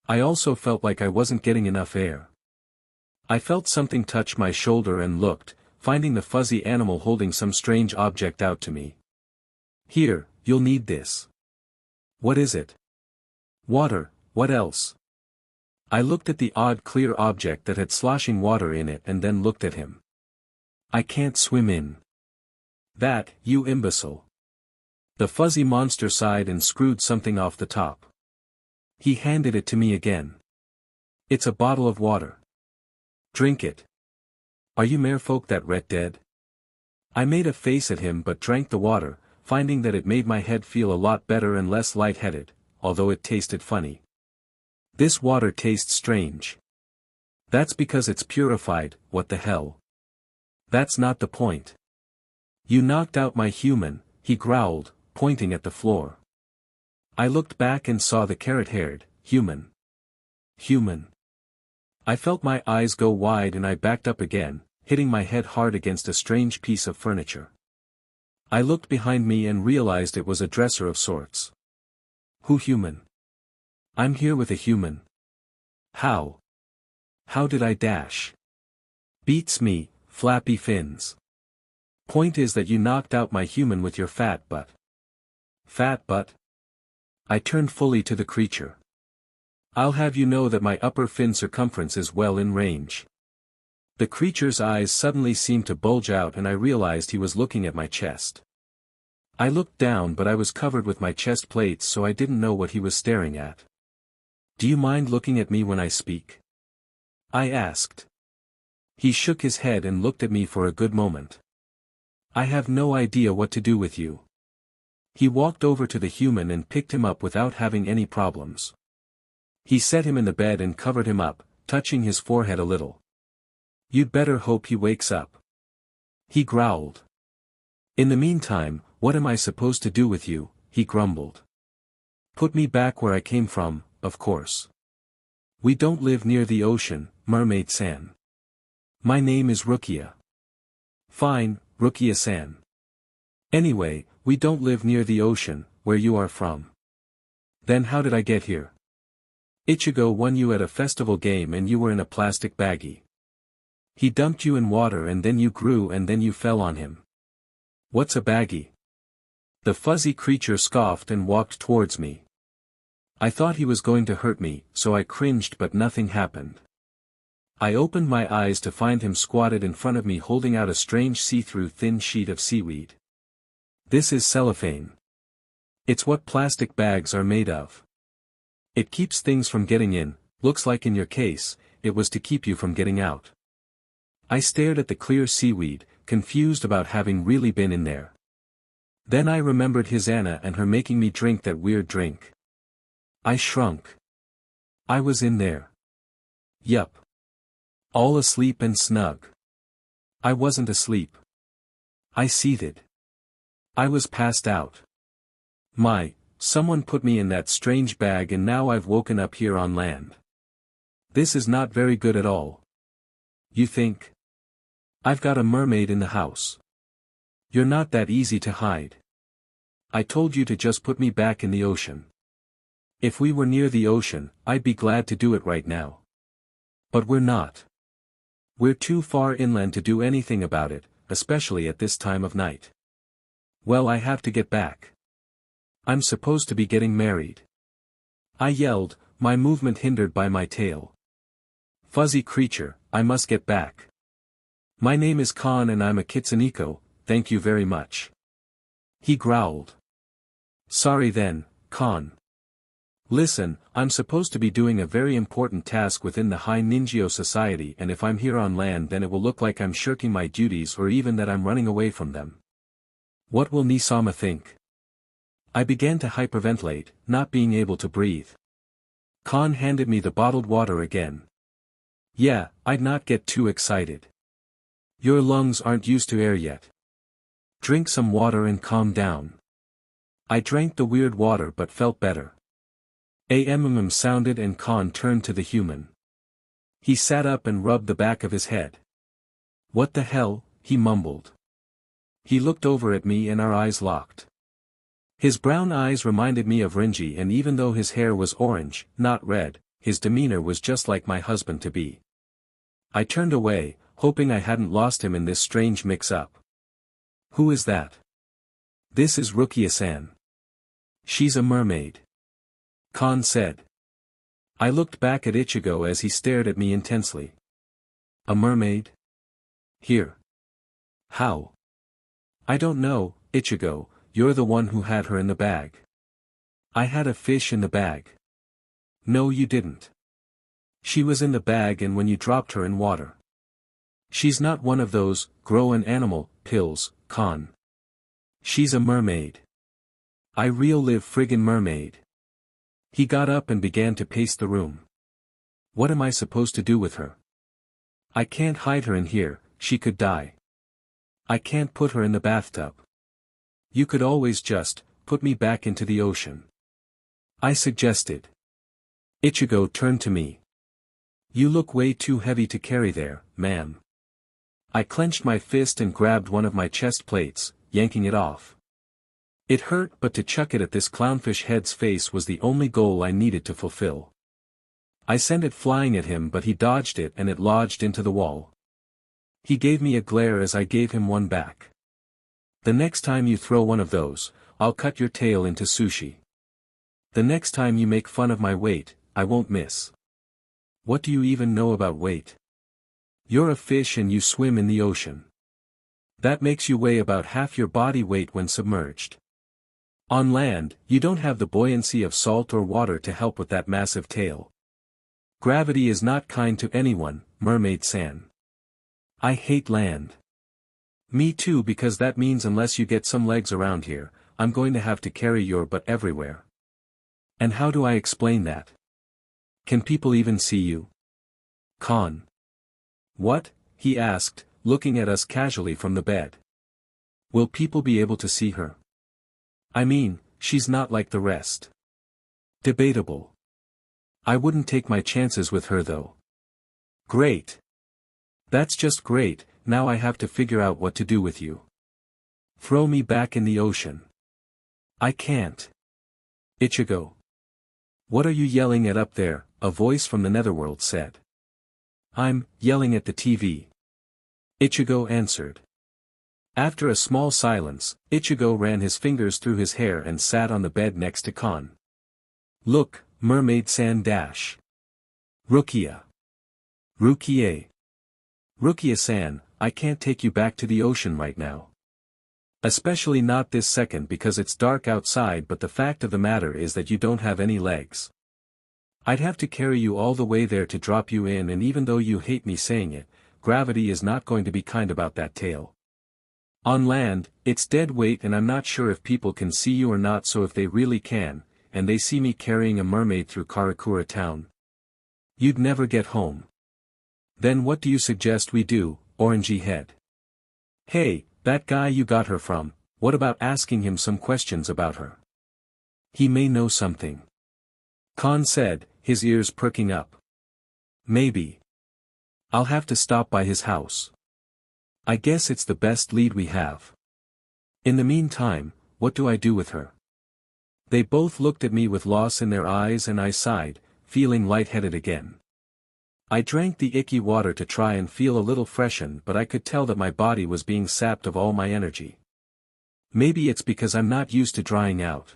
I also felt like I wasn't getting enough air. I felt something touch my shoulder and looked, finding the fuzzy animal holding some strange object out to me. Here, you'll need this. What is it? Water, what else? I looked at the odd clear object that had sloshing water in it and then looked at him. I can't swim in. That, you imbecile. The fuzzy monster sighed and screwed something off the top. He handed it to me again. It's a bottle of water. Drink it. Are you merfolk that ret dead? I made a face at him but drank the water, finding that it made my head feel a lot better and less lightheaded, although it tasted funny. This water tastes strange. That's because it's purified, what the hell? That's not the point. You knocked out my human, he growled, pointing at the floor. I looked back and saw the carrot-haired, human. Human. I felt my eyes go wide and I backed up again, hitting my head hard against a strange piece of furniture. I looked behind me and realized it was a dresser of sorts. Who human? I'm here with a human. How? How did I dash? Beats me, flappy fins. Point is that you knocked out my human with your fat butt. Fat butt? I turned fully to the creature. I'll have you know that my upper fin circumference is well in range. The creature's eyes suddenly seemed to bulge out and I realized he was looking at my chest. I looked down but I was covered with my chest plates so I didn't know what he was staring at. Do you mind looking at me when I speak? I asked. He shook his head and looked at me for a good moment. I have no idea what to do with you. He walked over to the human and picked him up without having any problems. He set him in the bed and covered him up, touching his forehead a little. You'd better hope he wakes up. He growled. In the meantime, what am I supposed to do with you? He grumbled. Put me back where I came from, of course. We don't live near the ocean, mermaid-san. My name is Rukia. Fine, Rukia-san. Anyway, we don't live near the ocean, where you are from. Then how did I get here? Ichigo won you at a festival game and you were in a plastic baggy. He dumped you in water and then you grew and then you fell on him. What's a baggy? The fuzzy creature scoffed and walked towards me. I thought he was going to hurt me, so I cringed but nothing happened. I opened my eyes to find him squatted in front of me holding out a strange see-through thin sheet of seaweed. This is cellophane. It's what plastic bags are made of. It keeps things from getting in, looks like in your case, it was to keep you from getting out. I stared at the clear seaweed, confused about having really been in there. Then I remembered his Anna and her making me drink that weird drink. I shrunk. I was in there. Yup. All asleep and snug. I wasn't asleep. I seethed. I was passed out. Someone put me in that strange bag and now I've woken up here on land. This is not very good at all. You think? I've got a mermaid in the house. You're not that easy to hide. I told you to just put me back in the ocean. If we were near the ocean, I'd be glad to do it right now. But we're not. We're too far inland to do anything about it, especially at this time of night. Well, I have to get back. I'm supposed to be getting married. I yelled, my movement hindered by my tail. Fuzzy creature, I must get back. My name is Khan and I'm a Kitsuneko, thank you very much. He growled. Sorry then, Khan. Listen, I'm supposed to be doing a very important task within the High Ninjyo Society and if I'm here on land then it will look like I'm shirking my duties or even that I'm running away from them. What will Nisama think? I began to hyperventilate, not being able to breathe. Khan handed me the bottled water again. Yeah, I'd not get too excited. Your lungs aren't used to air yet. Drink some water and calm down. I drank the weird water but felt better. A sounded and Khan turned to the human. He sat up and rubbed the back of his head. What the hell, he mumbled. He looked over at me and our eyes locked. His brown eyes reminded me of Renji and even though his hair was orange, not red, his demeanor was just like my husband-to-be. I turned away, hoping I hadn't lost him in this strange mix-up. Who is that? This is Rukia-san. She's a mermaid. Khan said. I looked back at Ichigo as he stared at me intensely. A mermaid? Here. How? I don't know, Ichigo, you're the one who had her in the bag. I had a fish in the bag. No you didn't. She was in the bag and when you dropped her in water. She's not one of those, grow an animal, pills, Khan. She's a mermaid. I real live friggin' mermaid. He got up and began to pace the room. What am I supposed to do with her? I can't hide her in here, she could die. I can't put her in the bathtub. You could always just, put me back into the ocean. I suggested. Ichigo turned to me. You look way too heavy to carry there, ma'am. I clenched my fist and grabbed one of my chest plates, yanking it off. It hurt but to chuck it at this clownfish head's face was the only goal I needed to fulfill. I sent it flying at him but he dodged it and it lodged into the wall. He gave me a glare as I gave him one back. The next time you throw one of those, I'll cut your tail into sushi. The next time you make fun of my weight, I won't miss. What do you even know about weight? You're a fish and you swim in the ocean. That makes you weigh about half your body weight when submerged. On land, you don't have the buoyancy of salt or water to help with that massive tail. Gravity is not kind to anyone, mermaid-san. I hate land. Me too, because that means unless you get some legs around here, I'm going to have to carry your butt everywhere. And how do I explain that? Can people even see you? Con. What? He asked, looking at us casually from the bed. Will people be able to see her? I mean, she's not like the rest. Debatable. I wouldn't take my chances with her though. Great. That's just great, now I have to figure out what to do with you. Throw me back in the ocean. I can't. Ichigo. What are you yelling at up there? A voice from the netherworld said. I'm yelling at the TV. Ichigo answered. After a small silence, Ichigo ran his fingers through his hair and sat on the bed next to Kon. Look, mermaid-san dash. Rukia. Rukia. Rukia-san, I can't take you back to the ocean right now. Especially not this second because it's dark outside, but the fact of the matter is that you don't have any legs. I'd have to carry you all the way there to drop you in, and even though you hate me saying it, gravity is not going to be kind about that tail. On land, it's dead weight and I'm not sure if people can see you or not, so if they really can, and they see me carrying a mermaid through Karakura town, you'd never get home. Then what do you suggest we do, Orangey Head? Hey, that guy you got her from, what about asking him some questions about her? He may know something. Kon said, his ears perking up. Maybe. I'll have to stop by his house. I guess it's the best lead we have. In the meantime, what do I do with her? They both looked at me with loss in their eyes and I sighed, feeling lightheaded again. I drank the icky water to try and feel a little freshened, but I could tell that my body was being sapped of all my energy. Maybe it's because I'm not used to drying out.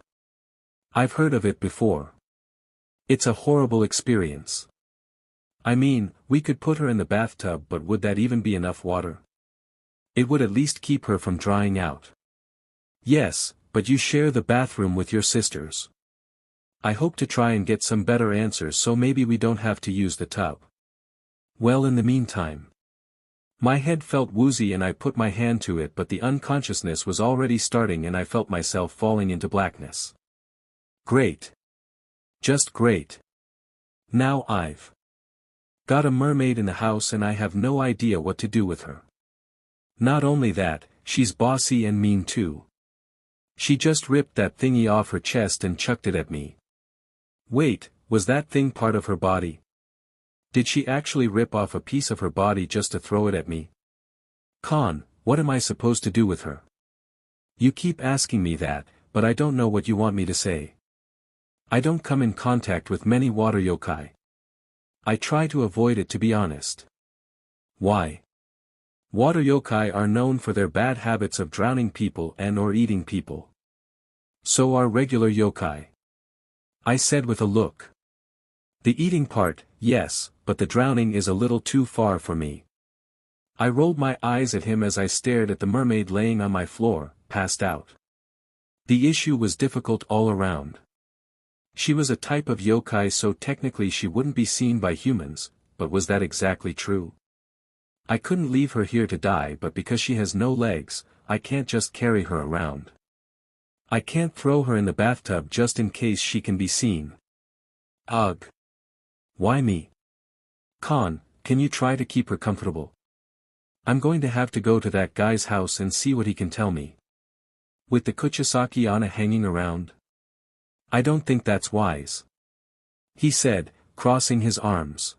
I've heard of it before. It's a horrible experience. I mean, we could put her in the bathtub, but would that even be enough water? It would at least keep her from drying out. Yes, but you share the bathroom with your sisters. I hope to try and get some better answers so maybe we don't have to use the tub. Well, in the meantime. My head felt woozy and I put my hand to it, but the unconsciousness was already starting and I felt myself falling into blackness. Great. Just great. Now I've got a mermaid in the house and I have no idea what to do with her. Not only that, she's bossy and mean too. She just ripped that thingy off her chest and chucked it at me. Wait, was that thing part of her body? Did she actually rip off a piece of her body just to throw it at me? Kon, what am I supposed to do with her? You keep asking me that, but I don't know what you want me to say. I don't come in contact with many water yokai. I try to avoid it, to be honest. Why? Water yokai are known for their bad habits of drowning people and or eating people. So are regular yokai. I said with a look. The eating part, yes, but the drowning is a little too far for me. I rolled my eyes at him as I stared at the mermaid laying on my floor, passed out. The issue was difficult all around. She was a type of yokai, so technically she wouldn't be seen by humans, but was that exactly true? I couldn't leave her here to die, but because she has no legs, I can't just carry her around. I can't throw her in the bathtub just in case she can be seen. Ugh. Why me? Kon, can you try to keep her comfortable? I'm going to have to go to that guy's house and see what he can tell me. With the Kuchisaki Ana hanging around? I don't think that's wise. He said, crossing his arms.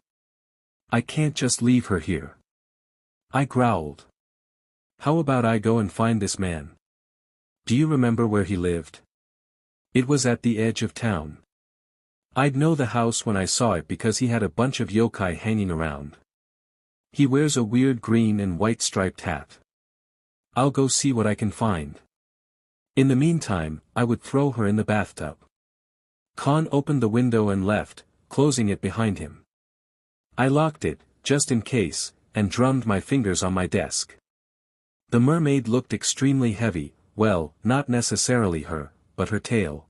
I can't just leave her here. I growled. How about I go and find this man? Do you remember where he lived? It was at the edge of town. I'd know the house when I saw it because he had a bunch of yokai hanging around. He wears a weird green and white striped hat. I'll go see what I can find. In the meantime, I would throw her in the bathtub. Kon opened the window and left, closing it behind him. I locked it, just in case, and drummed my fingers on my desk. The mermaid looked extremely heavy, well, not necessarily her, but her tail.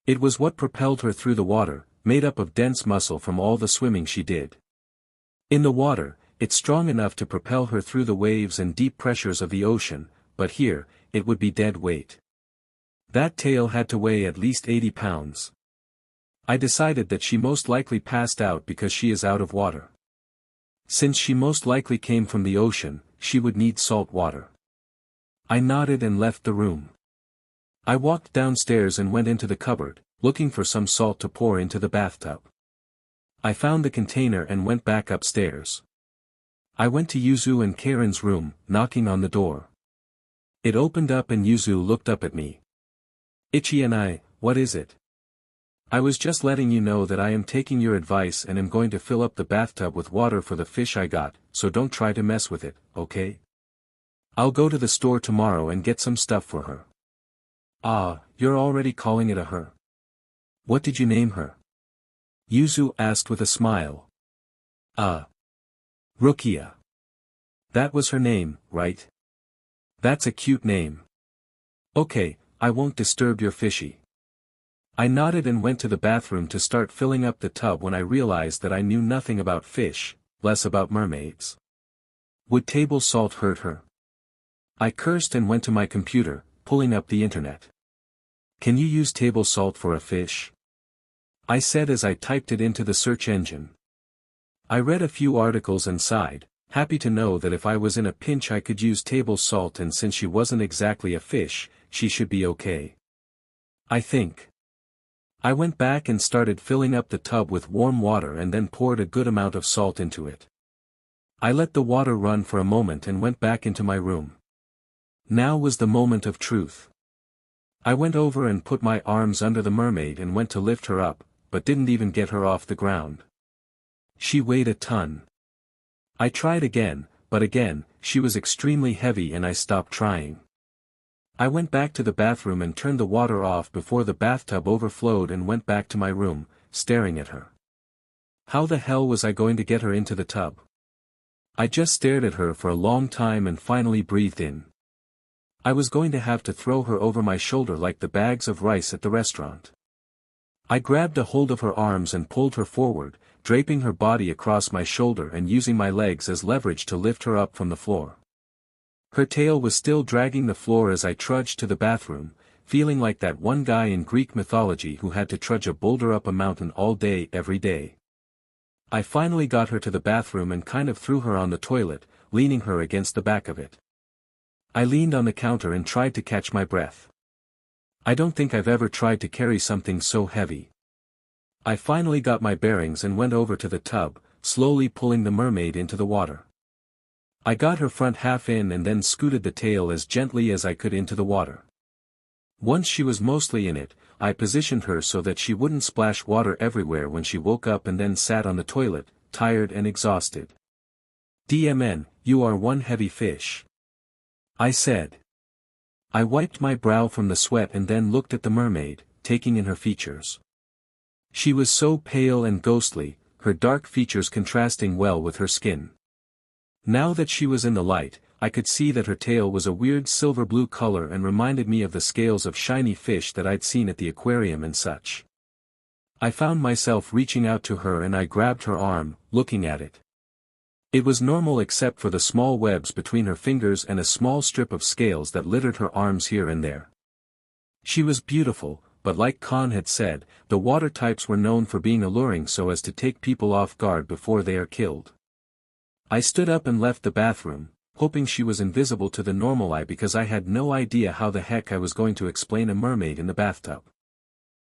It was what propelled her through the water, made up of dense muscle from all the swimming she did. In the water, it's strong enough to propel her through the waves and deep pressures of the ocean, but here, it would be dead weight. That tail had to weigh at least 80 pounds. I decided that she most likely passed out because she is out of water. Since she most likely came from the ocean, she would need salt water. I nodded and left the room. I walked downstairs and went into the cupboard, looking for some salt to pour into the bathtub. I found the container and went back upstairs. I went to Yuzu and Karen's room, knocking on the door. It opened up and Yuzu looked up at me. Ichi and I, what is it? I was just letting you know that I am taking your advice and am going to fill up the bathtub with water for the fish I got, so don't try to mess with it, okay? I'll go to the store tomorrow and get some stuff for her. Ah, you're already calling it a her. What did you name her? Yuzu asked with a smile. Rukia. That was her name, right? That's a cute name. Okay, I won't disturb your fishy. I nodded and went to the bathroom to start filling up the tub when I realized that I knew nothing about fish, less about mermaids. Would table salt hurt her? I cursed and went to my computer, pulling up the internet. Can you use table salt for a fish? I said as I typed it into the search engine. I read a few articles and sighed, happy to know that if I was in a pinch I could use table salt, and since she wasn't exactly a fish, she should be okay. I think. I went back and started filling up the tub with warm water and then poured a good amount of salt into it. I let the water run for a moment and went back into my room. Now was the moment of truth. I went over and put my arms under the mermaid and went to lift her up, but didn't even get her off the ground. She weighed a ton. I tried again, but again, she was extremely heavy and I stopped trying. I went back to the bathroom and turned the water off before the bathtub overflowed and went back to my room, staring at her. How the hell was I going to get her into the tub? I just stared at her for a long time and finally breathed in. I was going to have to throw her over my shoulder like the bags of rice at the restaurant. I grabbed a hold of her arms and pulled her forward, draping her body across my shoulder and using my legs as leverage to lift her up from the floor. Her tail was still dragging the floor as I trudged to the bathroom, feeling like that one guy in Greek mythology who had to trudge a boulder up a mountain all day every day. I finally got her to the bathroom and kind of threw her on the toilet, leaning her against the back of it. I leaned on the counter and tried to catch my breath. I don't think I've ever tried to carry something so heavy. I finally got my bearings and went over to the tub, slowly pulling the mermaid into the water. I got her front half in and then scooted the tail as gently as I could into the water. Once she was mostly in it, I positioned her so that she wouldn't splash water everywhere when she woke up and then sat on the toilet, tired and exhausted. DMN, you are one heavy fish. I said. I wiped my brow from the sweat and then looked at the mermaid, taking in her features. She was so pale and ghostly, her dark features contrasting well with her skin. Now that she was in the light, I could see that her tail was a weird silver-blue color and reminded me of the scales of shiny fish that I'd seen at the aquarium and such. I found myself reaching out to her and I grabbed her arm, looking at it. It was normal except for the small webs between her fingers and a small strip of scales that littered her arms here and there. She was beautiful, but like Khan had said, the water types were known for being alluring so as to take people off guard before they are killed. I stood up and left the bathroom, hoping she was invisible to the normal eye because I had no idea how the heck I was going to explain a mermaid in the bathtub.